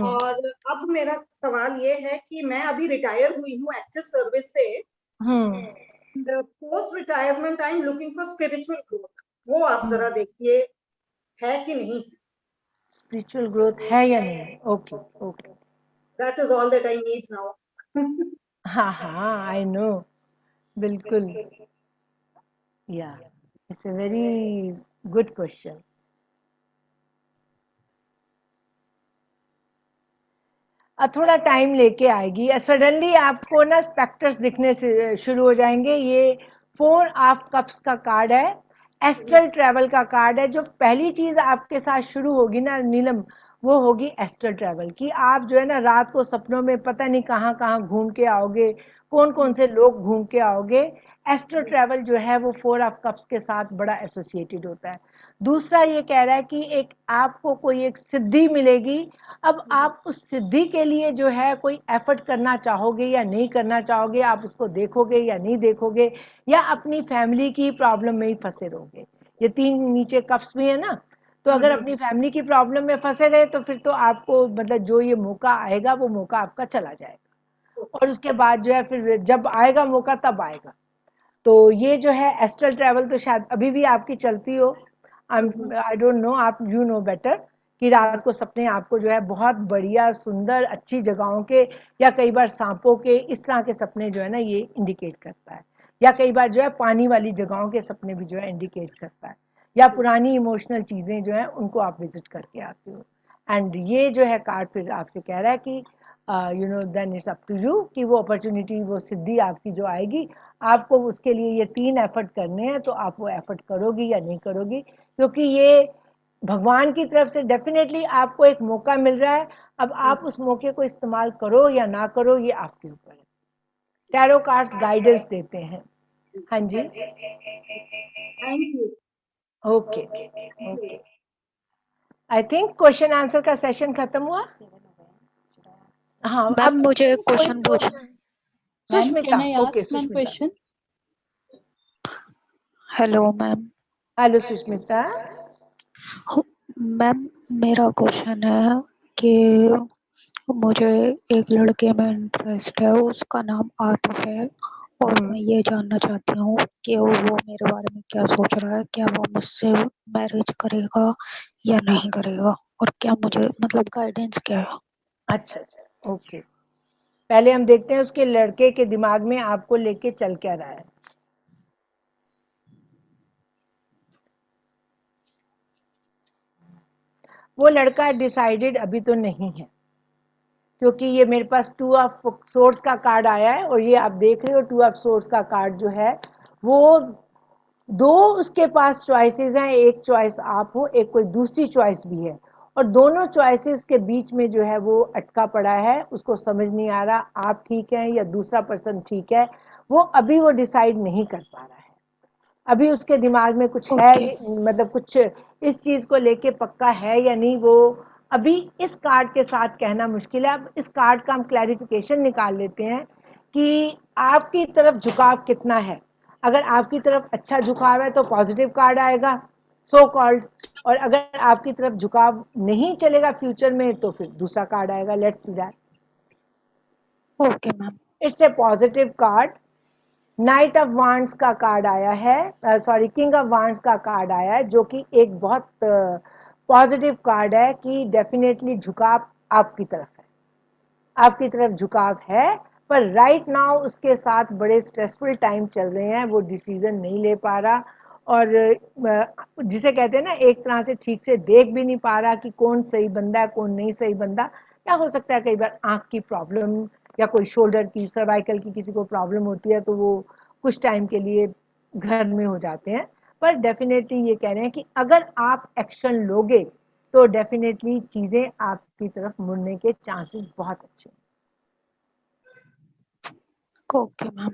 Speaker 3: और अब मेरा सवाल ये है कि मैं अभी रिटायर हुई हूँ एक्टिव सर्विस से। Post retirement I am looking for spiritual growth, वो आप जरा देखिए है कि नहीं।
Speaker 4: स्पिरिचुअल ग्रोथ है या नहीं? Okay okay,
Speaker 3: that is all that I need now.
Speaker 4: हाँ हाँ, आई नो, बिल्कुल। या it's a very good question. थोड़ा टाइम लेके आएगी। सडनली आपको ना स्पेक्टर्स दिखने से शुरू हो जाएंगे। ये 4 ऑफ कप्स का कार्ड है, एस्ट्रल ट्रैवल का कार्ड है। जो पहली चीज आपके साथ शुरू होगी ना नीलम, वो होगी एस्ट्रल ट्रैवल की। आप जो है ना रात को सपनों में पता नहीं कहाँ कहाँ घूम के आओगे, कौन कौन से लोग घूम के आओगे। एस्ट्रल ट्रैवल जो है वो 4 ऑफ कप्स के साथ बड़ा एसोसिएटेड होता है। दूसरा ये कह रहा है कि एक आपको कोई एक सिद्धि मिलेगी। अब आप उस सिद्धि के लिए जो है कोई एफर्ट करना चाहोगे या नहीं करना चाहोगे, आप उसको देखोगे या नहीं देखोगे, या अपनी फैमिली की प्रॉब्लम में ही फंसे रहोगे। ये 3 नीचे कप्स भी है ना, तो अगर अपनी फैमिली की प्रॉब्लम में फंसे रहे तो फिर तो आपको मतलब जो ये मौका आएगा वो मौका आपका चला जाएगा। और उसके बाद जो है फिर जब आएगा मौका तब आएगा। तो ये जो है एस्ट्रल ट्रैवल तो शायद अभी भी आपकी चलती हो, आई डोंट नो, आप यू नो बेटर, कि रात को सपने आपको जो है बहुत बढ़िया सुंदर अच्छी जगहों के या कई बार सांपों के इस तरह के सपने जो है ना ये इंडिकेट करता है, या कई बार जो है पानी वाली जगहों के सपने भी जो है इंडिकेट करता है, या पुरानी इमोशनल चीजें जो है उनको आप विजिट करके आते हो। एंड ये जो है कार्ड फिर आपसे कह रहा है कि you know then it's up to you कि वो अपॉर्चुनिटी वो सिद्धि आपकी जो आएगी आपको उसके लिए ये 3 एफर्ट करने हैं, तो आप वो एफर्ट करोगी या नहीं करोगी, क्योंकि ये भगवान की तरफ से डेफिनेटली आपको एक मौका मिल रहा है। अब आप उस मौके को इस्तेमाल करो या ना करो ये आपके ऊपर है। टैरो कार्ड्स गाइडेंस देते हैं। हाँ जी,
Speaker 3: thank you.
Speaker 4: Okay okay, I think question answer का सेशन खत्म हुआ। हाँ,
Speaker 6: मैम मुझे क्वेश्चन पूछना है।
Speaker 4: Sushmita, okay Sushmita.
Speaker 12: Question.
Speaker 6: Hello ma'am.
Speaker 4: Hello Sushmita.
Speaker 6: Ma'am मेरा क्वेश्चन है कि मुझे एक लड़के में इंटरेस्ट है, उसका नाम आतिफ है, और मैं ये जानना चाहती हूँ कि वो मेरे बारे में क्या सोच रहा है, क्या वो मुझसे मैरिज करेगा या नहीं करेगा, और क्या मुझे मतलब गाइडेंस क्या है।
Speaker 4: अच्छा अच्छा, ओके। पहले हम देखते हैं उसके लड़के के दिमाग में आपको लेके चल क्या रहा है। वो लड़का डिसाइडेड अभी तो नहीं है, क्योंकि ये मेरे पास 2 ऑफ सोर्स का कार्ड आया है, और ये आप देख रहे हो 2 ऑफ सोर्स का कार्ड जो है वो 2 उसके पास चॉइसेस हैं, एक चॉइस आप हो, एक कोई दूसरी चॉइस भी है, और दोनों चॉइसेस के बीच में जो है वो अटका पड़ा है, उसको समझ नहीं आ रहा आप ठीक हैं या दूसरा पर्सन ठीक है, वो अभी वो डिसाइड नहीं कर पा रहा है। अभी उसके दिमाग में कुछ है, मतलब कुछ इस चीज को लेके पक्का है या नहीं, वो अभी इस कार्ड के साथ कहना मुश्किल है। अब इस कार्ड का हम क्लैरिफिकेशन निकाल लेते हैं कि आपकी तरफ झुकाव कितना है। अगर आपकी तरफ अच्छा झुकाव है तो पॉजिटिव कार्ड आएगा सो कॉल्ड, और अगर आपकी तरफ झुकाव नहीं चलेगा फ्यूचर में तो फिर दूसरा कार्ड आएगा। Let's see that.
Speaker 6: Okay ma'am.
Speaker 4: It's a positive card. Night of wands का कार्ड आया है, सॉरी किंग ऑफ वांड्स का कार्ड आया है, जो कि एक बहुत पॉजिटिव कार्ड है कि डेफिनेटली झुकाव आपकी तरफ है, आपकी तरफ झुकाव है, पर राइट नाउ उसके साथ बड़े स्ट्रेसफुल टाइम चल रहे हैं, वो डिसीजन नहीं ले पा रहा, और जिसे कहते हैं ना एक तरह से ठीक से देख भी नहीं पा रहा कि कौन सही बंदा है कौन नहीं सही बंदा। क्या हो सकता है कई बार आंख की प्रॉब्लम या कोई शोल्डर की सर्वाइकल की किसी को प्रॉब्लम होती है, तो वो कुछ टाइम के लिए घर में हो जाते हैं, पर डेफिनेटली ये कह रहे हैं कि अगर आप एक्शन लोगे तो डेफिनेटली चीजें आपकी तरफ मुड़ने के चांसेस बहुत अच्छे हैं।
Speaker 6: Okay ma'am.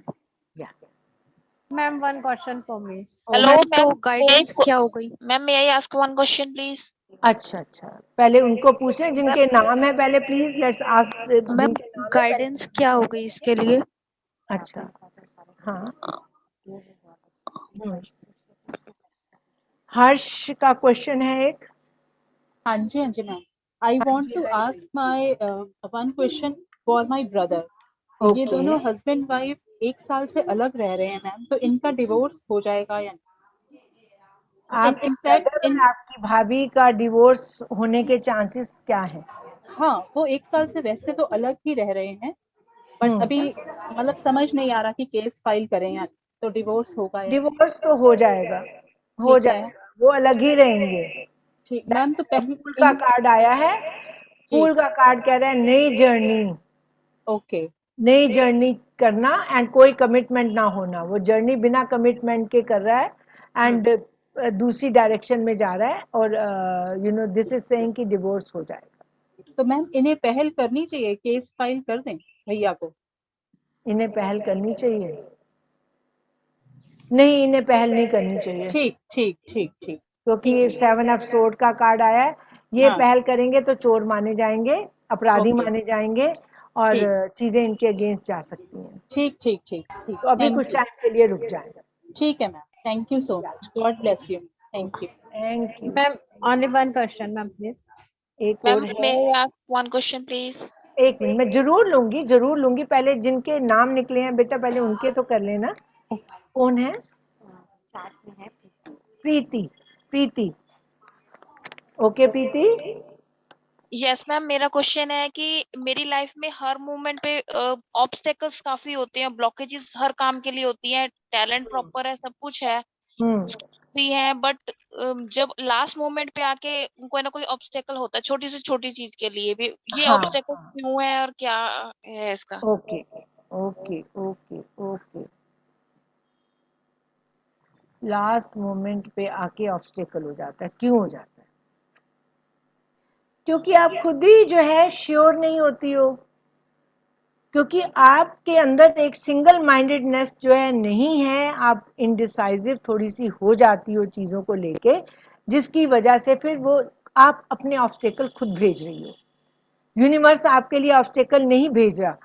Speaker 5: Ma'am one question for me.
Speaker 7: Hello
Speaker 6: ma'am तो
Speaker 7: मैम,
Speaker 6: गाइडेंस क्या हो गई।
Speaker 7: Ma'am may I ask one question please.
Speaker 4: अच्छा अच्छा, पहले उनको पूछ लें जिनके नाम है पहले, please let's ask.
Speaker 6: Ma'am guidance क्या हो गई इसके लिए।
Speaker 4: अच्छा हाँ, हर्ष का क्वेश्चन है एक।
Speaker 12: हाँ जी ma'am. I want to ask my one question for my brother. ये दोनों हस्बैंड वाइफ 1 साल से अलग रह रहे हैं मैम, तो इनका डिवोर्स हो जाएगा या नहीं।
Speaker 4: आपके ब्रदर और आपकी भाभी का डिवोर्स होने के चांसेस क्या हैं?
Speaker 12: हाँ, वो 1 साल से वैसे तो अलग ही रह रहे हैं, बट अभी मतलब समझ नहीं आ रहा कि केस फाइल करें या तो डिवोर्स होगा या
Speaker 4: डिवोर्स तो हो जाएगा, हो जाएगा, वो अलग ही रहेंगे।
Speaker 12: ठीक मैम। तो पहले
Speaker 4: फूल का कार्ड आया है, फूल का कार्ड कह रहा है नई जर्नी।
Speaker 12: ओके,
Speaker 4: नई जर्नी करना एंड कोई कमिटमेंट ना होना, वो जर्नी बिना कमिटमेंट के कर रहा है एंड दूसरी डायरेक्शन में जा रहा है, और you know this is saying कि डिवोर्स हो जाएगा।
Speaker 12: तो मैम इन्हें पहल करनी चाहिए, केस फाइल कर दें भैया को।
Speaker 4: इन्हें पहल करनी चाहिए? नहीं, इन्हें पहल नहीं करनी चाहिए।
Speaker 12: ठीक ठीक ठीक ठीक।
Speaker 4: क्योंकि 7 ऑफ सोर्ड का कार्ड आया है, ये पहल करेंगे तो चोर माने जाएंगे, अपराधी माने जाएंगे, और चीजें इनके अगेंस्ट जा सकती हैं।
Speaker 12: ठीक ठीक ठीक ठीक।
Speaker 4: तो अभी कुछ टाइम के लिए रुक जाएगा।
Speaker 12: ठीक है ma'am, thank you so much, God bless you. Thank you.
Speaker 4: Thank you
Speaker 5: ma'am. Only one question ma'am please.
Speaker 4: एक
Speaker 7: मैम
Speaker 4: और
Speaker 7: मे
Speaker 4: है।
Speaker 7: I ask one question please.
Speaker 4: एक मिनट, मैं जरूर लूंगी। पहले जिनके नाम निकले हैं बेटा पहले उनके तो कर लेना। कौन है? प्रीति। ओके प्रीति।
Speaker 7: यस मैम, मेरा क्वेश्चन है कि मेरी लाइफ में हर मूवमेंट पे ऑब्स्टेकल्स काफी होते हैं, ब्लॉकेजेस हर काम के लिए होती हैं। टैलेंट प्रॉपर है, सब कुछ है भी है, बट जब लास्ट मोमेंट पे आके कोई ना कोई ऑब्स्टेकल होता है, छोटी से छोटी चीज के लिए भी। ये
Speaker 4: हाँ,
Speaker 7: ऑब्स्टेकल क्यों है और क्या है इसका?
Speaker 4: Okay okay okay okay. Last moment पे आके ऑब्स्टेकल हो जाता है, क्यों हो जाता है? क्योंकि आप खुद ही जो है श्योर नहीं होती हो, क्योंकि आपके अंदर एक सिंगल माइंडेडनेस जो है नहीं है। आप इनडिसाइसिव थोड़ी सी हो जाती हो चीज़ों को लेके, जिसकी वजह से फिर वो आप अपने ऑब्स्टेकल खुद भेज रही हो। यूनिवर्स आपके लिए ऑब्स्टेकल नहीं भेज रहा।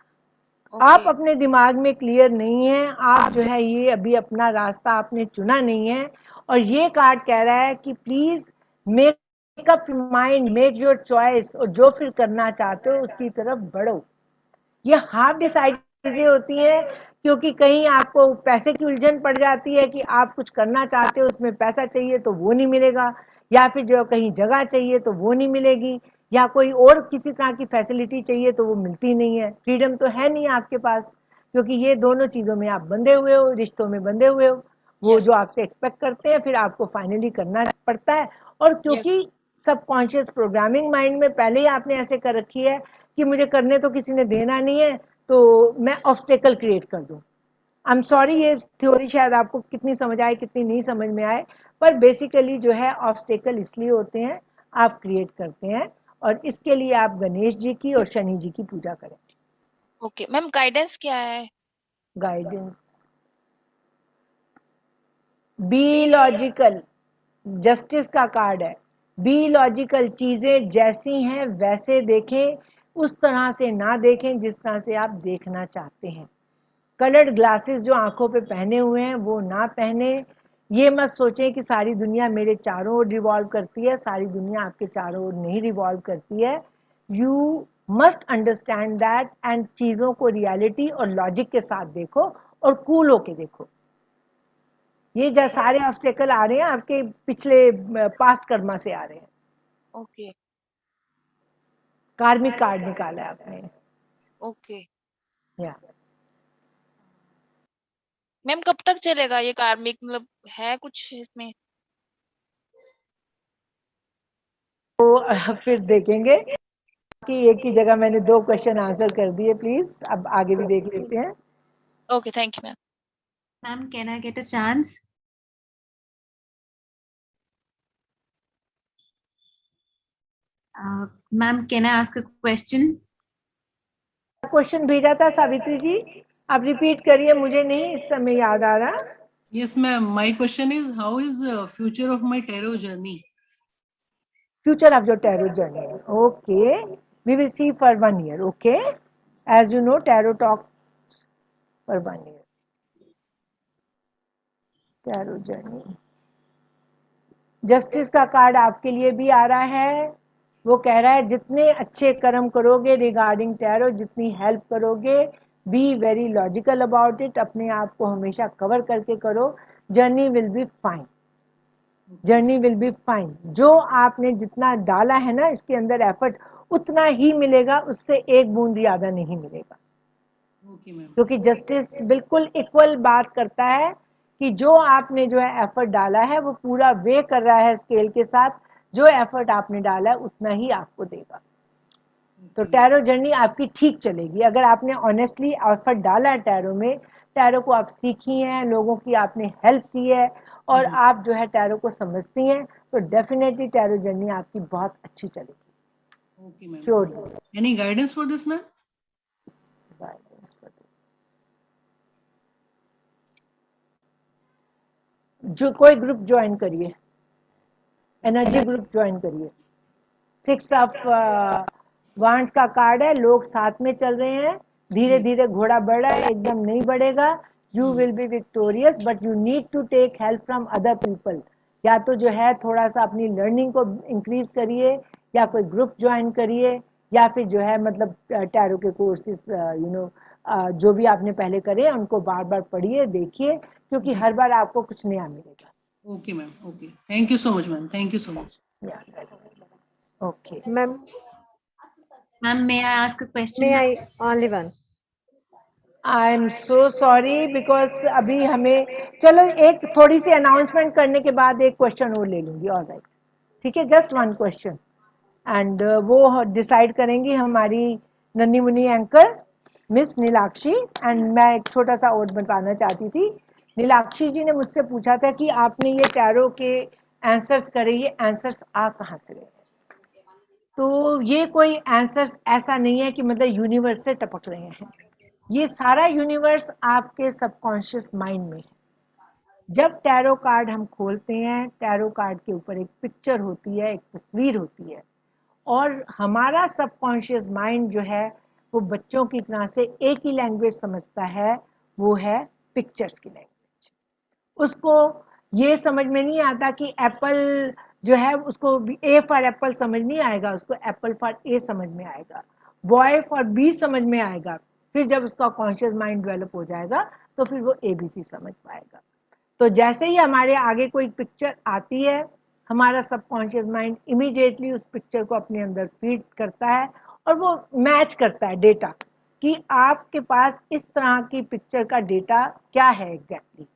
Speaker 4: आप अपने दिमाग में क्लियर नहीं है, आप जो है ये अभी अपना रास्ता आपने चुना नहीं है। और ये कार्ड कह रहा है कि please make up mind, make your choice, और जो फिर करना चाहते हो उसकी तरफ बढ़ो। ये हाफ डिसाइड चीजें होती हैं, क्योंकि कहीं आपको पैसे की उलझन पड़ जाती है कि आप कुछ करना चाहते हो, उसमें पैसा चाहिए तो वो नहीं मिलेगा, या फिर जो कहीं जगह चाहिए तो वो नहीं मिलेगी, या कोई और किसी तरह की फैसिलिटी चाहिए तो वो मिलती नहीं है। फ्रीडम तो है नहीं आपके पास, क्योंकि ये दोनों चीज़ों में आप बंधे हुए हो, रिश्तों में बंधे हुए हो। वो जो आपसे एक्सपेक्ट करते हैं फिर आपको फाइनली करना पड़ता है। और क्योंकि सबकॉन्शियस प्रोग्रामिंग माइंड में पहले ही आपने ऐसे कर रखी है कि मुझे करने तो किसी ने देना नहीं है, तो मैं ऑब्स्टेकल क्रिएट कर दूं। आई एम सॉरी, ये थ्योरी शायद आपको कितनी समझ आए कितनी नहीं समझ में आए, पर बेसिकली जो है ऑब्स्टेकल इसलिए होते हैं, आप क्रिएट करते हैं। और इसके लिए आप गणेश जी की और शनि जी की पूजा करें।
Speaker 7: ओके मैम, गाइडेंस क्या है?
Speaker 4: गाइडेंस, बी लॉजिकल, जस्टिस का कार्ड है। बी लॉजिकल, चीजें जैसी हैं वैसे देखें, उस तरह से ना देखें जिस तरह से आप देखना चाहते हैं। कलर्ड ग्लासेस जो आंखों पे पहने हुए हैं वो ना पहने। ये मत सोचें कि सारी दुनिया मेरे चारों ओर रिवॉल्व करती है, सारी दुनिया आपके चारों ओर नहीं रिवॉल्व करती है। You must understand that, and चीज़ों को रियलिटी और लॉजिक के साथ देखो और कूल होके देखो। ये जो सारे ऑब्स्टेकल आ रहे हैं आपके पिछले पास्ट कर्मा से आ रहे हैं।
Speaker 7: ओके,
Speaker 4: कार्मिक कार्ड निकाला है आपने।
Speaker 7: ओके
Speaker 4: या
Speaker 7: मैम, कब तक चलेगा ये कार्मिक, मतलब है कुछ इसमें?
Speaker 4: तो फिर देखेंगे कि एक ही जगह मैंने 2 क्वेश्चन आंसर कर दिए। प्लीज अब आगे भी देख लेते हैं।
Speaker 7: Okay, thank you ma'am.
Speaker 10: Ma'am, can I get a chance? Ma'am, can I ask a question?
Speaker 4: Question भेजा था सावित्री जी, आप रिपीट करिए, मुझे नहीं इस समय याद आ रहा।
Speaker 14: Yes, ma'am. My question is, how is the future of my tarot journey?
Speaker 4: Future of your tarot journey. Okay, we will see for 1 year. Okay, as you know, tarot talks for 1 year. Tarot journey. Justice का card आपके लिए भी आ रहा है। वो कह रहा है जितने अच्छे कर्म करोगे रिगार्डिंग टैरो, जितनी हेल्प करोगे, be very logical about it, अपने आप को हमेशा कवर करके करो। Journey will be fine, journey will be fine. जो आपने जितना डाला है ना इसके अंदर एफर्ट, उतना ही मिलेगा, उससे एक बूंद ज्यादा नहीं मिलेगा। क्योंकि जस्टिस बिल्कुल इक्वल बात करता है कि जो आपने जो है एफर्ट डाला है वो पूरा वे कर रहा है स्केल के साथ। जो एफर्ट आपने डाला है उतना ही आपको देगा। तो टैरो जर्नी आपकी ठीक चलेगी अगर आपने ऑनेस्टली एफर्ट डाला है टैरो में। टैरो को आप सीखी हैं, लोगों की आपने हेल्प की है और आप जो है टैरो को समझती हैं, तो डेफिनेटली टैरो जर्नी आपकी बहुत अच्छी चलेगी।
Speaker 14: Okay, ma'am.
Speaker 4: Sure.
Speaker 14: Any guidance for this, ma'am?
Speaker 4: Guidance for this. जो कोई ग्रुप ज्वाइन करिए, एनर्जी ग्रुप ज्वाइन करिए। 6 ऑफ वांड्स का कार्ड है, लोग साथ में चल रहे हैं, धीरे धीरे घोड़ा बढ़ रहा है, एकदम नहीं बढ़ेगा। You will be victorious, but you need to take help from other people. या तो जो है थोड़ा सा अपनी लर्निंग को इंक्रीज करिए, या कोई ग्रुप ज्वाइन करिए, या फिर जो है मतलब टैरो के कोर्सेज जो भी आपने पहले करे उनको बार बार पढ़िए, देखिए, क्योंकि हर बार आपको कुछ नया मिलेगा।
Speaker 14: Okay ma'am, okay, thank you so much ma'am, thank you so much.
Speaker 4: Okay
Speaker 5: ma'am,
Speaker 10: may I ask a question?
Speaker 5: may I only one?
Speaker 4: I am so sorry because अभी हमें, चलो एक थोड़ी सी अनाउंसमेंट करने के बाद एक क्वेश्चन और ले लूंगी। ऑल राइट, ठीक है, जस्ट वन क्वेश्चन, एंड वो डिसाइड करेंगी हमारी नन्ही Munni anchor miss Neelakshi. And मैं एक छोटा सा और बताना चाहती थी, नीलाक्षी जी ने मुझसे पूछा था कि आपने ये टैरो के आंसर्स करे, ये आंसर्स आ कहाँ से रहे? तो ये कोई आंसर्स ऐसा नहीं है कि मतलब यूनिवर्स से टपक रहे हैं, ये सारा यूनिवर्स आपके सबकॉन्शियस माइंड में है। जब टैरो कार्ड हम खोलते हैं, टैरो कार्ड के ऊपर एक पिक्चर होती है, एक तस्वीर होती है, और हमारा सबकॉन्शियस माइंड जो है वो बच्चों की तरह से एक ही लैंग्वेज समझता है, वो है पिक्चर्स की लैंग्वेज। उसको ये समझ में नहीं आता कि एप्पल जो है उसको ए फॉर एप्पल समझ नहीं आएगा, उसको एप्पल फॉर ए समझ में आएगा, बॉय फॉर बी समझ में आएगा। फिर जब उसका कॉन्शियस माइंड डेवलप हो जाएगा तो फिर वो ABC समझ पाएगा। तो जैसे ही हमारे आगे कोई पिक्चर आती है, हमारा सबकॉन्शियस माइंड इमीडिएटली उस पिक्चर को अपने अंदर फीड करता है और वो मैच करता है डेटा कि आपके पास इस तरह की पिक्चर का डेटा क्या है एग्जैक्टली,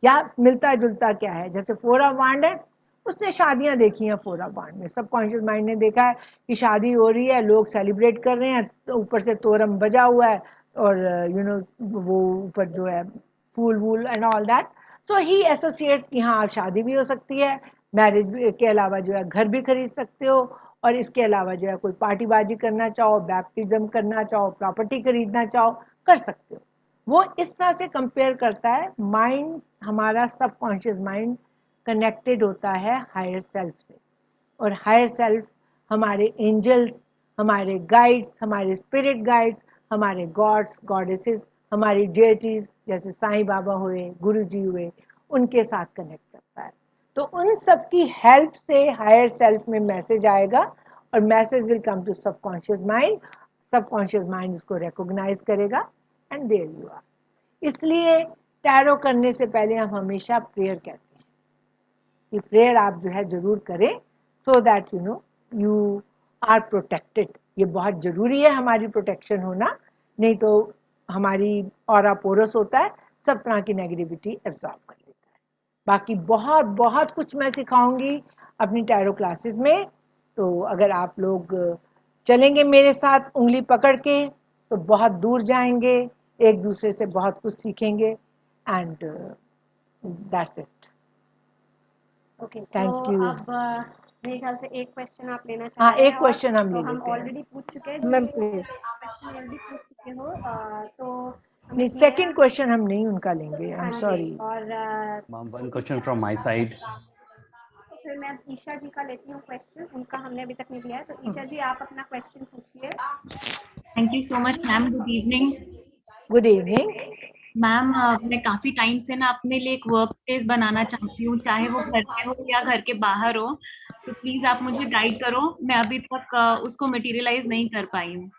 Speaker 4: या मिलता जुलता क्या है। जैसे 4 ऑफ वांड है, उसने शादियां देखी हैं 4 ऑफ वांड में, सबकॉन्शियस माइंड ने देखा है कि शादी हो रही है, लोग सेलिब्रेट कर रहे हैं, तो ऊपर से तोरम बजा हुआ है और वो ऊपर जो है फूल वूल and all that. So he associates कि हाँ शादी भी हो सकती है, मैरिज के अलावा जो है घर भी खरीद सकते हो, और इसके अलावा जो है कोई पार्टीबाजी करना चाहो, बैप्टिज्म करना चाहो, प्रॉपर्टी खरीदना चाहो, कर सकते हो। वो इस तरह से कंपेयर करता है। माइंड, हमारा सबकॉन्शियस माइंड कनेक्टेड होता है हायर सेल्फ से, और हायर सेल्फ हमारे एंजल्स, हमारे गाइड्स, हमारे स्पिरिट गाइड्स, हमारे गॉड्स गॉडेसेस, हमारी डेटीज जैसे साईं बाबा हुए, गुरु जी हुए, उनके साथ कनेक्ट करता है। तो उन सब की हेल्प से हायर सेल्फ में मैसेज आएगा और message will come to subconscious mind. Subconscious mind इसको रिकॉग्नाइज करेगा एंड देयर यू आर। इसलिए टैरो करने से पहले हम हमेशा प्रेयर कहते हैं कि प्रेयर आप जो है जरूर करें, so that you are protected. ये बहुत जरूरी है हमारी प्रोटेक्शन होना, नहीं तो हमारी ऑरा पोरस होता है, सब तरह की नेगेटिविटी एब्जॉर्ब कर लेता है। बाकी बहुत बहुत कुछ मैं सिखाऊंगी अपनी टैरो क्लासेस में, तो अगर आप लोग चलेंगे मेरे साथ उंगली पकड़ के तो बहुत दूर जाएंगे, एक दूसरे से बहुत कुछ सीखेंगे, and that's it.
Speaker 1: Okay,
Speaker 4: thank you.
Speaker 1: अब मेरे ख्याल से एक क्वेश्चन आप लेना चाह
Speaker 4: हाँ,
Speaker 1: रहे हैं,
Speaker 4: एक क्वेश्चन हम ले
Speaker 1: हम
Speaker 4: लेते हैं।
Speaker 1: ऑलरेडी पूछ चुके हैं।
Speaker 5: Ma'am please.
Speaker 1: क्वेश्चन ऑलरेडी पूछ चुके हो, तो
Speaker 4: नहीं, सेकंड क्वेश्चन हम नहीं उनका लेंगे, आई एम सॉरी।
Speaker 1: और
Speaker 15: Ma'am, one question from my side.
Speaker 1: फिर मैं ईशा जी का लेती हूँ क्वेश्चन, उनका हमने अभी तक नहीं लिया है, तो ईशा जी आप अपना क्वेश्चन पूछिए।
Speaker 10: Thank you so much, ma'am. Good evening.
Speaker 4: Good evening
Speaker 10: ma'am, मैं काफी टाइम से ना अपने लिए एक वर्क प्लेस बनाना चाहती हूँ, चाहे वो घर में हो या घर के बाहर हो, तो प्लीज आप मुझे गाइड करो। मैं अभी तक उसको मटेरियलाइज नहीं कर पाई हूँ।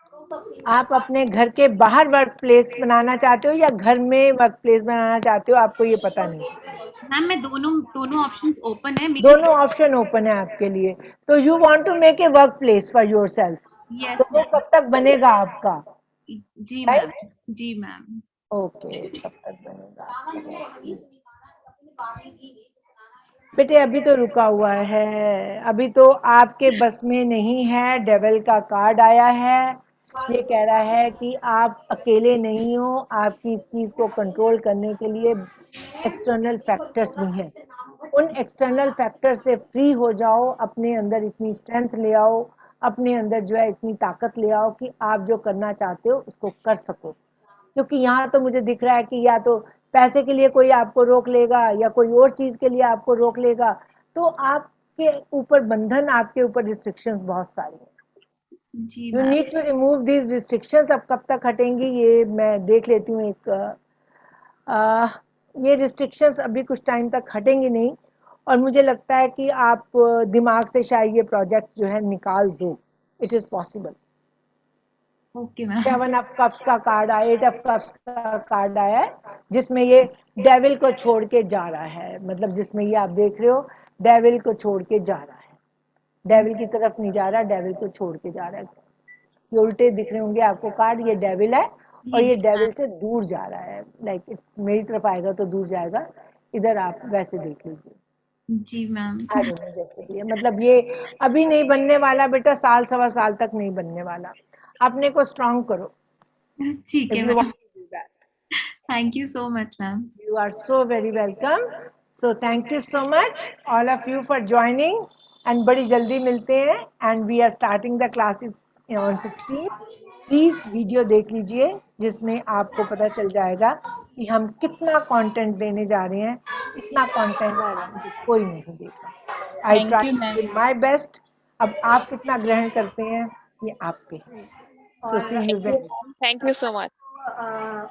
Speaker 4: आप अपने घर के बाहर वर्क प्लेस बनाना चाहते हो या घर में वर्क प्लेस बनाना चाहते हो, आपको ये पता नहीं?
Speaker 10: मैम, मैं दोनों ऑप्शंस ओपन है।
Speaker 4: दोनों ऑप्शन ओपन है आपके लिए। तो you want to make a workplace for yourself,
Speaker 10: yes
Speaker 4: तो वो कब तक बनेगा आपका?
Speaker 10: जी
Speaker 4: राइट?
Speaker 10: मैम, जी मैम।
Speaker 4: ओके, कब तक बनेगा? बेटे अभी तो रुका हुआ है, अभी तो आपके बस में नहीं है। डेविल का कार्ड आया है, ये कह रहा है कि आप अकेले नहीं हो, आपकी इस चीज को कंट्रोल करने के लिए एक्सटर्नल फैक्टर्स भी हैं। उन एक्सटर्नल फैक्टर से फ्री हो जाओ, अपने अंदर इतनी स्ट्रेंथ ले आओ, अपने अंदर जो है इतनी ताकत ले आओ कि आप जो करना चाहते हो उसको कर सको। क्योंकि यहाँ तो मुझे दिख रहा है कि या तो पैसे के लिए कोई आपको रोक लेगा या कोई और चीज के लिए आपको रोक लेगा, तो आपके ऊपर बंधन, आपके ऊपर रिस्ट्रिक्शंस बहुत सारी हैं।
Speaker 10: जी
Speaker 4: you need to remove these restrictions. अब कब तक हटेंगी ये मैं देख लेती हूँ। ये रिस्ट्रिक्शंस अभी कुछ टाइम तक हटेंगी नहीं, और मुझे लगता है कि आप दिमाग से शायद ये प्रोजेक्ट जो है निकाल दो। It is possible,
Speaker 10: okay ma'am.
Speaker 4: 7 of cups का कार्ड आया, 8 ऑफ कप्स का कार्ड आया है, जिसमें ये डेविल को छोड़ के जा रहा है, मतलब जिसमें ये आप देख रहे हो डेविल को छोड़ के जा रहा है, डेविल की तरफ नहीं जा रहा, डेविल को छोड़ के जा रहा है। ये उल्टे दिख रहे होंगे आपको कार्ड, ये डेविल है और ये डेविल से दूर जा रहा है, लाइक इट्स मेरी तरफ आएगा तो दूर जाएगा, इधर आप वैसे देख लीजिए।
Speaker 10: जी मैम।
Speaker 4: जैसे ये मतलब ये अभी नहीं बनने वाला बेटा, साल सवा साल तक नहीं बनने वाला, अपने को स्ट्रांग करो।
Speaker 10: ठीक है ma'am. Thank you so much ma'am.
Speaker 4: You are so very welcome. So thank you so much all of you for joining and बड़ी जल्दी मिलते हैं and we are starting the classes on 16. Please video देख लीजिए जिसमें आपको पता चल जाएगा कि हम कितना कंटेंट देने जा रहे हैं, इतना कंटेंट कोई नहीं देगा। I try to do my best, अब आप कितना ग्रहण करते हैं ये आप पे है। So see you very soon.
Speaker 7: Thank you so much.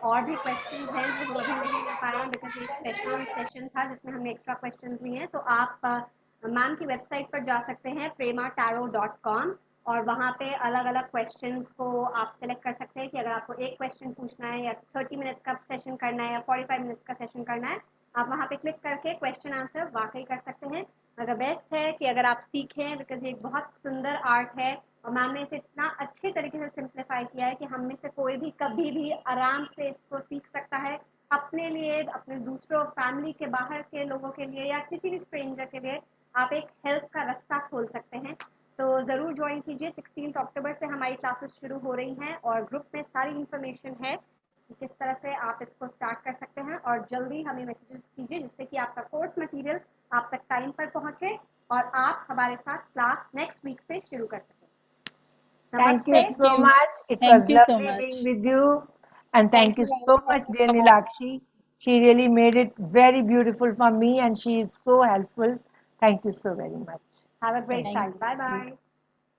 Speaker 1: और भी क्वेश्चन हैं जो हम अभी नहीं ले पाए हैं बिकॉज एक स्पेशल सेशन था जिसमें हमने एक्स्ट्रा क्वेश्चन लिए हैं, तो आप मैम की वेबसाइट पर जा सकते हैं prematarot.com और वहाँ पे अलग अलग क्वेश्चंस को आप सेलेक्ट कर सकते हैं कि अगर आपको एक क्वेश्चन पूछना है या 30 मिनट्स का सेशन करना है या 45 मिनट्स का सेशन करना है, आप वहाँ पे क्लिक करके क्वेश्चन आंसर वाकई कर सकते हैं। अगर बेस्ट है कि अगर आप सीखें बिकॉज ये एक बहुत सुंदर आर्ट है और मैम ने इसे इतना अच्छे तरीके से सिंप्लीफाई किया है कि हम में से कोई भी कभी भी आराम से इसको सीख सकता है, अपने लिए, अपने दूसरों, फैमिली के बाहर के लोगों के लिए या किसी भी स्ट्रेंजर के लिए आप एक हेल्प का रास्ता खोल सकते हैं। तो ज़रूर ज्वाइन कीजिए। 16 अक्टूबर से हमारी क्लासेस शुरू हो रही हैं और ग्रुप में सारी इन्फॉर्मेशन है कि किस तरह से आप इसको स्टार्ट कर सकते हैं और जल्दी हमें मैसेजेस कीजिए जिससे कि आपका कोर्स मटेरियल आप तक टाइम पर पहुंचे और आप हमारे साथ क्लास नेक्स्ट वीक से शुरू कर सकें।
Speaker 4: Thank you so much. It was lovely being with you. And thank you so much, dear Nilakshi. She really made it very beautiful for me and she is so helpful. Thank you so very much.
Speaker 1: Have a great time. Bye-bye.